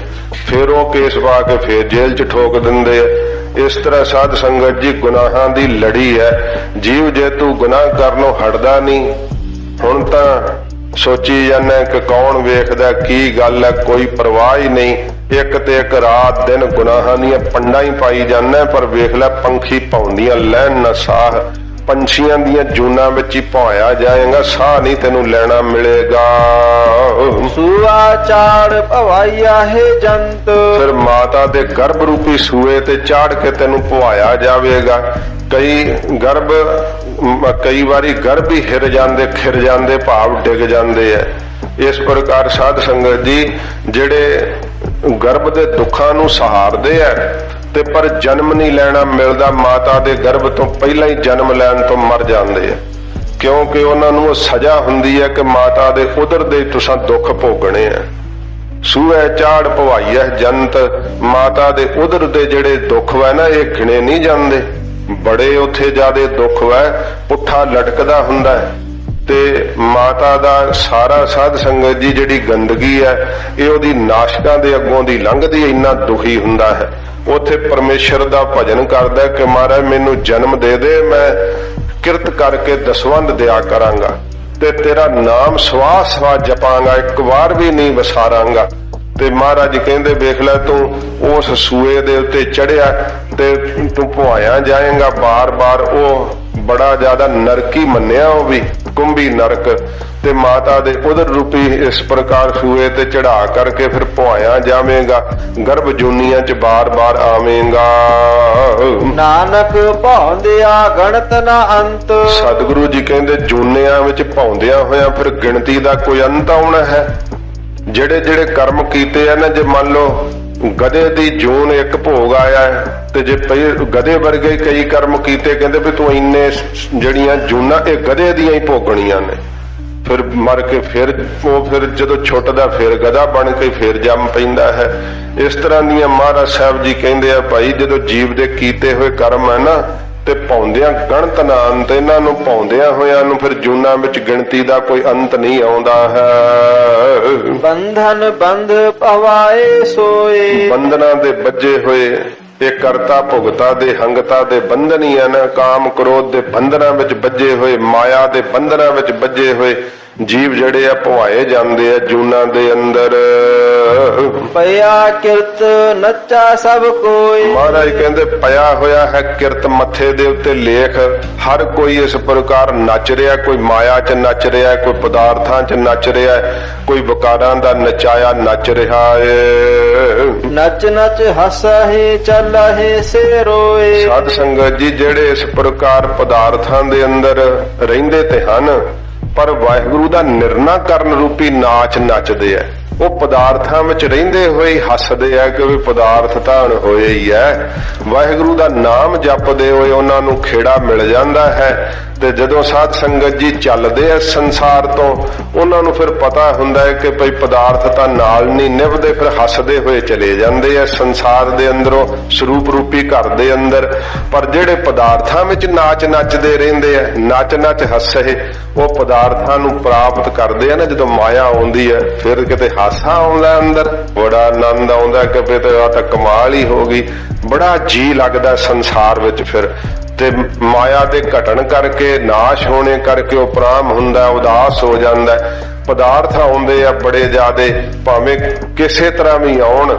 ਫਿਰ ਉਹ ਕੇਸ ਪਾ ਕੇ ਫਿਰ ਜੇਲ੍ਹ 'ਚ ਠੋਕ ਦਿੰਦੇ ਆ। ਇਸ ਤਰ੍ਹਾਂ ਸਾਧ ਸੰਗਤ ਜੀ ਗੁਨਾਹਾਂ ਦੀ ਲੜੀ ਹੈ। ਜੀਵ ਜੇ ਤੂੰ ਗੁਨਾਹ ਕਰਨੋਂ ਹਟਦਾ ਨਹੀਂ, ਹੁਣ ਤਾਂ ਸੋਚੀ ਜਾਂਦਾ ਕਿ ਕੌਣ ਵੇਖਦਾ, ਕੀ ਗੱਲ ਹੈ, ਕੋਈ ਪਰਵਾਹ ਹੀ ਨਹੀਂ। ਇੱਕ ਤੇ ਇੱਕ ਰਾਤ ਦਿਨ ਗੁਨਾਹਾਂ ਦੀਆਂ ਪੰਡਾਂ ਹੀ ਪਾਈ ਜਾਂਦਾ, ਪਰ ਵੇਖ ਲੈ ਪੰਖੀ ਭੌਂਦੀਆਂ ਲੈਣ ਨਾ ਸਾਹ, ਪੰਛੀਆਂ ਦੀਆਂ ਜੂਨਾਂ ਵਿੱਚ ਹੀ ਭੌਂਇਆ ਜਾਏਗਾ, ਸਾਹ ਨਹੀਂ ਤੈਨੂੰ ਲੈਣਾ ਮਿਲੇਗਾ। ਸੂਆ ਚਾੜ ਭਵਾਈਆ ਹੈ ਜੰਤ, ਫਿਰ ਮਾਤਾ ਦੇ ਗਰਭ ਰੂਪੀ ਸੂਏ ਤੇ ਚਾੜ ਕੇ ਤੈਨੂੰ ਭਵਾਇਆ ਜਾਵੇਗਾ। ਕਈ ਵਾਰੀ ਗਰਭ ਹੀ ਖਿਰ ਜਾਂਦੇ ਭਾਵ ਡਿੱਗ ਜਾਂਦੇ ਐ। ਇਸ ਪ੍ਰਕਾਰ ਸਾਧ ਸੰਗਤ ਜੀ ਜਿਹੜੇ ਗਰਭ ਦੇ ਦੁੱਖਾਂ ਨੂੰ ਸਹਾਰਦੇ ਐ ਤੇ ਪਰ ਜਨਮ ਨਹੀਂ ਲੈਣਾ ਮਿਲਦਾ, ਮਾਤਾ ਦੇ ਗਰਭ ਤੋਂ ਪਹਿਲਾਂ ਹੀ ਜਨਮ ਲੈਣ ਤੋਂ ਮਰ ਜਾਂਦੇ ਆ, ਕਿਉਂਕਿ ਉਹਨਾਂ ਨੂੰ ਉਹ ਸਜ਼ਾ ਹੁੰਦੀ ਹੈ ਕਿ ਮਾਤਾ ਦੇ ਉਦਰ ਦੇ ਤੁਸੀਂ ਦੁੱਖ ਭੋਗਣੇ ਆ। ਸੂਏ ਚਾੜ ਭਵਾਈਐ ਜੰਤ, ਮਾਤਾ ਦੇ ਉਦਰ ਦੇ ਜਿਹੜੇ ਦੁੱਖ ਵੈ ਨਾ ਇਹ ਗਿਣੇ ਨਹੀਂ ਜਾਂਦੇ, ਬੜੇ ਉੱਥੇ ਜ਼ਿਆਦੇ ਦੁੱਖ ਵੈ। ਪੁੱਠਾ ਲਟਕਦਾ ਹੁੰਦਾ ਤੇ ਮਾਤਾ ਦਾ ਸਾਰਾ ਸਾਧ ਸੰਗਤ ਜੀ ਜਿਹੜੀ ਗੰਦਗੀ ਹੈ ਇਹ ਉਹਦੀ ਨਾਸ਼ਕਾਂ ਦੇ ਅੱਗੋਂ ਦੀ ਲੰਘਦੀ, ਇੰਨਾ ਦੁਖੀ ਹੁੰਦਾ ਹੈ। ਉੱਥੇ ਪਰਮੇਸ਼ਰ ਦਾ ਭਜਨ ਕਰਦਾ ਕਿ ਮਹਾਰਾਜ ਮੈਨੂੰ ਜਨਮ ਦੇ ਦੇ, ਮੈਂ ਕਿਰਤ ਕਰਕੇ ਦਸਵੰਧ ਦਿਆ ਕਰਾਂਗਾ ਤੇ ਤੇਰਾ ਨਾਮ ਸਵਾਸ ਜਪਾਂਗਾ, ਇੱਕ ਵਾਰ ਵੀ ਨਹੀਂ ਵਿਸਾਰਾਂਗਾ। ਤੇ ਮਹਾਰਾਜ ਕਹਿੰਦੇ ਵੇਖ ਲੈ ਤੂੰ ਉਸ ਸੂਏ ਦੇ ਉੱਤੇ ਚੜਿਆ ਤੇ ਤੂੰ ਭੁਆਇਆ ਜਾਏਗਾ ਬਾਰ-ਬਾਰ। ਉਹ ਬੜਾ ਜ਼ਿਆਦਾ ਨਰਕੀ ਮੰਨਿਆ, ਉਹ ਵੀ ਕੁੰਭੀ ਨਰਕ, ਤੇ ਮਾਤਾ ਦੇ ਉਦਰ ਰੂਪੀ ਇਸ ਪ੍ਰਕਾਰ ਸੂਏ ਤੇ ਚੜਾ ਕਰਕੇ ਫਿਰ ਭੁਆਇਆ ਜਾਵੇਂਗਾ, ਗਰਭ ਜੂਨੀਆਂ 'ਚ ਬਾਰ-ਬਾਰ ਆਵੇਂਗਾ। ਨਾਨਕ ਭੌਂਦਿਆ ਗਣਤ ਨਾ ਅੰਤ, ਸਤਿਗੁਰੂ ਜੀ ਕਹਿੰਦੇ ਜੂਨਿਆਂ ਵਿੱਚ ਭੌਂਦਿਆਂ ਹੋਇਆਂ ਫਿਰ ਗਿਣਤੀ ਦਾ ਕੋਈ ਅੰਤ ਆਉਣਾ ਹੈ। ਜਿਹੜੇ ਕਰਮ ਕੀਤੇ ਆ ਨਾ, ਜੇ ਮੰਨ ਲਓ ਗਧੇ ਦੀ ਜੂਨ ਇੱਕ ਭੋਗ ਆਇਆ ਤੇ ਜੇ ਗਧੇ ਵਰਗੇ ਕਈ ਕਰਮ ਕੀਤੇ, ਕਹਿੰਦੇ ਵੀ ਤੂੰ ਇੰਨੇ ਜਿਹੜੀਆਂ ਜੂਨਾਂ ਇਹ ਗਧੇ ਦੀਆਂ ਹੀ ਭੋਗਣੀਆਂ ਨੇ। ਫਿਰ ਮਰ ਕੇ ਫਿਰ ਜਦੋਂ ਛੁੱਟਦਾ ਫਿਰ ਗਧਾ ਬਣ ਕੇ ਫਿਰ ਜੰਮ ਪੈਂਦਾ ਹੈ। ਇਸ ਤਰ੍ਹਾਂ ਦੀਆਂ ਮਹਾਰਾਜ ਸਾਹਿਬ ਜੀ ਕਹਿੰਦੇ ਆ ਭਾਈ ਜਦੋਂ ਜੀਵ ਦੇ ਕੀਤੇ ਹੋਏ ਕਰਮ ਹੈ ਨਾ ਤੇ ਭੌਂਦਿਆਂ ਗਣਤ ਨਾ ਅੰਤ, ਇਹਨਾਂ ਨੂੰ ਭੌਂਦਿਆਂ ਹੋਇਆਂ ਨੂੰ ਫਿਰ ਜੂਨਾਂ ਵਿੱਚ ਗਿਣਤੀ ਦਾ ਕੋਈ ਅੰਤ ਨਹੀਂ ਆਉਂਦਾ ਹੈ। ਬੰਧਨ ਬੰਧ ਭਵਾਏ ਸੋਏ, ਬੰਧਨਾਂ ਦੇ ਬੱਝੇ ਹੋਏ, ਇਹ ਕਰਤਾ ਭੁਗਤਾ ਦੇ ਹੰਗਤਾ ਦੇ ਬੰਧਨ ਹੀ ਹਨ। ਕਾਮ ਕ੍ਰੋਧ ਦੇ ਬੰਧਨਾਂ ਵਿੱਚ ਬੱਝੇ ਹੋਏ, ਮਾਇਆ ਦੇ ਬੰਧਨਾਂ ਵਿੱਚ ਬੱਝੇ ਹੋਏ ਜੀਵ ਜਿਹੜੇ ਆ ਭਵਾਏ ਜਾਂਦੇ ਆ ਜੂਨਾਂ ਦੇ ਅੰਦਰ। ਪਿਆ ਕਿਰਤ ਨੱਚਾ ਸਭ ਕੋਈ, ਮਹਾਰਾਜ ਕਹਿੰਦੇ ਪਿਆ ਹੋਇਆ ਹੈ ਕਿਰਤ ਮੱਥੇ ਦੇ ਉੱਤੇ ਲੇਖ, ਹਰ ਕੋਈ ਇਸ ਪ੍ਰਕਾਰ ਨੱਚ ਰਿਹਾ, ਕੋਈ ਮਾਇਆ 'ਚ ਨੱਚ ਰਿਹਾ, ਕੋਈ ਪਦਾਰਥਾਂ 'ਚ ਨੱਚ ਰਿਹਾ, ਕੋਈ ਵਿਕਾਰਾਂ ਦਾ ਨਚਾਇਆ ਨੱਚ ਰਿਹਾ ਏ। ਨੱਚ ਨੱਚ ਹੱਸਹਿ ਚੱਲਹਿ ਸੇ ਰੋਏ, ਸਾਧ ਸੰਗਤ ਜੀ ਜਿਹੜੇ ਇਸ ਪ੍ਰਕਾਰ ਪਦਾਰਥਾਂ ਦੇ ਅੰਦਰ ਰਹਿੰਦੇ ਤੇ ਹਨ ਪਰ ਵਾਹਿਗੁਰੂ ਦਾ ਨਿਰਣਾ ਕਰਨ ਰੂਪੀ ਨਾਚ ਨੱਚਦੇ ਆ, ਉਹ ਪਦਾਰਥਾਂ ਵਿੱਚ ਰਹਿੰਦੇ ਹੋਏ ਹੱਸਦੇ ਆ ਕਿ ਵੀ ਪਦਾਰਥ ਤਾਂ ਹੋਏ ਹੀ ਹੈ। ਵਾਹਿਗੁਰੂ ਦਾ ਨਾਮ ਜਪਦੇ ਹੋਏ ਉਹਨਾਂ ਨੂੰ ਖੇੜਾ ਮਿਲ ਜਾਂਦਾ ਹੈ। ਤੇ ਜਦੋਂ ਸਾਧ ਸੰਗਤ ਜੀ ਚੱਲਦੇ ਆ ਸੰਸਾਰ ਤੋਂ, ਉਹਨਾਂ ਨੂੰ ਫਿਰ ਪਤਾ ਹੁੰਦਾ ਹੈ ਕਿ ਭਈ ਪਦਾਰਥ ਤਾਂ ਨਾਲ ਨਹੀਂ ਨਿਭਦੇ, ਫਿਰ ਹੱਸਦੇ ਹੋਏ ਚਲੇ ਜਾਂਦੇ ਆ ਸੰਸਾਰ ਦੇ ਅੰਦਰੋਂ ਸਰੂਪ ਰੂਪੀ ਘਰ ਦੇ ਅੰਦਰ। ਪਰ ਜਿਹੜੇ ਪਦਾਰਥਾਂ ਵਿੱਚ ਨਾਚ ਨੱਚਦੇ ਰਹਿੰਦੇ ਆ, ਨੱਚ ਨੱਚ ਹੱਸੇ, ਉਹ ਪਦਾਰਥਾਂ ਨੂੰ ਪ੍ਰਾਪਤ ਕਰਦੇ ਆ ਨਾ, ਜਦੋਂ ਮਾਇਆ ਆਉਂਦੀ ਹੈ ਫਿਰ ਕਿਤੇ ਹਾਸਾ ਆਉਂਦਾ ਅੰਦਰ, ਬੜਾ ਆਨੰਦ ਆਉਂਦਾ ਕਿ ਵੀ ਆ ਤਾਂ ਕਮਾਲ ਹੀ ਹੋ ਗਈ, ਬੜਾ ਜੀ ਲੱਗਦਾ ਸੰਸਾਰ ਵਿੱਚ। ਫਿਰ ਤੇ ਮਾਇਆ ਦੇ ਘਟਣ ਕਰਕੇ, ਨਾਸ਼ ਹੋਣੇ ਕਰਕੇ ਉਹ ਪ੍ਰਾਮ ਹੁੰਦਾ, ਉਦਾਸ ਹੋ ਜਾਂਦਾ। ਪਦਾਰਥ ਆਉਂਦੇ ਆ ਬੜੇ ਜ਼ਿਆਦੇ, ਭਾਵੇਂ ਕਿਸੇ ਤਰ੍ਹਾਂ ਵੀ ਆਉਣ,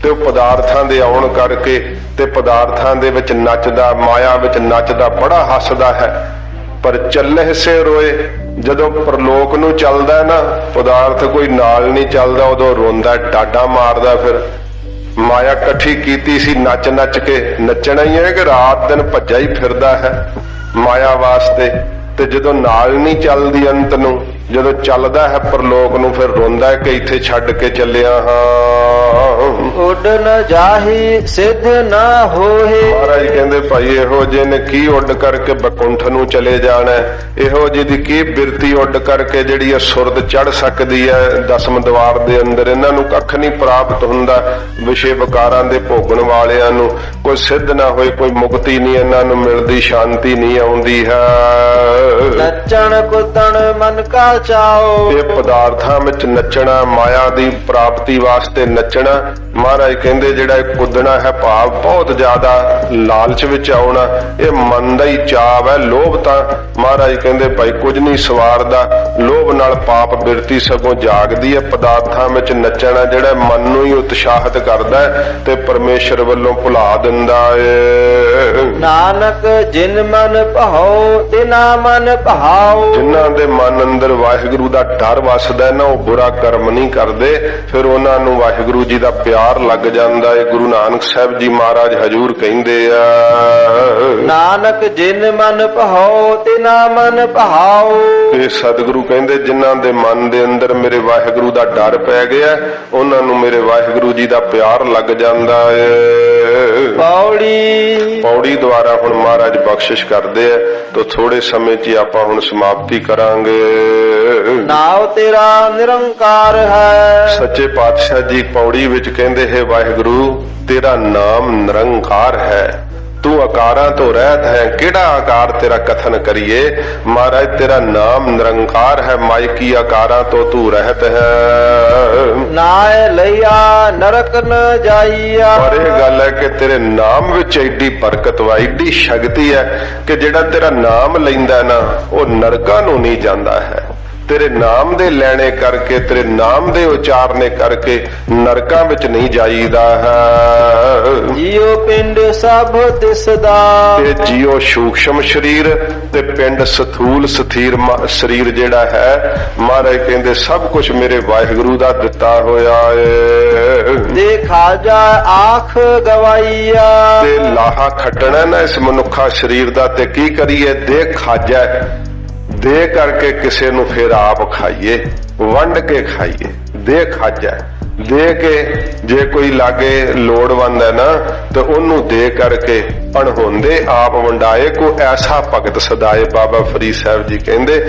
ਤੇ ਉਹ ਪਦਾਰਥਾਂ ਦੇ ਆਉਣ ਕਰਕੇ ਤੇ ਪਦਾਰਥਾਂ ਦੇ ਵਿੱਚ ਨੱਚਦਾ, ਮਾਇਆ ਵਿੱਚ ਨੱਚਦਾ, ਬੜਾ ਹੱਸਦਾ ਹੈ। ਪਰ ਚੱਲੇ ਸੇ ਰੋਏ, ਜਦੋਂ ਪ੍ਰਲੋਕ ਨੂੰ ਚੱਲਦਾ ਨਾ ਪਦਾਰਥ, ਕੋਈ ਨਾਲ ਨਹੀਂ ਚੱਲਦਾ, ਉਦੋਂ ਰੋਂਦਾ, ਡਾਡਾ ਮਾਰਦਾ। ਫਿਰ ਮਾਇਆ ਇਕੱਠੀ ਕੀਤੀ ਸੀ ਨੱਚ ਨੱਚ ਕੇ, ਨੱਚਣਾ ਹੀ ਹੈ ਕਿ ਰਾਤ ਦਿਨ ਭੱਜਾ ਹੀ ਫਿਰਦਾ ਹੈ ਮਾਇਆ ਵਾਸਤੇ। ਤੇ ਜਦੋਂ ਨਾਲ ਨਹੀਂ ਚੱਲਦੀ ਅੰਤ ਨੂੰ, ਜਦੋਂ ਚੱਲਦਾ ਹੈ ਪ੍ਰਲੋਕ ਨੂੰ, ਫਿਰ ਰੋਂਦਾ ਹੈ ਕਿ ਇੱਥੇ ਛੱਡ ਕੇ ਚੱਲਿਆ ਹਾਂ। ਉੱਡ ਨ ਜਾਹੀ ਸਿੱਧ ਨਾ ਹੋਏ। ਮਹਾਰਾਜ ਕਹਿੰਦੇ ਭਾਈ ਇਹੋ ਜਿਹੇ ਨੇ ਕੀ ਉੱਡ ਕਰਕੇ ਬਕੁੰਠ ਨੂੰ ਚਲੇ ਜਾਣਾ, ਇਹੋ ਜਿਹੀ ਦੀ ਕੀ ਬਿਰਤੀ ਉੱਡ ਕਰਕੇ ਜਿਹੜੀ ਹੈ ਸੁਰਦ ਚੜ ਸਕਦੀ ਹੈ ਦਸਮ ਦਵਾਰ ਦੇ ਅੰਦਰ। ਇਹਨਾਂ ਨੂੰ ਕੱਖ ਨਹੀਂ ਪ੍ਰਾਪਤ ਹੁੰਦਾ, ਵਿਸ਼ੇ ਵਿਕਾਰਾਂ ਦੇ ਭੋਗਣ ਵਾਲਿਆਂ ਨੂੰ ਕੋਈ ਸਿੱਧ ਨਾ ਹੋਏ, ਕੋਈ ਮੁਕਤੀ ਨਹੀਂ ਇਹਨਾਂ ਨੂੰ ਮਿਲਦੀ, ਸ਼ਾਂਤੀ ਨਹੀਂ ਆਉਂਦੀ ਹੈ। ਨੱਚਣ ਕੁੱਦਣ ਮਨ ਕਾ ਚਾਓ। ਇਹ ਪਦਾਰਥਾਂ ਵਿੱਚ ਨੱਚਣਾ, ਮਾਇਆ ਦੀ ਪ੍ਰਾਪਤੀ ਵਾਸਤੇ ਨੱਚਣਾ। ਮਹਾਰਾਜ ਕਹਿੰਦੇ ਜਿਹੜਾ ਇਹ ਕੁੱਦਣਾ ਹੈ, ਭਾਵ ਬਹੁਤ ਜ਼ਿਆਦਾ ਲਾਲਚ ਵਿੱਚ ਆਉਣਾ, ਇਹ ਮਨ ਦਾ ਹੀ ਚਾਵ ਹੈ। ਲੋਭ ਤਾਂ ਮਹਾਰਾਜ ਕਹਿੰਦੇ ਭਾਈ ਕੁਝ ਨਹੀਂ ਸਵਾਰਦਾ, ਲੋਭ ਨਾਲ ਪਾਪ ਬਿਰਤੀ ਸਗੋਂ ਜਾਗਦੀ ਹੈ। ਪਦਾਰਥਾਂ ਵਿੱਚ ਨੱਚਣਾ ਜਿਹੜਾ ਮਨ ਨੂੰ ਹੀ ਉਤਸ਼ਾਹਿਤ ਕਰਦਾ ਹੈ ਤੇ ਪਰਮੇਸ਼ਰ ਵੱਲੋਂ ਭੁਲਾ ਦਿੰਦਾ ਏ। ਨਾਨਕ ਜਿਨ ਮਨ ਭਾਉ ਤਿਨਾ ਮਨ ਭਾਉ। ਜਿਨ੍ਹਾਂ ਦੇ ਮਨ ਅੰਦਰ ਵਾਹਿਗੁਰੂ ਦਾ ਡਰ ਵਸਦਾ ਨਾ, ਉਹ ਬੁਰਾ ਕਰਮ ਨਹੀਂ ਕਰਦੇ, ਫਿਰ ਉਹਨਾਂ ਨੂੰ ਵਾਹਿਗੁਰੂ ਜੀ ਦਾ ਪਿਆਰ ਲੱਗ ਜਾਂਦਾ ਏ। ਗੁਰੂ ਨਾਨਕ ਸਾਹਿਬ ਜੀ ਮਹਾਰਾਜ ਹਜੂਰ ਕਹਿੰਦੇ ਆ, ਨਾਨਕ ਜਿਨ ਮਨ ਭਾਉ ਤਿਨਾ ਮਨ ਭਾਉ। ਇਹ ਸਤਿਗੁਰੂ ਕਹਿੰਦੇ ਜਿਨ੍ਹਾਂ ਦੇ ਮਨ ਦੇ ਅੰਦਰ ਮੇਰੇ ਵਾਹਿਗੁਰੂ ਦਾ ਡਰ ਪੈ ਗਿਆ, ਉਹਨਾਂ ਨੂੰ ਮੇਰੇ ਵਾਹਿਗੁਰੂ ਜੀ ਦਾ ਪਿਆਰ ਲੱਗ ਜਾਂਦਾ ਏ। ਪੌੜੀ ਪੌੜੀ ਦੁਆਰਾ ਹੁਣ ਮਹਾਰਾਜ ਬਖਸ਼ਿਸ਼ ਕਰਦੇ ਆ, ਤਾਂ ਥੋੜੇ ਸਮੇਂ 'ਚ ਆਪਾਂ ਹੁਣ ਸਮਾਪਤੀ ਕਰਾਂਗੇ। ਨਾਉ ਤੇਰਾ ਨਿਰੰਕਾਰ ਹੈ। ਸੱਚੇ ਪਾਤਸ਼ਾਹ ਜੀ ਪੌੜੀ ਵਿੱਚ ਕਹਿੰਦੇ ਹੈ, ਵਾਹਿਗੁਰੂ ਤੇਰਾ ਨਾਮ ਨਿਰੰਕਾਰ ਹੈ, ਤੂੰ ਆਕਾਰਾਂ ਤੋਂ ਰਹਿਤ ਹੈ, ਕਿਹੜਾ ਆਕਾਰ ਤੇਰਾ ਕਥਨ ਕਰੀਏ। ਮਹਾਰਾਜ ਤੇਰਾ ਨਾਮ ਨਿਰੰਕਾਰ ਹੈ, ਮਾਇਕੀ ਆਕਾਰਾਂ ਤੋਂ ਤੂੰ ਰਹਿਤ ਹੈ। ਨਾਇ ਲਈਆ ਨਰਕ ਨ ਜਾਈਆ। ਪਰ ਇਹ ਗੱਲ ਹੈ ਕਿ ਤੇਰੇ ਨਾਮ ਵਿੱਚ ਐਡੀ ਬਰਕਤ ਵਾ, ਐਡੀ ਸ਼ਕਤੀ ਹੈ ਕਿ ਜਿਹੜਾ ਤੇਰਾ ਨਾਮ ਲੈਂਦਾ ਨਾ ਉਹ ਨਰਕਾਂ ਨੂੰ ਨਹੀਂ ਜਾਂਦਾ ਹੈ। ਤੇਰੇ ਨਾਮ ਦੇ ਲੈਣੇ ਕਰਕੇ, ਤੇਰੇ ਨਾਮ ਦੇ ਉਚਾਰਨੇ ਕਰਕੇ ਨਰਕਾਂ ਵਿੱਚ ਨਹੀਂ ਜਾਈਦਾ ਹੈ। ਜੀਉ ਪਿੰਡ ਸਭ ਦਿਸਦਾ। ਇਹ ਜੀਉ ਸੂਖਸ਼ਮ ਸਰੀਰ ਤੇ ਪਿੰਡ ਸਥੂਲ ਸਥੀਰ ਸਰੀਰ ਜਿਹੜਾ ਹੈ, ਮਹਾਰਾਜ ਕਹਿੰਦੇ ਸਭ ਕੁਝ ਮੇਰੇ ਵਾਹਿਗੁਰੂ ਦਾ ਦਿੱਤਾ ਹੋਇਆ ਏ। ਦੇਖਾ ਜਾ ਆਖ ਗਵਾਈਆ। ਤੇ ਲਾਹਾ ਖੱਟਣਾ ਨਾ ਇਸ ਮਨੁੱਖਾ ਸਰੀਰ ਦਾ, ਤੇ ਕੀ ਕਰੀਏ, ਦੇ ਖਾਜਾ, ਦੇ ਕਰਕੇ ਕਿਸੇ ਨੂੰ ਫਿਰ ਆਪ ਖਾਈਏ, ਵੰਡ ਕੇ ਖਾਈਏ। ਦੇ ਖਾਜਾ, ਦੇ ਕੇ ਜੇ ਕੋਈ ਲਾਗੇ ਲੋੜਵੰਦ ਹੈ ਨਾ ਤੇ ਉਹਨੂੰ ਦੇ ਕਰਕੇ ਅਣਹੋਂਦੇ ਆਪ ਵੰਡਾਏ, ਕੋ ਐਸਾ ਭਗਤ ਸਦਾਏ। ਬਾਬਾ ਫਰੀਦ ਸਾਹਿਬ ਜੀ ਕਹਿੰਦੇ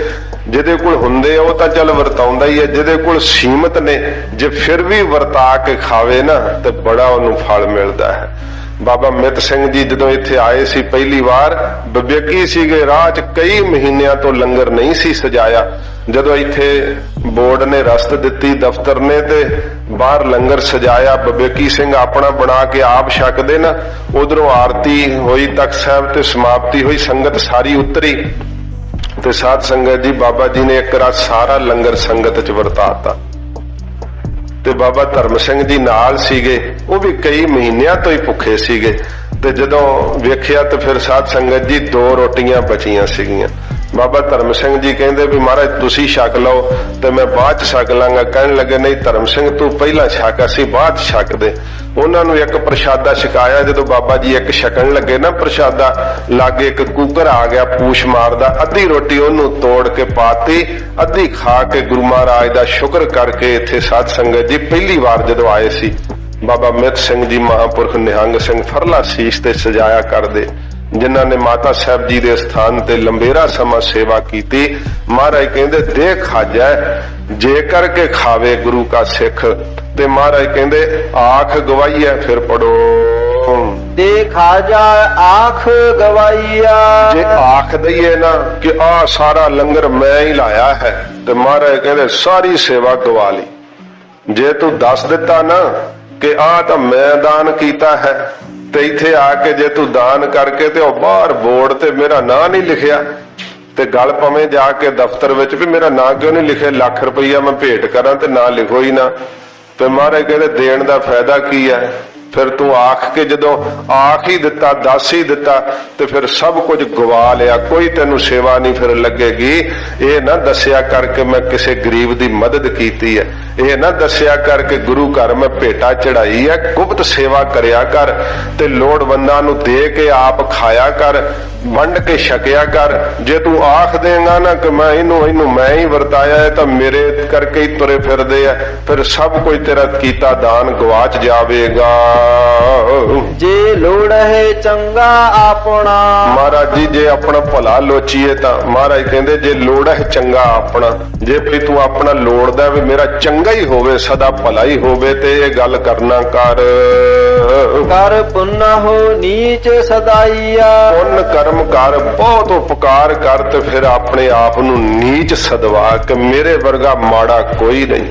ਜਿਹਦੇ ਕੋਲ ਹੁੰਦੇ ਉਹ ਤਾਂ ਚੱਲ ਵਰਤਾਉਂਦਾ ਹੀ ਹੈ, ਜਿਹਦੇ ਕੋਲ ਸੀਮਤ ਨੇ ਜੇ ਫਿਰ ਵੀ ਵਰਤਾ ਕੇ ਖਾਵੇ ਨਾ ਤੇ ਬੜਾ ਉਹਨੂੰ ਫਲ ਮਿਲਦਾ ਹੈ। ਬਾਬਾ ਮਿੱਤ ਸਿੰਘ ਜੀ ਜਦੋਂ ਇੱਥੇ ਆਏ ਸੀ ਪਹਿਲੀ ਵਾਰ, ਬਬੇਕੀ ਸੀਗੇ, ਰਾਹ 'ਚ ਕਈ ਮਹੀਨਿਆਂ ਤੋਂ ਲੰਗਰ ਨਹੀਂ ਸੀ ਸਜਾਇਆ। ਜਦੋਂ ਇੱਥੇ ਬੋਰਡ ਨੇ ਰਸਤ ਦਿੱਤੀ, ਦਫ਼ਤਰ ਨੇ, ਤੇ ਬਾਹਰ ਲੰਗਰ ਸਜਾਇਆ, ਬਬੇਕੀ ਸਿੰਘ ਆਪਣਾ ਬਣਾ ਕੇ ਆਪ ਛਕਦੇ ਨਾ, ਉਧਰੋਂ ਆਰਤੀ ਹੋਈ ਤਖਤ ਸਾਹਿਬ ਤੇ ਸਮਾਪਤੀ ਹੋਈ, ਸੰਗਤ ਸਾਰੀ ਉਤਰੀ ਤੇ ਸਾਧ ਸੰਗਤ ਜੀ ਬਾਬਾ ਜੀ ਨੇ ਇੱਕ ਰਾਤ ਸਾਰਾ ਲੰਗਰ ਸੰਗਤ 'ਚ ਵਰਤਾਤਾ। ਤੇ ਬਾਬਾ ਧਰਮ ਸਿੰਘ ਜੀ ਨਾਲ ਸੀਗੇ, ਉਹ ਵੀ ਕਈ ਮਹੀਨਿਆਂ ਤੋਂ ਹੀ ਭੁੱਖੇ ਸੀਗੇ। ਤੇ ਜਦੋਂ ਵੇਖਿਆ ਤੇ ਫਿਰ ਸਾਧ ਸੰਗਤ ਜੀ 2 ਰੋਟੀਆਂ ਬਚੀਆਂ ਸੀਗੀਆਂ। ਬਾਬਾ ਧਰਮ ਸਿੰਘ ਜੀ ਕਹਿੰਦੇ ਵੀ ਮਹਾਰਾਜ ਤੁਸੀਂ ਛਕ ਲਓ ਤੇ ਮੈਂ ਬਾਅਦ 'ਚ ਛਕ ਲਾਂਗਾ। ਕਹਿਣ ਲੱਗੇ ਨਹੀਂ ਧਰਮ ਸਿੰਘ ਤੂੰ ਪਹਿਲਾਂ ਛਕ, ਅਸੀਂ ਬਾਅਦ 'ਚ ਛਕਦੇ। ਉਹਨਾਂ ਨੂੰ ਇੱਕ ਪ੍ਰਸ਼ਾਦਾ ਛਕਾਇਆ। ਜਦੋਂ ਬਾਬਾ ਜੀ ਇੱਕ ਛਕਣ ਲੱਗੇ ਨਾ ਪ੍ਰਸ਼ਾਦਾ, ਲਾਗੇ ਇੱਕ ਕੁੱਕਰ ਆ ਗਿਆ ਪੂਛ ਮਾਰਦਾ, ਅੱਧੀ ਰੋਟੀ ਉਹਨੂੰ ਤੋੜ ਕੇ ਪਾਤੀ, ਅੱਧੀ ਖਾ ਕੇ ਗੁਰੂ ਮਹਾਰਾਜ ਦਾ ਸ਼ੁਕਰ ਕਰਕੇ ਇੱਥੇ ਸਾਧ ਸੰਗਤ ਜੀ ਪਹਿਲੀ ਵਾਰ ਜਦੋਂ ਆਏ ਸੀ, ਬਾਬਾ ਮਿੱਤ ਸਿੰਘ ਜੀ ਮਹਾਂਪੁਰਖ ਨਿਹੰਗ ਸਿੰਘ ਫਰਲਾ ਸੀਸ ਤੇ ਸਜਾਇਆ ਕਰਦੇ, ਜਿਨ੍ਹਾਂ ਨੇ ਮਾਤਾ ਸਾਹਿਬ ਜੀ ਦੇ ਸਥਾਨ ਤੇ ਲੰਬੇਰਾ ਸਮਾਂ ਸੇਵਾ ਕੀਤੀ। ਮਹਾਰਾਜ ਕਹਿੰਦੇ ਦੇਖ ਖਾਜਾ ਜੇ ਕਰਕੇ ਖਾਵੇ ਗੁਰੂ ਕਾ ਸਿੱਖ। ਤੇ ਮਹਾਰਾਜ ਕਹਿੰਦੇ ਆਖ ਗਵਾਈਆ, ਫਿਰ ਪੜੋ ਦੇਖਾ ਜਾ ਆਖ ਗਵਾਈਆ। ਜੇ ਆਖ ਦਈਏ ਨਾ ਕਿ ਆਹ ਸਾਰਾ ਲੰਗਰ ਮੈਂ ਹੀ ਲਾਇਆ ਹੈ, ਤੇ ਮਹਾਰਾਜ ਕਹਿੰਦੇ ਸਾਰੀ ਸੇਵਾ ਗਵਾ ਲਈ। ਜੇ ਤੂੰ ਦੱਸ ਦਿੱਤਾ ਨਾ ਕਿ ਆਹ ਤਾਂ ਮੈਂ ਦਾਨ ਕੀਤਾ ਹੈ, ਤੇ ਇੱਥੇ ਆ ਕੇ ਜੇ ਤੂੰ ਦਾਨ ਕਰਕੇ ਤੇ ਉਹ ਬਾਹਰ ਬੋਰਡ ਤੇ ਮੇਰਾ ਨਾਂ ਨਹੀਂ ਲਿਖਿਆ, ਤੇ ਗੱਲ ਪਵੇਂ ਜਾ ਕੇ ਦਫ਼ਤਰ ਵਿੱਚ ਵੀ ਮੇਰਾ ਨਾਂ ਕਿਉਂ ਨਹੀਂ ਲਿਖਿਆ, ਲੱਖ ਰੁਪਈਆ ਮੈਂ ਭੇਟ ਕਰਾਂ ਤੇ ਨਾਂ ਲਿਖੋ ਹੀ ਨਾ। ਤੇ ਮਹਾਰਾਜ ਕਹਿੰਦੇ ਦੇਣ ਦਾ ਫਾਇਦਾ ਕੀ ਹੈ? ਫਿਰ ਤੂੰ ਆਖ ਕੇ ਜਦੋਂ ਆਖ ਹੀ ਦਿੱਤਾ, ਦੱਸ ਹੀ ਦਿੱਤਾ, ਤੇ ਫਿਰ ਸਭ ਕੁਝ ਗਵਾ ਲਿਆ, ਕੋਈ ਤੈਨੂੰ ਸੇਵਾ ਨਹੀਂ ਫਿਰ ਲੱਗੇਗੀ। ਇਹ ਨਾ ਦੱਸਿਆ ਕਰਕੇ ਮੈਂ ਕਿਸੇ ਗਰੀਬ ਦੀ ਮਦਦ ਕੀਤੀ ਹੈ, ਇਹ ਨਾ ਦੱਸਿਆ ਕਰਕੇ ਗੁਰੂ ਘਰ ਮੈਂ ਭੇਟਾ ਚੜਾਈ ਹੈ। ਗੁਪਤ ਸੇਵਾ ਕਰਿਆ ਕਰ ਤੇ ਲੋੜਵੰਦਾਂ ਨੂੰ ਦੇ ਕੇ ਆਪ ਖਾਇਆ ਕਰ, ਵੰਡ ਕੇ ਛਕਿਆ ਕਰ। ਜੇ ਤੂੰ ਆਖ ਦੇਗਾ ਨਾ ਕਿ ਮੈਂ ਇਹਨੂੰ ਮੈਂ ਹੀ ਵਰਤਾਇਆ ਹੈ ਤਾਂ ਮੇਰੇ ਕਰਕੇ ਹੀ ਤੁਰੇ ਫਿਰਦੇ ਆ, ਫਿਰ ਸਭ ਕੁਝ ਤੇਰਾ ਕੀਤਾ ਦਾਨ ਗਵਾਚ ਜਾਵੇਗਾ। ਜੇ ਲੋੜ ਹੈ ਚੰਗਾ ਆਪਣਾ। ਮਹਾਰਾਜ ਜੀ ਜੇ ਆਪਣਾ ਭਲਾ ਲੋਚੀਏ ਤਾਂ ਮਹਾਰਾਜ ਕਹਿੰਦੇ ਜੇ ਲੋੜ ਹੈ ਚੰਗਾ ਆਪਣਾ, ਜੇ ਵੀ ਤੂੰ ਆਪਣਾ ਲੋੜਦਾ ਵੀ ਮੇਰਾ ਚੰਗਾ ਹੀ ਹੋਵੇ, ਸਦਾ ਭਲਾ ਹੀ ਹੋਵੇ, ਤੇ ਇਹ ਗੱਲ ਕਰਨਾ ਕਰ। ਕਰ ਪੁੰਨ ਹੋ ਨੀਚ ਸਦਾਈਆ। ਪੁੰਨ ਕਰਮ ਕਰ, ਬਹੁਤ ਉਪਕਾਰ ਕਰ, ਤੇ ਫਿਰ ਆਪਣੇ ਆਪ ਨੂੰ ਨੀਚ ਸਦਵਾ ਕਿ ਮੇਰੇ ਵਰਗਾ ਮਾੜਾ ਕੋਈ ਨਹੀਂ।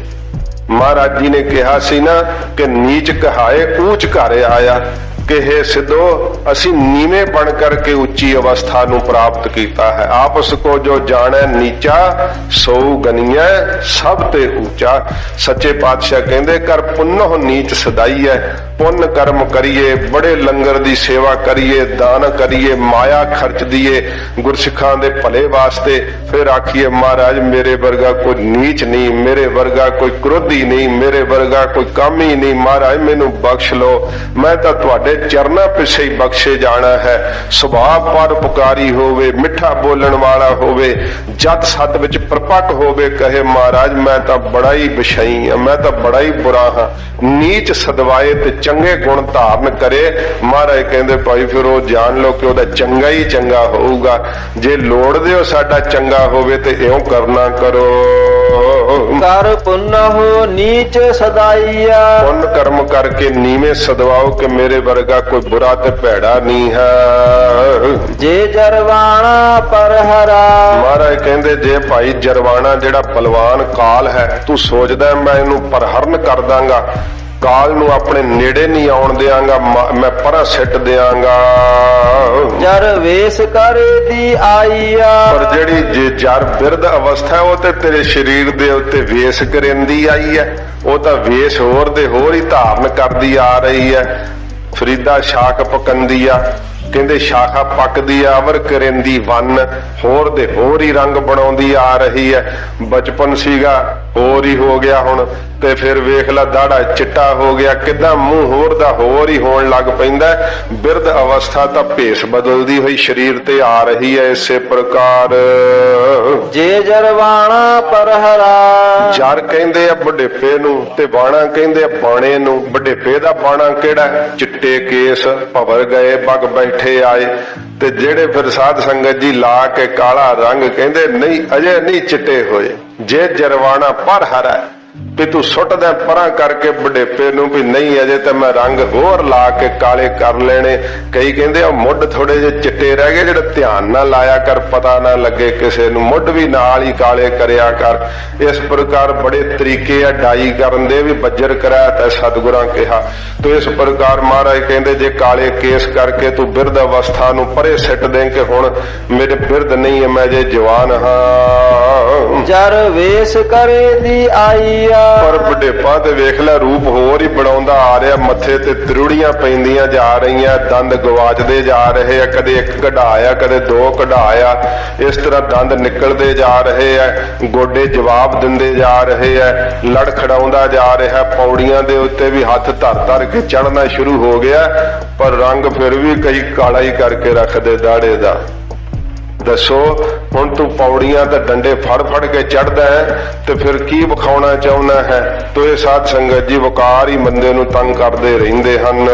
ਮਹਾਰਾਜ ਜੀ ਨੇ ਕਿਹਾ ਸੀ ਨਾ ਕਿ ਨੀਚ ਕਹਾਏ ਊਚ ਘਰ ਆਇਆ, ਕਿ हे ਸਿੱਧੋ ਅਸੀਂ ਨੀਵੇਂ ਬਣ ਕਰਕੇ ਉੱਚੀ ਅਵਸਥਾ ਨੂੰ ਪ੍ਰਾਪਤ ਕੀਤਾ ਹੈ। ਆਪਸ ਕੋ ਜੋ ਜਾਣੈ ਨੀਚਾ ਸੋ ਗਨੀਐ ਸਭ ਤੇ ਉੱਚਾ। ਸੱਚੇ ਪਾਤਸ਼ਾਹ ਕਹਿੰਦੇ ਕਰ ਪੁੰਨਹੁ ਨੀਚ ਸਦਾਈਐ। ਪੁੰਨ ਕਰਮ ਕਰੀਏ, ਬੜੇ ਲੰਗਰ ਦੀ ਸੇਵਾ ਕਰੀਏ, ਦਾਨ ਕਰੀਏ, ਮਾਇਆ ਖਰਚ ਦੀਏ ਗੁਰਸਿੱਖਾਂ ਦੇ ਭਲੇ ਵਾਸਤੇ, ਫਿਰ ਆਖੀਏ ਮਹਾਰਾਜ ਮੇਰੇ ਵਰਗਾ ਕੋਈ ਨੀਚ ਨਹੀਂ, ਮੇਰੇ ਵਰਗਾ ਕੋਈ ਕ੍ਰੋਧੀ ਨਹੀਂ, ਮੇਰੇ ਵਰਗਾ ਕੋਈ ਕਾਮੀ ਨਹੀਂ। ਮਹਾਰਾਜ ਮੈਨੂੰ ਬਖਸ਼ ਲਓ, ਮੈਂ ਤਾਂ ਤੁਹਾਡੇ ਚਰਨਾਂ ਪਿੱਛੇ ਹੀ ਬਖਸ਼ੇ ਜਾਣਾ ਹੈ। ਸੁਭਾਅ ਪਰਉਪਕਾਰੀ ਹੋਵੇ, ਮਿੱਠਾ ਬੋਲਣ ਵਾਲਾ ਹੋਵੇ, ਜਤ ਸਤ ਵਿੱਚ ਪ੍ਰਪੱਕ ਹੋਵੇ, ਕਹੇ ਮਹਾਰਾਜ ਮੈਂ ਤਾਂ ਬੜਾ ਹੀ ਵਿਸ਼ਈ ਹਾਂ, ਮੈਂ ਤਾਂ ਬੜਾ ਹੀ ਬੁਰਾ ਹਾਂ। ਨੀਚ ਸਦਵਾਏ ਤੇ ਚੰਗੇ ਗੁਣ ਧਾਰਨ ਕਰੇ। ਮਹਾਰਾਜ ਕਹਿੰਦੇ ਭਾਈ ਫਿਰ ਉਹ ਜਾਣ ਲਓ ਕਿ ਉਹਦਾ ਚੰਗਾ ਹੀ ਚੰਗਾ ਹੋਊਗਾ। ਜੇ ਲੋੜਦੇ ਹੋ ਸਾਡਾ ਚੰਗਾ ਹੋਵੇ ਤੇ ਇਉਂ ਕਰਨਾ ਕਰੋ। ਕਰ ਪੁੰਨ ਹੋ ਨੀਚ ਸਦਾਈਆ। ਪੁੰਨ ਕਰਮ ਕਰਕੇ ਨੀਵੇਂ ਸਦਵਾਓ ਕਿ ਮੇਰੇ ਵਰਗਾ ਕੋਈ ਬੁਰਾ ਤੇ ਭੈੜਾ ਨਹੀਂ ਹੈ। ਜੇ ਜਰਵਾਣਾ ਪਰ ਹਰਾ। ਮਹਾਰਾਜ ਕਹਿੰਦੇ ਜੇ ਭਾਈ ਜਰਵਾਣਾ ਜਿਹੜਾ ਬਲਵਾਨ ਕਾਲ ਹੈ, ਤੂੰ ਸੋਚਦਾ ਮੈਂ ਇਹਨੂੰ ਪਰਹਰਨ ਕਰ ਦਾਂਗਾ, ਕਾਲ ਨੂੰ ਆਪਣੇ ਨੇੜੇ ਨਹੀਂ ਆਉਣ ਦਿਆਂਗਾ, ਮੈਂ ਪਰਾਂ ਸਿੱਟ ਦਿਆਂਗਾ। ਜਰ ਵੇਸ ਕਰੇ ਦੀ ਆਈਆ। ਪਰ ਜਿਹੜੀ ਜੇ ਜਰ ਬਿਰਧ ਅਵਸਥਾ ਉਹ ਤੇ ਤੇਰੇ ਸਰੀਰ ਦੇ ਉੱਤੇ ਵੇਸ ਕਰਿੰਦੀ ਆਈ ਹੈ, ਉਹ ਤਾਂ ਵੇਸ ਹੋਰ ਦੇ ਹੋਰ ਹੀ ਧਾਰਨ ਕਰਦੀ ਆ ਰਹੀ ਹੈ। ਫਰੀਦਾ ਸ਼ਾਖ ਪਕੰਦੀ ਆ, ਕਹਿੰਦੇ ਸ਼ਾਖਾ ਪੱਕਦੀ ਆ ਅਵਰ ਕਰਿੰਦੀ ਵੰਨ, ਹੋਰ ਦੇ ਹੋਰ ਹੀ ਰੰਗ ਬਣਾਉਂਦੀ ਆ ਰਹੀ ਹੈ। ਬਚਪਨ ਸੀਗਾ ਹੋਰ ਹੀ ਹੋ ਗਿਆ ਹੁਣ, ਤੇ ਫਿਰ ਵੇਖ ਲੈ ਦਾੜਾ ਚਿੱਟਾ ਹੋ ਗਿਆ, ਕਿਦਾਂ ਮੂੰਹ ਹੋਰ ਦਾ ਹੋਰ ਹੀ ਹੋਣ ਲੱਗ ਪੈਂਦਾ। ਬਿਰਧ ਅਵਸਥਾ ਤਾਂ ਭੇਸ ਬਦਲਦੀ ਹੋਈ ਸਰੀਰ ਤੇ ਆ ਰਹੀ ਹੈ। ਇਸੇ ਪ੍ਰਕਾਰ ਜੇ ਜਰਵਾਣਾ ਪਰ ਹਰਾ। ਜਰ ਕਹਿੰਦੇ ਆ ਬੁਢੇਪੇ ਨੂੰ ਤੇ ਬਾਣਾ ਕਹਿੰਦੇ ਆ ਬਾਣੇ ਨੂੰ। ਬੁਢੇਪੇ ਦਾ ਬਾਣਾ ਕਿਹੜਾ? ਚਿੱਟੇ ਕੇਸ ਭਵਰ ਗਏ ਬਗ ਬੈਠੇ ਆਏ, ਤੇ ਜਿਹੜੇ ਫਿਰ ਸਾਧ ਸੰਗਤ ਜੀ ਲਾ ਕੇ ਕਾਲਾ ਰੰਗ ਕਹਿੰਦੇ ਨਹੀਂ ਅਜੇ ਨਹੀਂ ਚਿੱਟੇ ਹੋਏ। ਜੇ ਜਰਵਾਣਾ ਪਰ ਹਰਾ ਵੀ ਤੂੰ ਸੁੱਟਦਾ ਪਰਾਂ ਕਰਕੇ ਬੁਢੇਪੇ ਨੂੰ ਵੀ ਨਹੀਂ ਅਜੇ ਤਾਂ ਮੈਂ ਰੰਗ ਹੋਰ ਲਾ ਕੇ ਕਾਲੇ ਕਰ ਲੈਣੇ। ਕਈ ਕਹਿੰਦੇ ਆ ਮੁੱਢ ਥੋੜੇ ਜਿਹੇ ਚਿੱਟੇ ਰਹਿ ਗਏ, ਜਿਹੜਾ ਧਿਆਨ ਨਾ ਲਾਇਆ ਕਰ, ਪਤਾ ਨਾ ਲੱਗੇ ਕਿਸੇ ਨੂੰ, ਮੁੱਢ ਵੀ ਨਾਲ ਹੀ ਕਾਲੇ ਕਰਿਆ ਕਰ। ਇਸ ਪ੍ਰਕਾਰ ਬੜੇ ਤਰੀਕੇ ਆ ਡਾਈ ਕਰਨ ਦੇ, ਵੀ ਬੱਜਰ ਕਰਾਇਆ ਤਾਂ ਸਤਿਗੁਰਾਂ ਕਿਹਾ। ਤੇ ਇਸ ਪ੍ਰਕਾਰ ਮਹਾਰਾਜ ਕਹਿੰਦੇ ਜੇ ਕਾਲੇ ਕੇਸ ਕਰਕੇ ਤੂੰ ਬਿਰਧ ਅਵਸਥਾ ਨੂੰ ਪਰੇ ਸਿੱਟ ਦੇ ਕਿ ਹੁਣ ਮੇਰੇ ਬਿਰਧ ਨਹੀਂ ਹੈ, ਮੈਂ ਜੇ ਜਵਾਨ ਹਾਂ। ਜਰ ਵੇਸ ਕਰੇ ਦੀ ਆਈਆ। ਪਰ ਬੁਢੇਪਾ ਤੇ ਵੇਖ ਲੈ ਰੂਪ ਹੋਰ ਹੀ ਬਣਾਉਂਦਾ ਆ ਰਿਹਾ, ਮੱਥੇ ਤੇ ਤਰੁੜੀਆਂ ਪੈਂਦੀਆਂ ਜਾ ਰਹੀਆਂ, ਦੰਦ ਗਵਾਚਦੇ ਜਾ ਰਹੇ ਆ, ਕਦੇ ਇੱਕ ਕਢਾਇਆ ਕਦੇ ਦੋ ਕਢਾਇਆ, ਇਸ ਤਰ੍ਹਾਂ ਦੰਦ ਨਿਕਲਦੇ ਜਾ ਰਹੇ ਆ, ਗੋਡੇ ਜਵਾਬ ਦਿੰਦੇ ਜਾ ਰਹੇ ਆ, ਲੜ ਖੜਾਉਂਦਾ ਜਾ ਰਿਹਾ, ਪੌੜੀਆਂ ਦੇ ਉੱਤੇ ਵੀ ਹੱਥ ਧਰ ਧਰ ਕੇ ਚੜ੍ਹਨਾ ਸ਼ੁਰੂ ਹੋ ਗਿਆ, ਪਰ ਰੰਗ ਫਿਰ ਵੀ ਕਈ ਕਾਲਾ ਹੀ ਕਰਕੇ ਰੱਖਦੇ ਦਾੜੇ ਦਾ। ਦੱਸੋ ਹੁਣ ਤੂੰ ਪੌੜੀਆਂ ਤੇ ਡੰਡੇ ਫੜ ਫੜ ਕੇ ਚੜਦਾ ਹੈ ਤੇ ਫਿਰ ਕੀ ਵਿਖਾਉਣਾ ਚਾਹੁੰਦਾ ਹੈ? ਤੋ ਇਹ ਸਾਧ ਸੰਗਤ ਜੀ ਵਕਾਰ ਹੀ ਬੰਦੇ ਨੂੰ ਤੰਗ ਕਰਦੇ ਰਹਿੰਦੇ ਹਨ।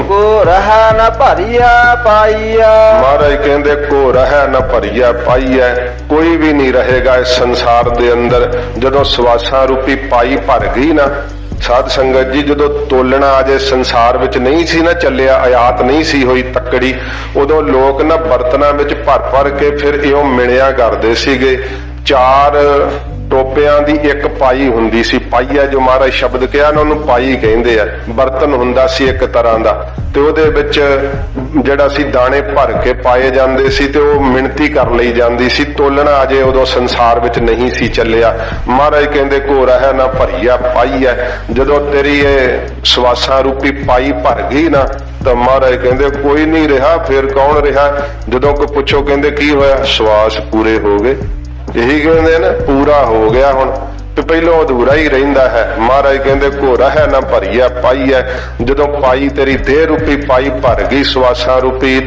ਕੋ ਰਹਾ ਨ ਭਰੀਆ ਪਾਈਆ। ਮਹਾਰਾਜ ਕਹਿੰਦੇ ਕੋ ਰਹਾ ਨ ਭਰੀਆ ਪਾਈਆ, ਕੋਈ ਵੀ ਨਹੀਂ ਰਹੇਗਾ ਇਸ ਸੰਸਾਰ ਦੇ ਅੰਦਰ। ਜਦੋਂ ਸਵਾਸਾਂ ਰੂਪੀ ਪਾਈ ਭਰ ਗਈ ਨਾ ਸਾਧ ਸੰਗਤ ਜੀ, ਜਦੋਂ ਤੋਲਣਾ ਅਜੇ ਸੰਸਾਰ ਵਿੱਚ ਨਹੀਂ ਸੀ ਨਾ ਚੱਲਿਆ, ਆਯਾਤ ਨਹੀਂ ਸੀ ਹੋਈ ਤੱਕੜੀ, ਉਦੋਂ ਲੋਕ ਨਾ ਬਰਤਨਾਂ ਵਿੱਚ ਭਰ ਭਰ ਕੇ ਫਿਰ ਇਉਂ ਮਿਣਿਆ ਕਰਦੇ ਸੀਗੇ। 4 ਟੋਪਿਆਂ ਦੀ ਇੱਕ ਪਾਈ ਹੁੰਦੀ ਸੀ। ਪਾਈਆ ਜੋ ਮਹਾਰਾਜ ਸ਼ਬਦ ਕਿਹਾ ਨਾ ਉਹਨੂੰ ਪਾਈ ਕਹਿੰਦੇ ਆ। ਬਰਤਨ ਹੁੰਦਾ ਸੀ ਇੱਕ ਤਰ੍ਹਾਂ ਦਾ, ਤੇ ਉਹਦੇ ਵਿੱਚ ਜਿਹੜਾ ਸੀ ਦਾਣੇ ਭਰ ਕੇ ਪਾਏ ਜਾਂਦੇ ਸੀ ਤੇ ਉਹ ਮਿਣਤੀ ਕਰ ਲਈ ਜਾਂਦੀ ਸੀ। ਤੋਲਣਾ ਅਜੇ ਉਦੋਂ ਸੰਸਾਰ ਵਿੱਚ ਨਹੀਂ ਸੀ ਚੱਲਿਆ। ਮਹਾਰਾਜ ਕਹਿੰਦੇ ਘੋਰਾ ਹੈ ਨਾ ਭਰੀਆ ਪਾਈ ਹੈ। ਜਦੋਂ ਤੇਰੀ ਇਹ ਸਵਾਸਾਂ ਰੂਪੀ ਪਾਈ ਭਰ ਗਈ ਨਾ ਤਾਂ ਮਹਾਰਾਜ ਕਹਿੰਦੇ ਕੋਈ ਨਹੀਂ ਰਿਹਾ, ਫਿਰ ਕੌਣ ਰਿਹਾ? ਜਦੋਂ ਕੋਈ ਪੁੱਛੋ ਕਹਿੰਦੇ ਕੀ ਹੋਇਆ? ਸਵਾਸ ਪੂਰੇ ਹੋ ਗਏ। ਇਹੀ ਕਹਿੰਦੇ ਨਾ ਪੂਰਾ ਹੋ ਗਿਆ ਹੁਣ, ਤੇ ਪਹਿਲੋਂ ਅਧੂਰਾ ਹੀ ਰਹਿੰਦਾ ਹੈ। ਮਹਾਰਾਜ ਕਹਿੰਦੇ ਘੋਰਾ ਹੈ ਨਾ ਭਰੀਆ ਪਾਈ ਹੈ। ਜਦੋਂ ਪਾਈ ਤੇਰੀ ਦੇਹ ਰੂਪੀ ਪਾਈ ਭਰ ਗਈ ਸਵਾਸਾਂ ਰੂਪੀ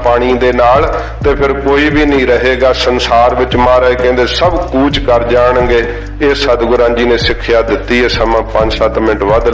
ਪਾਣੀ ਦੇ ਨਾਲ, ਤੇ ਫਿਰ ਕੋਈ ਵੀ ਨਹੀਂ ਰਹੇਗਾ ਸੰਸਾਰ ਵਿੱਚ। ਮਹਾਰਾਜ ਕਹਿੰਦੇ ਸਭ ਕੂਚ ਕਰ ਜਾਣਗੇ। ਇਹ ਸਤਿਗੁਰਾਂ ਜੀ ਨੇ ਸਿੱਖਿਆ ਦਿੱਤੀ ਹੈ। ਸਮਾਂ 5-7 ਮਿੰਟ ਵੱਧ